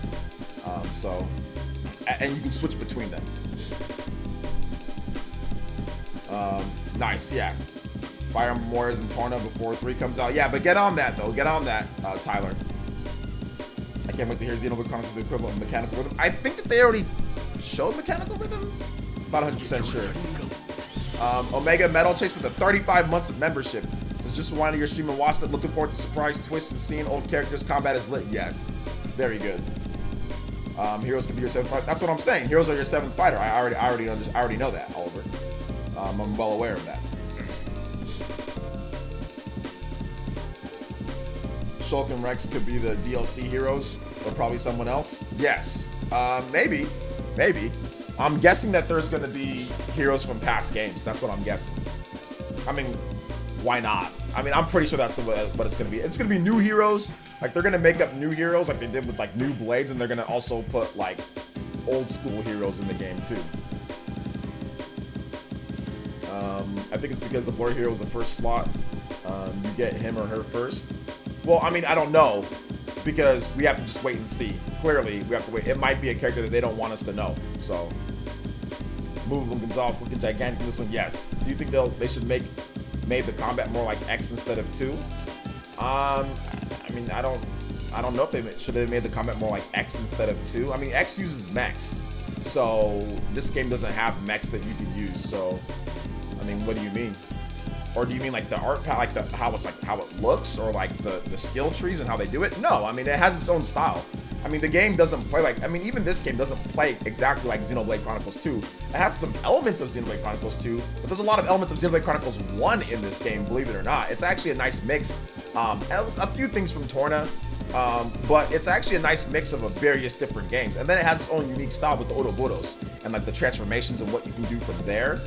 So and you can switch between them. Nice, yeah. Fire Emblem Warriors and Torna before 3 comes out. Yeah, but get on that though. Get on that, Tyler. I can't wait to hear Xenoblade Chronicles, the equivalent of mechanical rhythm. I think that they already showed mechanical rhythm. About 100% sure. Omega Metal Chase with the 35 months of membership. Just rewinding your stream and watch that. Looking forward to surprise twists and seeing old characters. Combat is lit. Yes, very good. Heroes can be your 7th fighter. That's what I'm saying. Heroes are your 7th fighter. I already know that, Oliver. I'm well aware of that. Shulk and Rex could be the DLC heroes, or probably someone else. Yes, maybe. I'm guessing that there's going to be heroes from past games. That's what I'm guessing. I mean, why not? I mean, I'm pretty sure that's what it's going to be. It's going to be new heroes. Like, they're going to make up new heroes like they did with, like, new blades. And they're going to also put, like, old school heroes in the game, too. I think it's because the blur hero was the first slot. You get him or her first. Well, I mean, I don't know. Because we have to just wait and see. Clearly, we have to wait. It might be a character that they don't want us to know. So, Movable Gonzalez looking gigantic in this one. Yes. Do you think they should made the combat more like X instead of 2? I mean, I don't know if they should have made the combat more like X instead of 2. I mean, X uses mechs, so this game doesn't have mechs that you can use. So, I mean, what do you mean? Or do you mean like the art, like how it looks, or like the skill trees and how they do it? No, I mean, it has its own style. I mean, the game doesn't play like, I mean, even this game doesn't play exactly like Xenoblade Chronicles 2. It has some elements of Xenoblade Chronicles 2, but there's a lot of elements of Xenoblade Chronicles 1 in this game, believe it or not. It's actually a nice mix. A few things from Torna, but it's actually a nice mix of various different games. And then it has its own unique style with the Ouroboros and like the transformations and what you can do from there.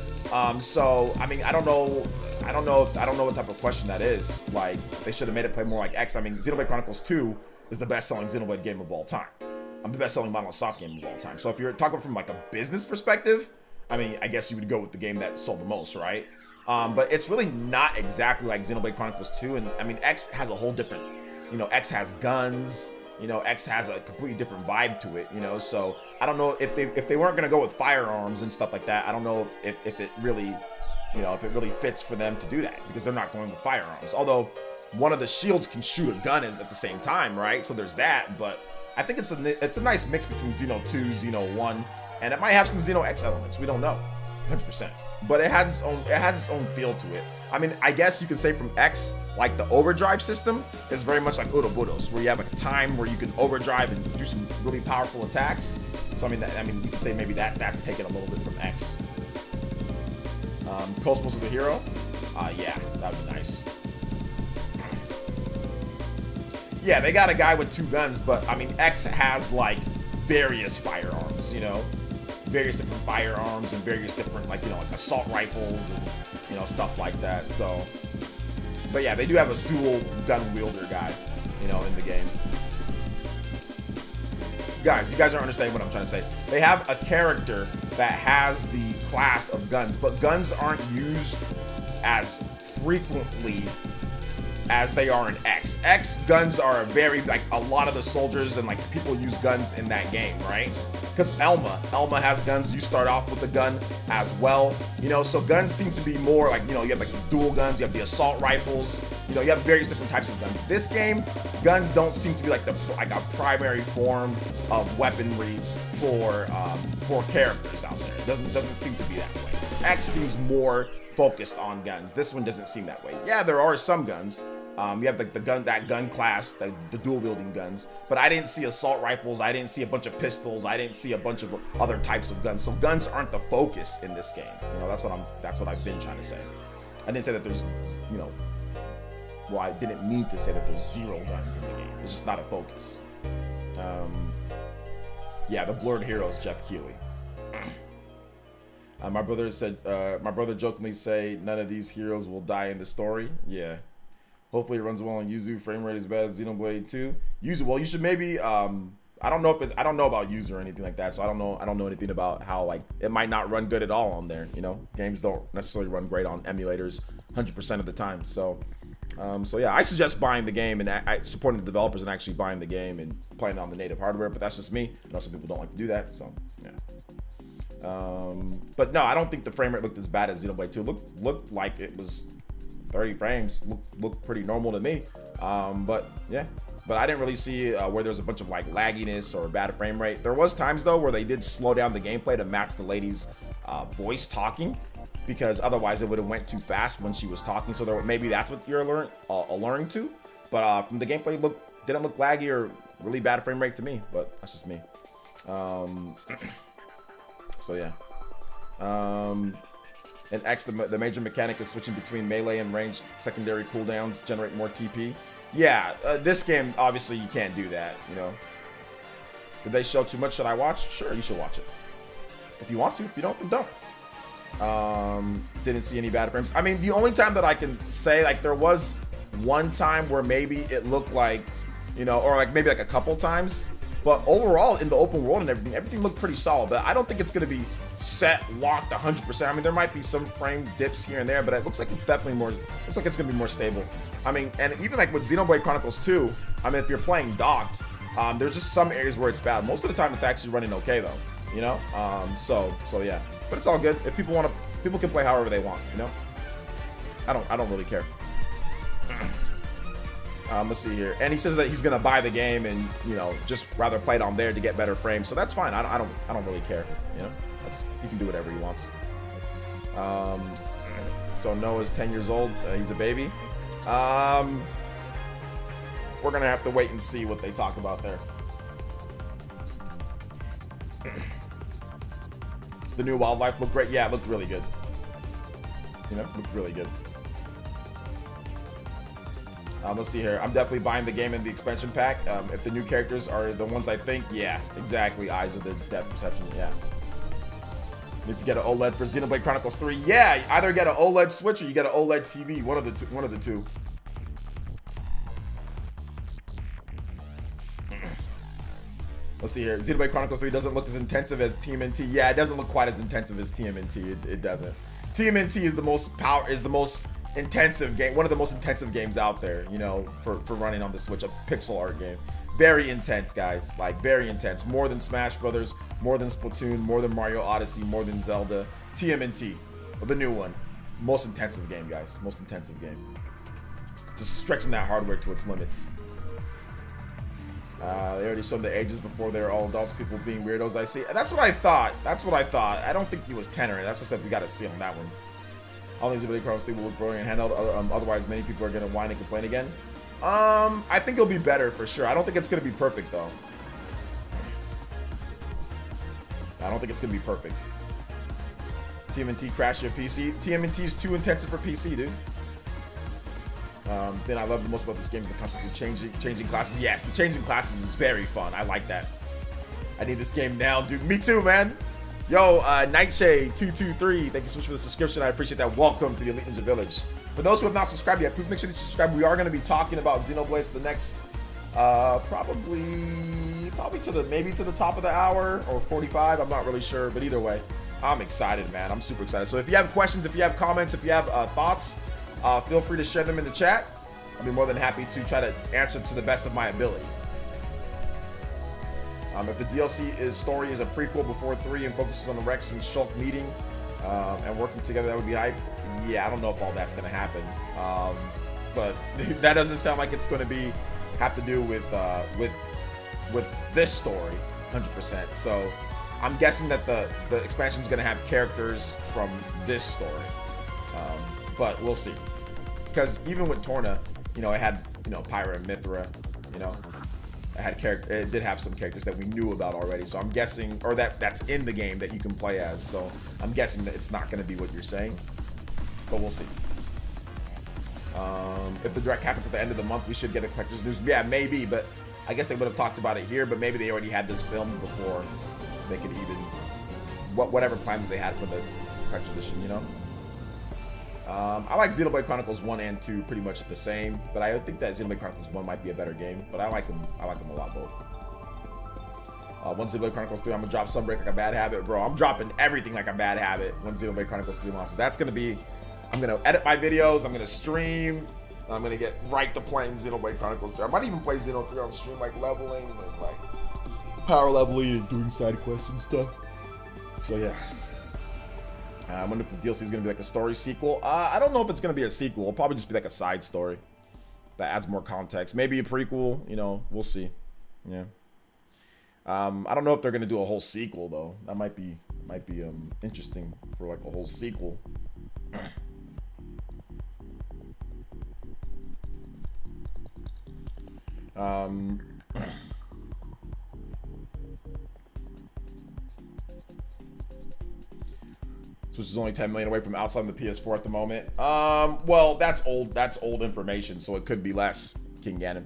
So, I mean, I don't know what type of question that is. Like, they should have made it play more like X. I mean, Xenoblade Chronicles 2 is the best-selling Xenoblade game of all time. The best-selling Monolith Soft game of all time. So if you're talking from like a business perspective, I mean, I guess you would go with the game that sold the most, right? But it's really not exactly like Xenoblade Chronicles 2. And I mean, X has a whole different, you know, X has guns, you know, X has a completely different vibe to it, you know. So I don't know if they weren't gonna go with firearms and stuff like that. I don't know if it really, you know, if it really fits for them to do that, because they're not going with firearms. Although one of the shields can shoot a gun at the same time, right? So there's that. But I think it's a nice mix between Xeno 2, Xeno 1, and it might have some Xeno X elements. We don't know, 100%. But it has its own feel to it. I mean, I guess you could say from X, like the overdrive system is very much like Ouroboros, where you have like a time where you can overdrive and do some really powerful attacks. So I mean, you could say maybe that's taken a little bit from X. Cosmos is a hero. Yeah, that'd be nice. Yeah, they got a guy with 2 guns, but I mean, X has like various firearms, you know, various different firearms and various different, like, you know, like assault rifles and, you know, stuff like that. So, but yeah, they do have a dual gun wielder guy, you know, in the game. Guys, you guys aren't understanding what I'm trying to say. They have a character that has the class of guns, but guns aren't used as frequently as they are in X. X guns are very, like, a lot of the soldiers and like people use guns in that game, right? Because Elma has guns. You start off with a gun as well, you know. So guns seem to be more like, you know, you have like the dual guns, you have the assault rifles, you know, you have various different types of guns. This game, guns don't seem to be like a primary form of weaponry for characters out there. It doesn't seem to be that way. X seems more focused on guns. This one doesn't seem that way. Yeah, there are some guns. You have that gun class, the dual wielding guns, but I didn't see assault rifles. I didn't see a bunch of pistols. I didn't see a bunch of other types of guns. So guns aren't the focus in this game. You know, that's what I've been trying to say. I didn't say that there's, you know, well, I didn't mean to say that there's 0 guns in the game. It's just not a focus. Yeah, the blurred heroes, Jeff Keighley. My brother jokingly say none of these heroes will die in the story. Yeah. Hopefully it runs well on Yuzu. Frame rate as bad as Xenoblade 2. Yuzu, well, you should maybe I don't know about Yuzu or anything like that, so I don't know anything about how, like, it might not run good at all on there, you know. Games don't necessarily run great on emulators 100% of the time. So yeah, I suggest buying the game and supporting the developers and actually buying the game and playing it on the native hardware, but that's just me. I know some people don't like to do that, so yeah. But no, I don't think the frame rate looked as bad as Xenoblade 2. Looked like it was 30 frames. Looked pretty normal to me. But yeah, but I didn't really see where there's a bunch of like lagginess or bad frame rate. There was times though where they did slow down the gameplay to match the lady's voice talking, because otherwise it would have went too fast when she was talking. So maybe that's what you're alerting to. But from the gameplay, didn't look laggy or really bad frame rate to me. But that's just me. So yeah. In X, the major mechanic is switching between melee and ranged secondary cooldowns, generate more TP. Yeah, this game, obviously, you can't do that, you know. Did they show too much? Should I watch? Sure, you should watch it. If you want to. If you don't, then don't. Didn't see any bad frames. I mean, the only time that I can say, like, there was one time where maybe it looked like, you know, or like maybe like a couple times. But overall, in the open world and everything looked pretty solid. But I don't think it's going to be locked 100%. I mean, there might be some frame dips here and there, but it looks like it's definitely more, looks like it's going to be more stable. I mean, and even like with Xenoblade Chronicles 2, I mean, if you're playing docked, there's just some areas where it's bad. Most of the time, it's actually running okay, though, you know? So yeah. But it's all good. If people want to, people can play however they want, you know? I don't really care. Let's see here. And he says that he's gonna buy the game and, you know, just rather play it on there to get better frames. So that's fine. I don't really care, you know? He can do whatever he wants. So Noah's 10 years old. He's a baby. We're gonna have to wait and see what they talk about there. The new wildlife looked great. Yeah, it looked really good. You know, looked really good. Let's see here. I'm definitely buying the game and the expansion pack. If the new characters are the ones I think, yeah, exactly. Eyes of the depth perception, yeah. Need to get an OLED for Xenoblade Chronicles 3. Yeah, either get an OLED Switch or you get an OLED TV. One of the two. Let's see here. Xenoblade Chronicles 3 doesn't look as intensive as TMNT. Yeah, it doesn't look quite as intensive as TMNT. It doesn't. TMNT is the most intensive game, one of the most intensive games out there, you know, for running on the Switch, a pixel art game. Very intense, guys, like very intense. More than Smash Brothers, more than Splatoon, more than Mario Odyssey, more than Zelda. TMNT, the new one. Most intensive game, guys, most intensive game. Just stretching that hardware to its limits. They already showed the ages before they were all adults, people being weirdos, I see. That's what I thought. I don't think he was 10 or that's just that we got to see on that one. All these Xenoblade Chronicles people look brilliant handheld. Otherwise, many people are gonna whine and complain again. I think it'll be better for sure. I don't think it's gonna be perfect though. I don't think it's gonna be perfect. TMNT crash your PC. TMNT is too intensive for PC, dude. Then I love the most about this game is the concept of changing classes. Yes, the changing classes is very fun. I like that. I need this game now, dude. Me too, man. Yo, Nightshade223, thank you so much for the subscription. I appreciate that. Welcome to the Elite Ninja Village. For those who have not subscribed yet, please make sure that you subscribe. We are going to be talking about Xenoblade for the next, probably to the top of the hour or 45. I'm not really sure, but either way, I'm excited, man. I'm super excited. So if you have questions, if you have comments, if you have thoughts, feel free to share them in the chat. I'll be more than happy to try to answer to the best of my ability. If the DLC story is a prequel before 3 and focuses on the Rex and Shulk meeting and working together, that would be hype. Yeah, I don't know if all that's gonna happen, but that doesn't sound like it's gonna have to do with this story, 100%. So I'm guessing that the expansion is gonna have characters from this story, but we'll see. Because even with Torna, you know, it had Pyra and Mithra, you know. It did have some characters that we knew about already, so I'm guessing, or that's in the game that you can play as. So I'm guessing that it's not going to be what you're saying, but we'll see. If the direct happens at the end of the month, we should get a collector's news. Yeah, maybe, but I guess they would have talked about it here, but maybe they already had this filmed before they could even whatever plan that they had for the collector's edition, you know. I like Xenoblade Chronicles 1 and 2 pretty much the same, but I think that Xenoblade Chronicles 1 might be a better game, but I like them a lot both. Once Xenoblade Chronicles 3, I'm gonna drop Sunbreak like a bad habit, bro. I'm dropping everything like a bad habit when Xenoblade Chronicles 3 launches. That's gonna be, I'm gonna edit my videos, I'm gonna stream, I'm gonna get right to playing Xenoblade Chronicles 3. I might even play Xeno 3 on stream, like leveling and like power leveling and doing side quests and stuff. So yeah. I wonder if the DLC is going to be like a story sequel. I don't know if it's going to be a sequel. It'll probably just be like a side story that adds more context. Maybe a prequel, you know, we'll see. Yeah. I don't know if they're going to do a whole sequel though. That might be interesting for like a whole sequel. Which is only 10 million away from outside the PS4 at the moment. Well, that's old information, so it could be less, King Ganon.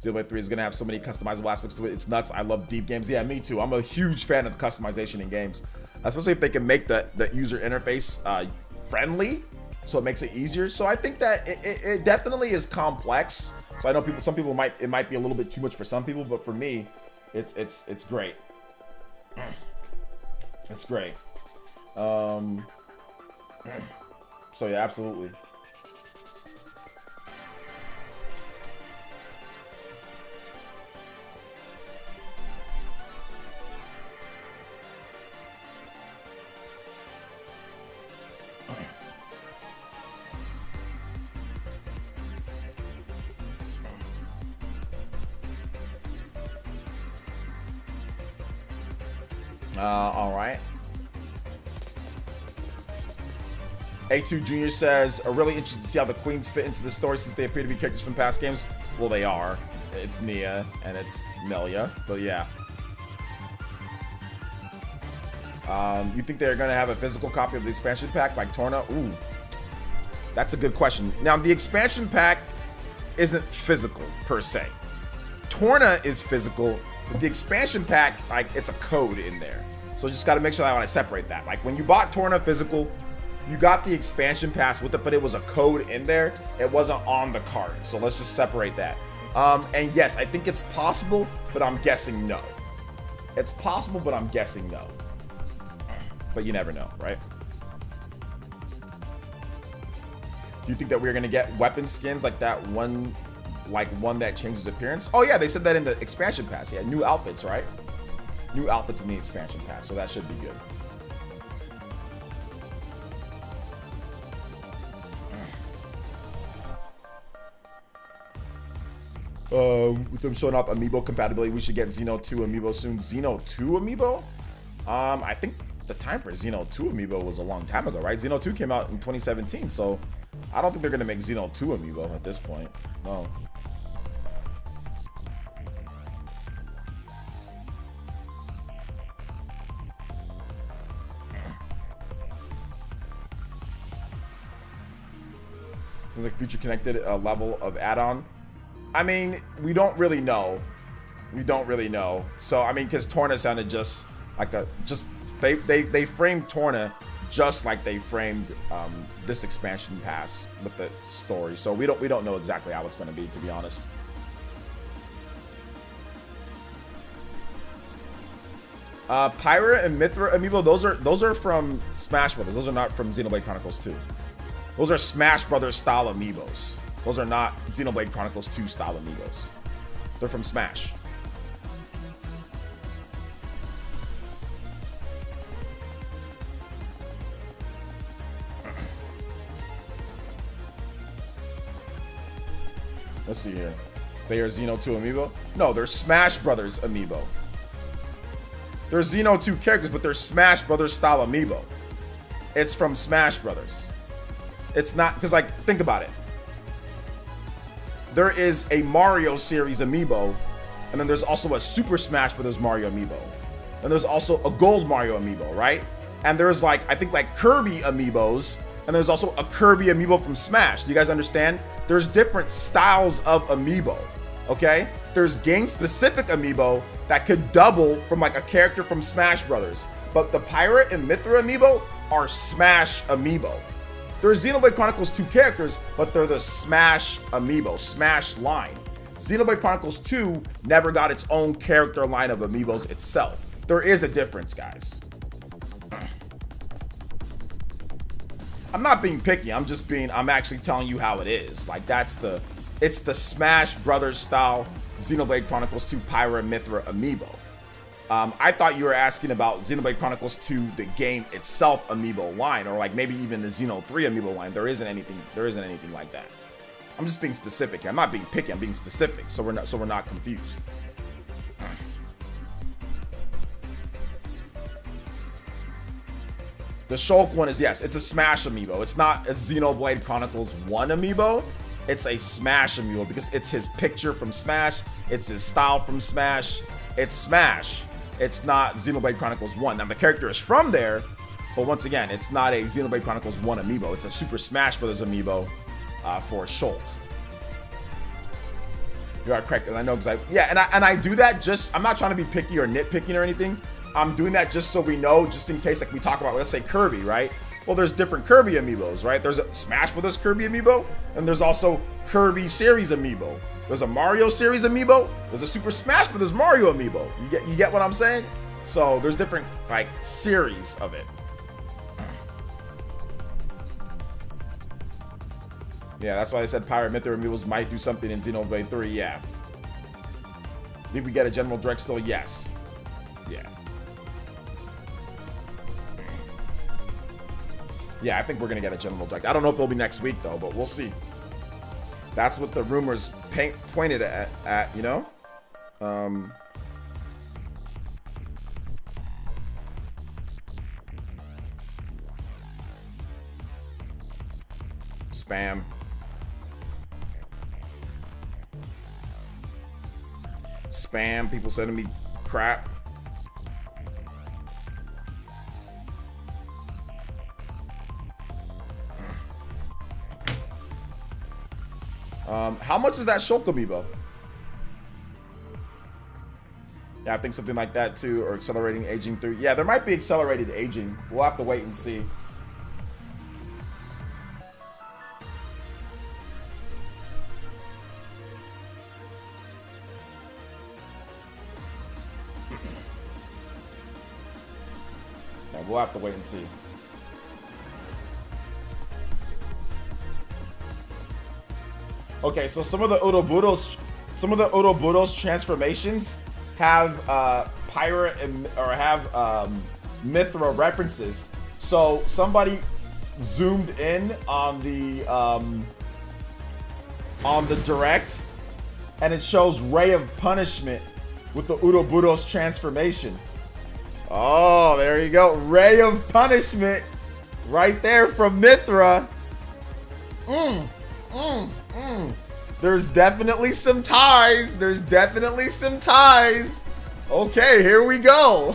Xenoblade 3 is gonna have so many customizable aspects to it. It's nuts. I love deep games. Yeah, me too. I'm a huge fan of customization in games, especially if they can make the user interface friendly, so it makes it easier. So I think that it definitely is complex. So I know some people it might be a little bit too much for some people, but for me, it's great. It's great. So yeah, absolutely. All right. A2 Junior says, "I'm really interested to see how the queens fit into the story since they appear to be characters from past games." Well, they are. It's Nia and it's Melia, but yeah. You think they're gonna have a physical copy of the expansion pack like Torna? Ooh, that's a good question. Now, the expansion pack isn't physical per se. Torna is physical, but the expansion pack, like, it's a code in there. So just got to make sure that I want to separate that. Like, when you bought Torna physical, you got the expansion pass with it, but it was a code in there. It wasn't on the card. So let's just separate that. And yes, I think it's possible, but I'm guessing no. It's possible, but I'm guessing no. But you never know, right? Do you think that we're gonna get weapon skins like that one, that changes appearance? Oh yeah, they said that in the expansion pass. Yeah, new outfits, right? New outfits in the expansion pass, so that should be good. With them showing up Amiibo compatibility, we should get Xeno 2 Amiibo soon. Xeno 2 Amiibo? I think the time for Xeno 2 Amiibo was a long time ago, right? Xeno 2 came out in 2017, so I don't think they're gonna make Xeno 2 Amiibo at this point. No. Seems like future connected level of add-on. I mean, we don't really know. We don't really know. So I mean, because Torna sounded just like they framed Torna just like they framed this expansion pass with the story. So we don't know exactly how it's going to be, to be honest. Pyra and Mithra Amiibo, those are from Smash Brothers. Those are not from Xenoblade Chronicles 2. Those are Smash Brothers style Amiibos. Those are not Xenoblade Chronicles 2 style Amiibos. They're from Smash. Let's see here. They are Xeno 2 Amiibo? No, they're Smash Brothers Amiibo. They're Xeno 2 characters, but they're Smash Brothers style Amiibo. It's from Smash Brothers. It's not, because, like, think about it. There is a Mario series Amiibo, and then there's also a Super Smash Brothers Mario Amiibo. And there's also a Gold Mario Amiibo, right? And there's, like, I think, like, Kirby Amiibos, and there's also a Kirby Amiibo from Smash. Do you guys understand? There's different styles of Amiibo, okay? There's game-specific Amiibo that could double from, like, a character from Smash Brothers. But the Pirate and Mithra Amiibo are Smash Amiibo. They're Xenoblade Chronicles 2 characters, but they're the Smash Amiibo, Smash line. Xenoblade Chronicles 2 never got its own character line of Amiibos itself. There is a difference, guys. I'm not being picky, I'm actually telling you how it is. Like, it's the Smash Brothers style Xenoblade Chronicles 2 Pyra Mithra Amiibo. I thought you were asking about Xenoblade Chronicles 2, the game itself Amiibo line, or like maybe even the Xeno 3 Amiibo line. There isn't anything like that. I'm just being specific. I'm not being picky, I'm being specific, so we're not confused. The Shulk one is, yes, it's a Smash Amiibo. It's not a Xenoblade Chronicles 1 Amiibo. It's a Smash Amiibo because it's his picture from Smash. It's his style from Smash. It's Smash. It's not Xenoblade Chronicles 1. Now, the character is from there, but once again, it's not a Xenoblade Chronicles 1 Amiibo. It's a Super Smash Brothers Amiibo for Shulk. You are correct, and I know exactly. Yeah, and I do that just, I'm not trying to be picky or nitpicking or anything. I'm doing that just so we know, just in case, like we talk about, let's say Kirby, right? Well, there's different Kirby Amiibos, right? There's a Smash Brothers Kirby Amiibo, and there's also Kirby Series Amiibo. There's a Mario Series Amiibo. There's a Super Smash Brothers Mario Amiibo. You get what I'm saying? So there's different, like, series of it. Yeah, that's why I said Pirate Mithra Amiibos might do something in Xenoblade 3. Yeah. Think we get a General Direct still? Yes. Yeah. Yeah, I think we're gonna get a General Direct. I don't know if it'll be next week though, but we'll see. That's what the rumors pointed at, you know? Spam. Spam. People sending me crap. How much is that Shulk Amiibo? Yeah, I think something like that too, or accelerating aging through. Yeah, there might be accelerated aging. We'll have to wait and see. Yeah, we'll have to wait and see. Okay, so some of the Ouroboros transformations have pirate or have Mithra references. So somebody zoomed in on the direct, and it shows Ray of Punishment with the Ouroboros transformation. Oh, there you go, Ray of Punishment, right there from Mithra. There's definitely some ties. There's definitely some ties. Okay, here we go.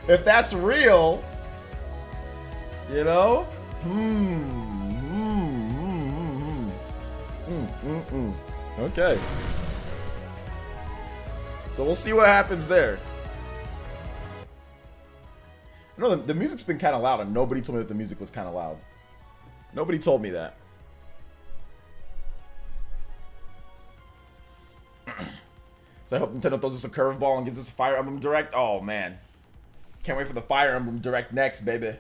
If that's real, you know? Okay. So we'll see what happens there. I know the music's been kind of loud, and nobody told me that the music was kind of loud. Nobody told me that. So I hope Nintendo throws us a curveball and gives us a Fire Emblem Direct. Oh, man. Can't wait for the Fire Emblem Direct next, baby.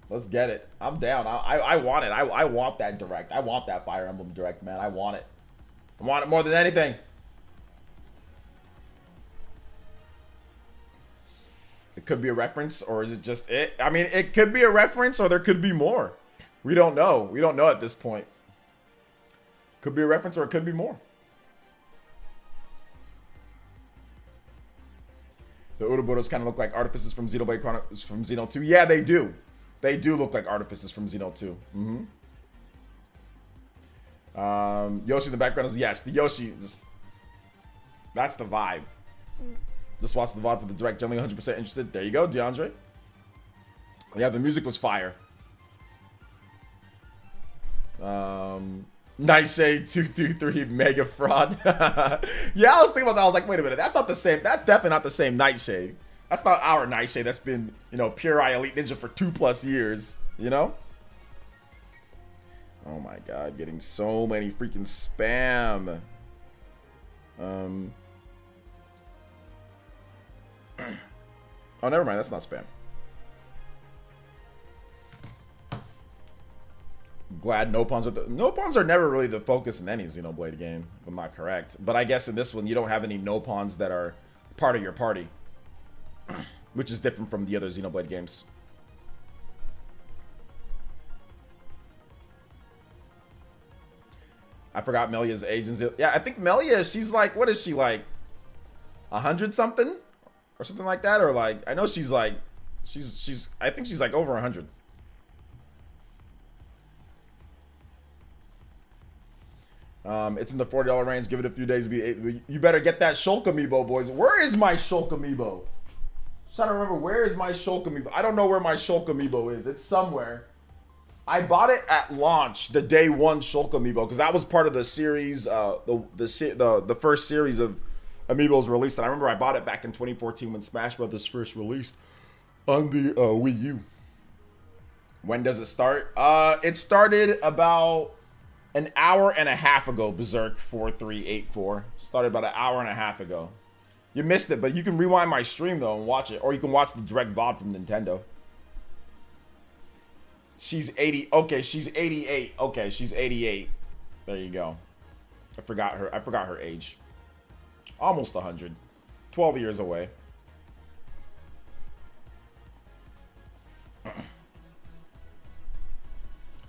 Let's get it. I'm down. I want it. I want that Direct. I want that Fire Emblem Direct, man. I want it. I want it more than anything. It could be a reference, or is it just it? I mean, it could be a reference, or there could be more. We don't know. We don't know at this point. Could be a reference, or it could be more. The Ouroboros kind of look like artifices from Xenoblade Chronicles from Xeno 2. Yeah, they do. They do look like artifices from Xeno 2. Yoshi in the background is, yes, the Yoshi. That's the vibe. Just watch the VOD for the Direct. Generally 100% interested. There you go, DeAndre. Yeah, the music was fire. Nightshade 223 Mega Fraud. Yeah, I was thinking about that. I was like, wait a minute, that's not the same. That's definitely not the same Nightshade. That's not our Nightshade. That's been, you know, Pure Eye Elite Ninja for 2+ years. You know? Oh my god, getting so many freaking spam. Oh, never mind. That's not spam. Glad no pawns are no pawns are never really the focus in any Xenoblade game, if I'm not correct. But I guess in this one you don't have any no pawns that are part of your party, which is different from the other Xenoblade games. I forgot Melia's age. Yeah, I think Melia, she's like, what is she, like 100 something or something like that, or like, I know she's like, I think she's like over 100. It's in the $40 range. Give it a few days to be. You better get that Shulk Amiibo, boys. Where is my Shulk Amiibo? Just trying to remember, where is my Shulk Amiibo? I don't know where my Shulk Amiibo is. It's somewhere. I bought it at launch, the day one Shulk Amiibo, because that was part of the series, the first series of Amiibos released. And I remember I bought it back in 2014 when Smash Brothers first released on the Wii U. When does it start? It started about an hour and a half ago. Berserk 4384 started about an hour and a half ago. You missed it, but you can rewind my stream though and watch it, or you can watch the direct VOD from Nintendo. She's 80. Okay, she's 88. Okay, she's 88. There you go. I forgot her age. Almost 100. 12 years away.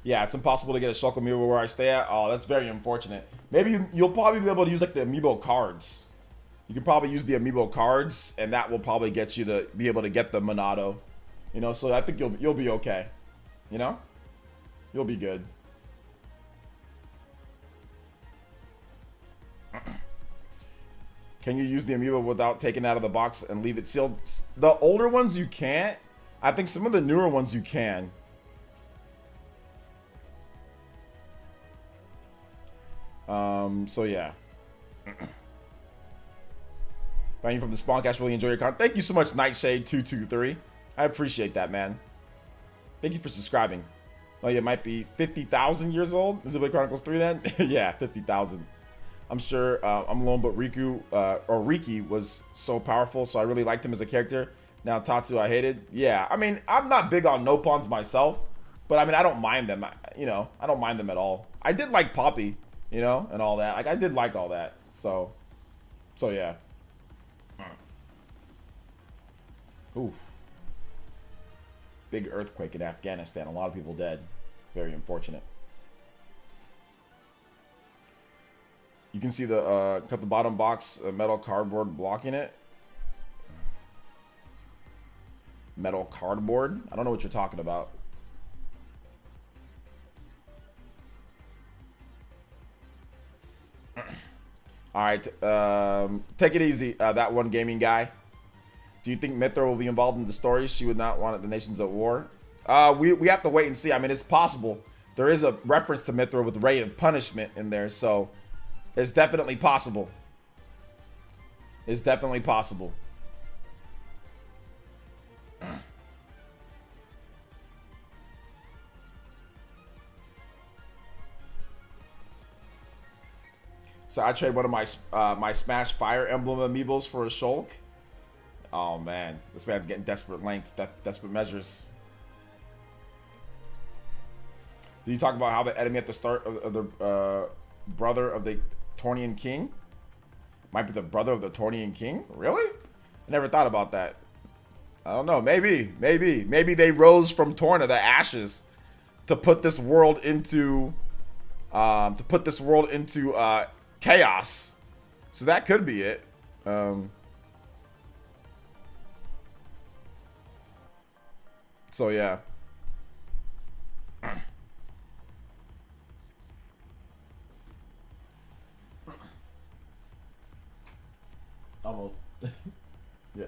Yeah, it's impossible to get a Shulk Amiibo where I stay at. Oh, that's very unfortunate. Maybe you'll probably be able to use like the Amiibo cards. You can probably use the Amiibo cards, and that will probably get you to be able to get the Monado. You know, so I think you'll be okay. You know? You'll be good. Can you use the Amiibo without taking it out of the box and leave it sealed? The older ones you can't. I think some of the newer ones you can. So yeah. Thank you from the Spawncast. Really enjoy your content. Thank you so much, Nightshade223. I appreciate that, man. Thank you for subscribing. Oh, yeah, it might be 50,000 years old. Is it Chronicles 3 then? Yeah, 50,000. I'm sure I'm alone, but Riki was so powerful, so I really liked him as a character. Now Tatsu I hated. Yeah, I mean, I'm not big on no pawns myself, but I mean, I don't mind them. You know, I don't mind them at all. I did like Poppy, you know, and all that. Like, I did like all that. So yeah. Ooh. Big earthquake in Afghanistan. A lot of people dead. Very unfortunate. You can see the cut the bottom box metal cardboard blocking it. Metal cardboard? I don't know what you're talking about. All right, take it easy, that one gaming guy. Do you think Mithra will be involved in the story? She would not want the nations at war. We have to wait and see. I mean, it's possible. There is a reference to Mithra with Ray of Punishment in there, so it's definitely possible. It's definitely possible. So I trade one of my my Smash Fire Emblem amiibos for a Shulk. Oh man, this man's getting desperate lengths, desperate measures. Did you talk about how the enemy at the start of the brother of the Tornian King? Might be the brother of the Tornian King? Really? I never thought about that. I don't know. Maybe they rose from Torna, the ashes, to put this world into chaos. So that could be it. So yeah. Almost. Yeah.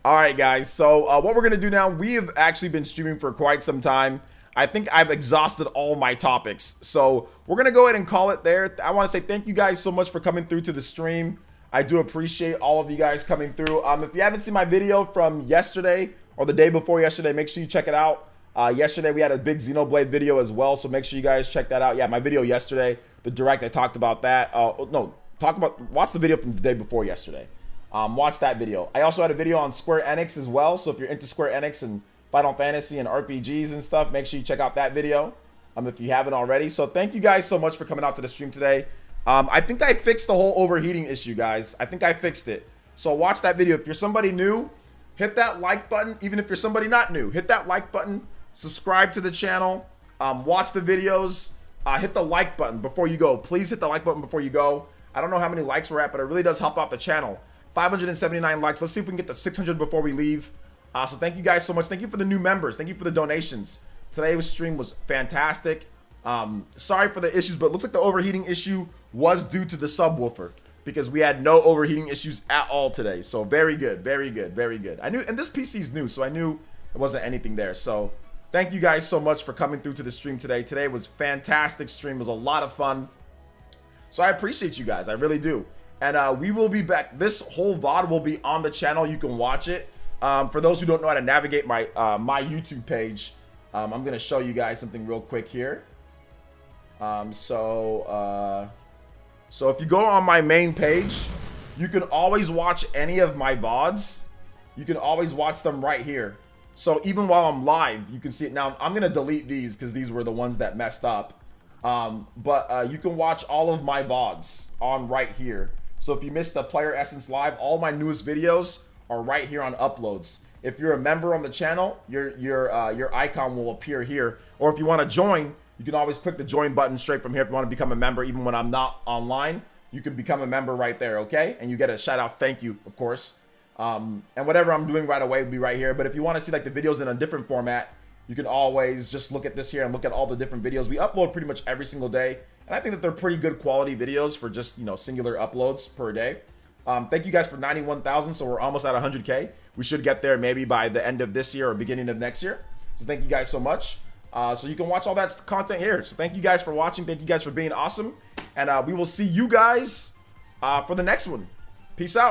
All right, guys. So what we're gonna do now? We have actually been streaming for quite some time. I think I've exhausted all my topics, so we're gonna go ahead and call it there. I want to say thank you guys so much for coming through to the stream. I do appreciate all of you guys coming through. If you haven't seen my video from yesterday or the day before yesterday, make sure you check it out. Yesterday we had a big Xenoblade video as well, so make sure you guys check that out. Yeah, my video yesterday, the direct, I talked about that. Watch the video from the day before yesterday. Watch that video. I also had a video on Square Enix as well, so if you're into Square Enix and Final Fantasy and RPGs and stuff, make sure you check out that video if you haven't already. So thank you guys so much for coming out to the stream today. I think I fixed the whole overheating issue, guys. I think I fixed it. So watch that video. If you're somebody new, hit that like button. Even if you're somebody not new, hit that like button. Subscribe to the channel. Watch the videos. Hit the like button before you go. Please hit the like button before you go. I don't know how many likes we're at, but it really does help out the channel. 579 likes. Let's see if we can get to 600 before we leave. So thank you guys so much. Thank you for the new members. Thank you for the donations. Today's stream was fantastic. Sorry for the issues, but it looks like the overheating issue was due to the subwoofer because we had no overheating issues at all today. So very good, very good, very good. I knew, and this PC's new, so I knew there wasn't anything there. So thank you guys so much for coming through to the stream today. Today was fantastic stream. It was a lot of fun. So I appreciate you guys. I really do. And we will be back. This whole VOD will be on the channel. You can watch it. For those who don't know how to navigate my my YouTube page, I'm going to show you guys something real quick here. So if you go on my main page, you can always watch any of my VODs. You can always watch them right here. So even while I'm live, you can see it. Now, I'm going to delete these because these were the ones that messed up. But you can watch all of my VODs on right here. So if you missed the PlayerEssence Live, all my newest videos are right here on uploads. If you're a member on the channel, your icon will appear here. Or if you want to join, you can always click the join button straight from here. If you want to become a member, even when I'm not online, you can become a member right there, okay? And you get a shout out, thank you, of course. And whatever I'm doing right away will be right here. But if you want to see like the videos in a different format, you can always just look at this here and look at all the different videos. We upload pretty much every single day, and I think that they're pretty good quality videos for just, you know, singular uploads per day. Thank you guys for 91,000, so we're almost at 100K. We should get there maybe by the end of this year or beginning of next year. So thank you guys so much. So you can watch all that content here. So thank you guys for watching. Thank you guys for being awesome. And we will see you guys for the next one. Peace out.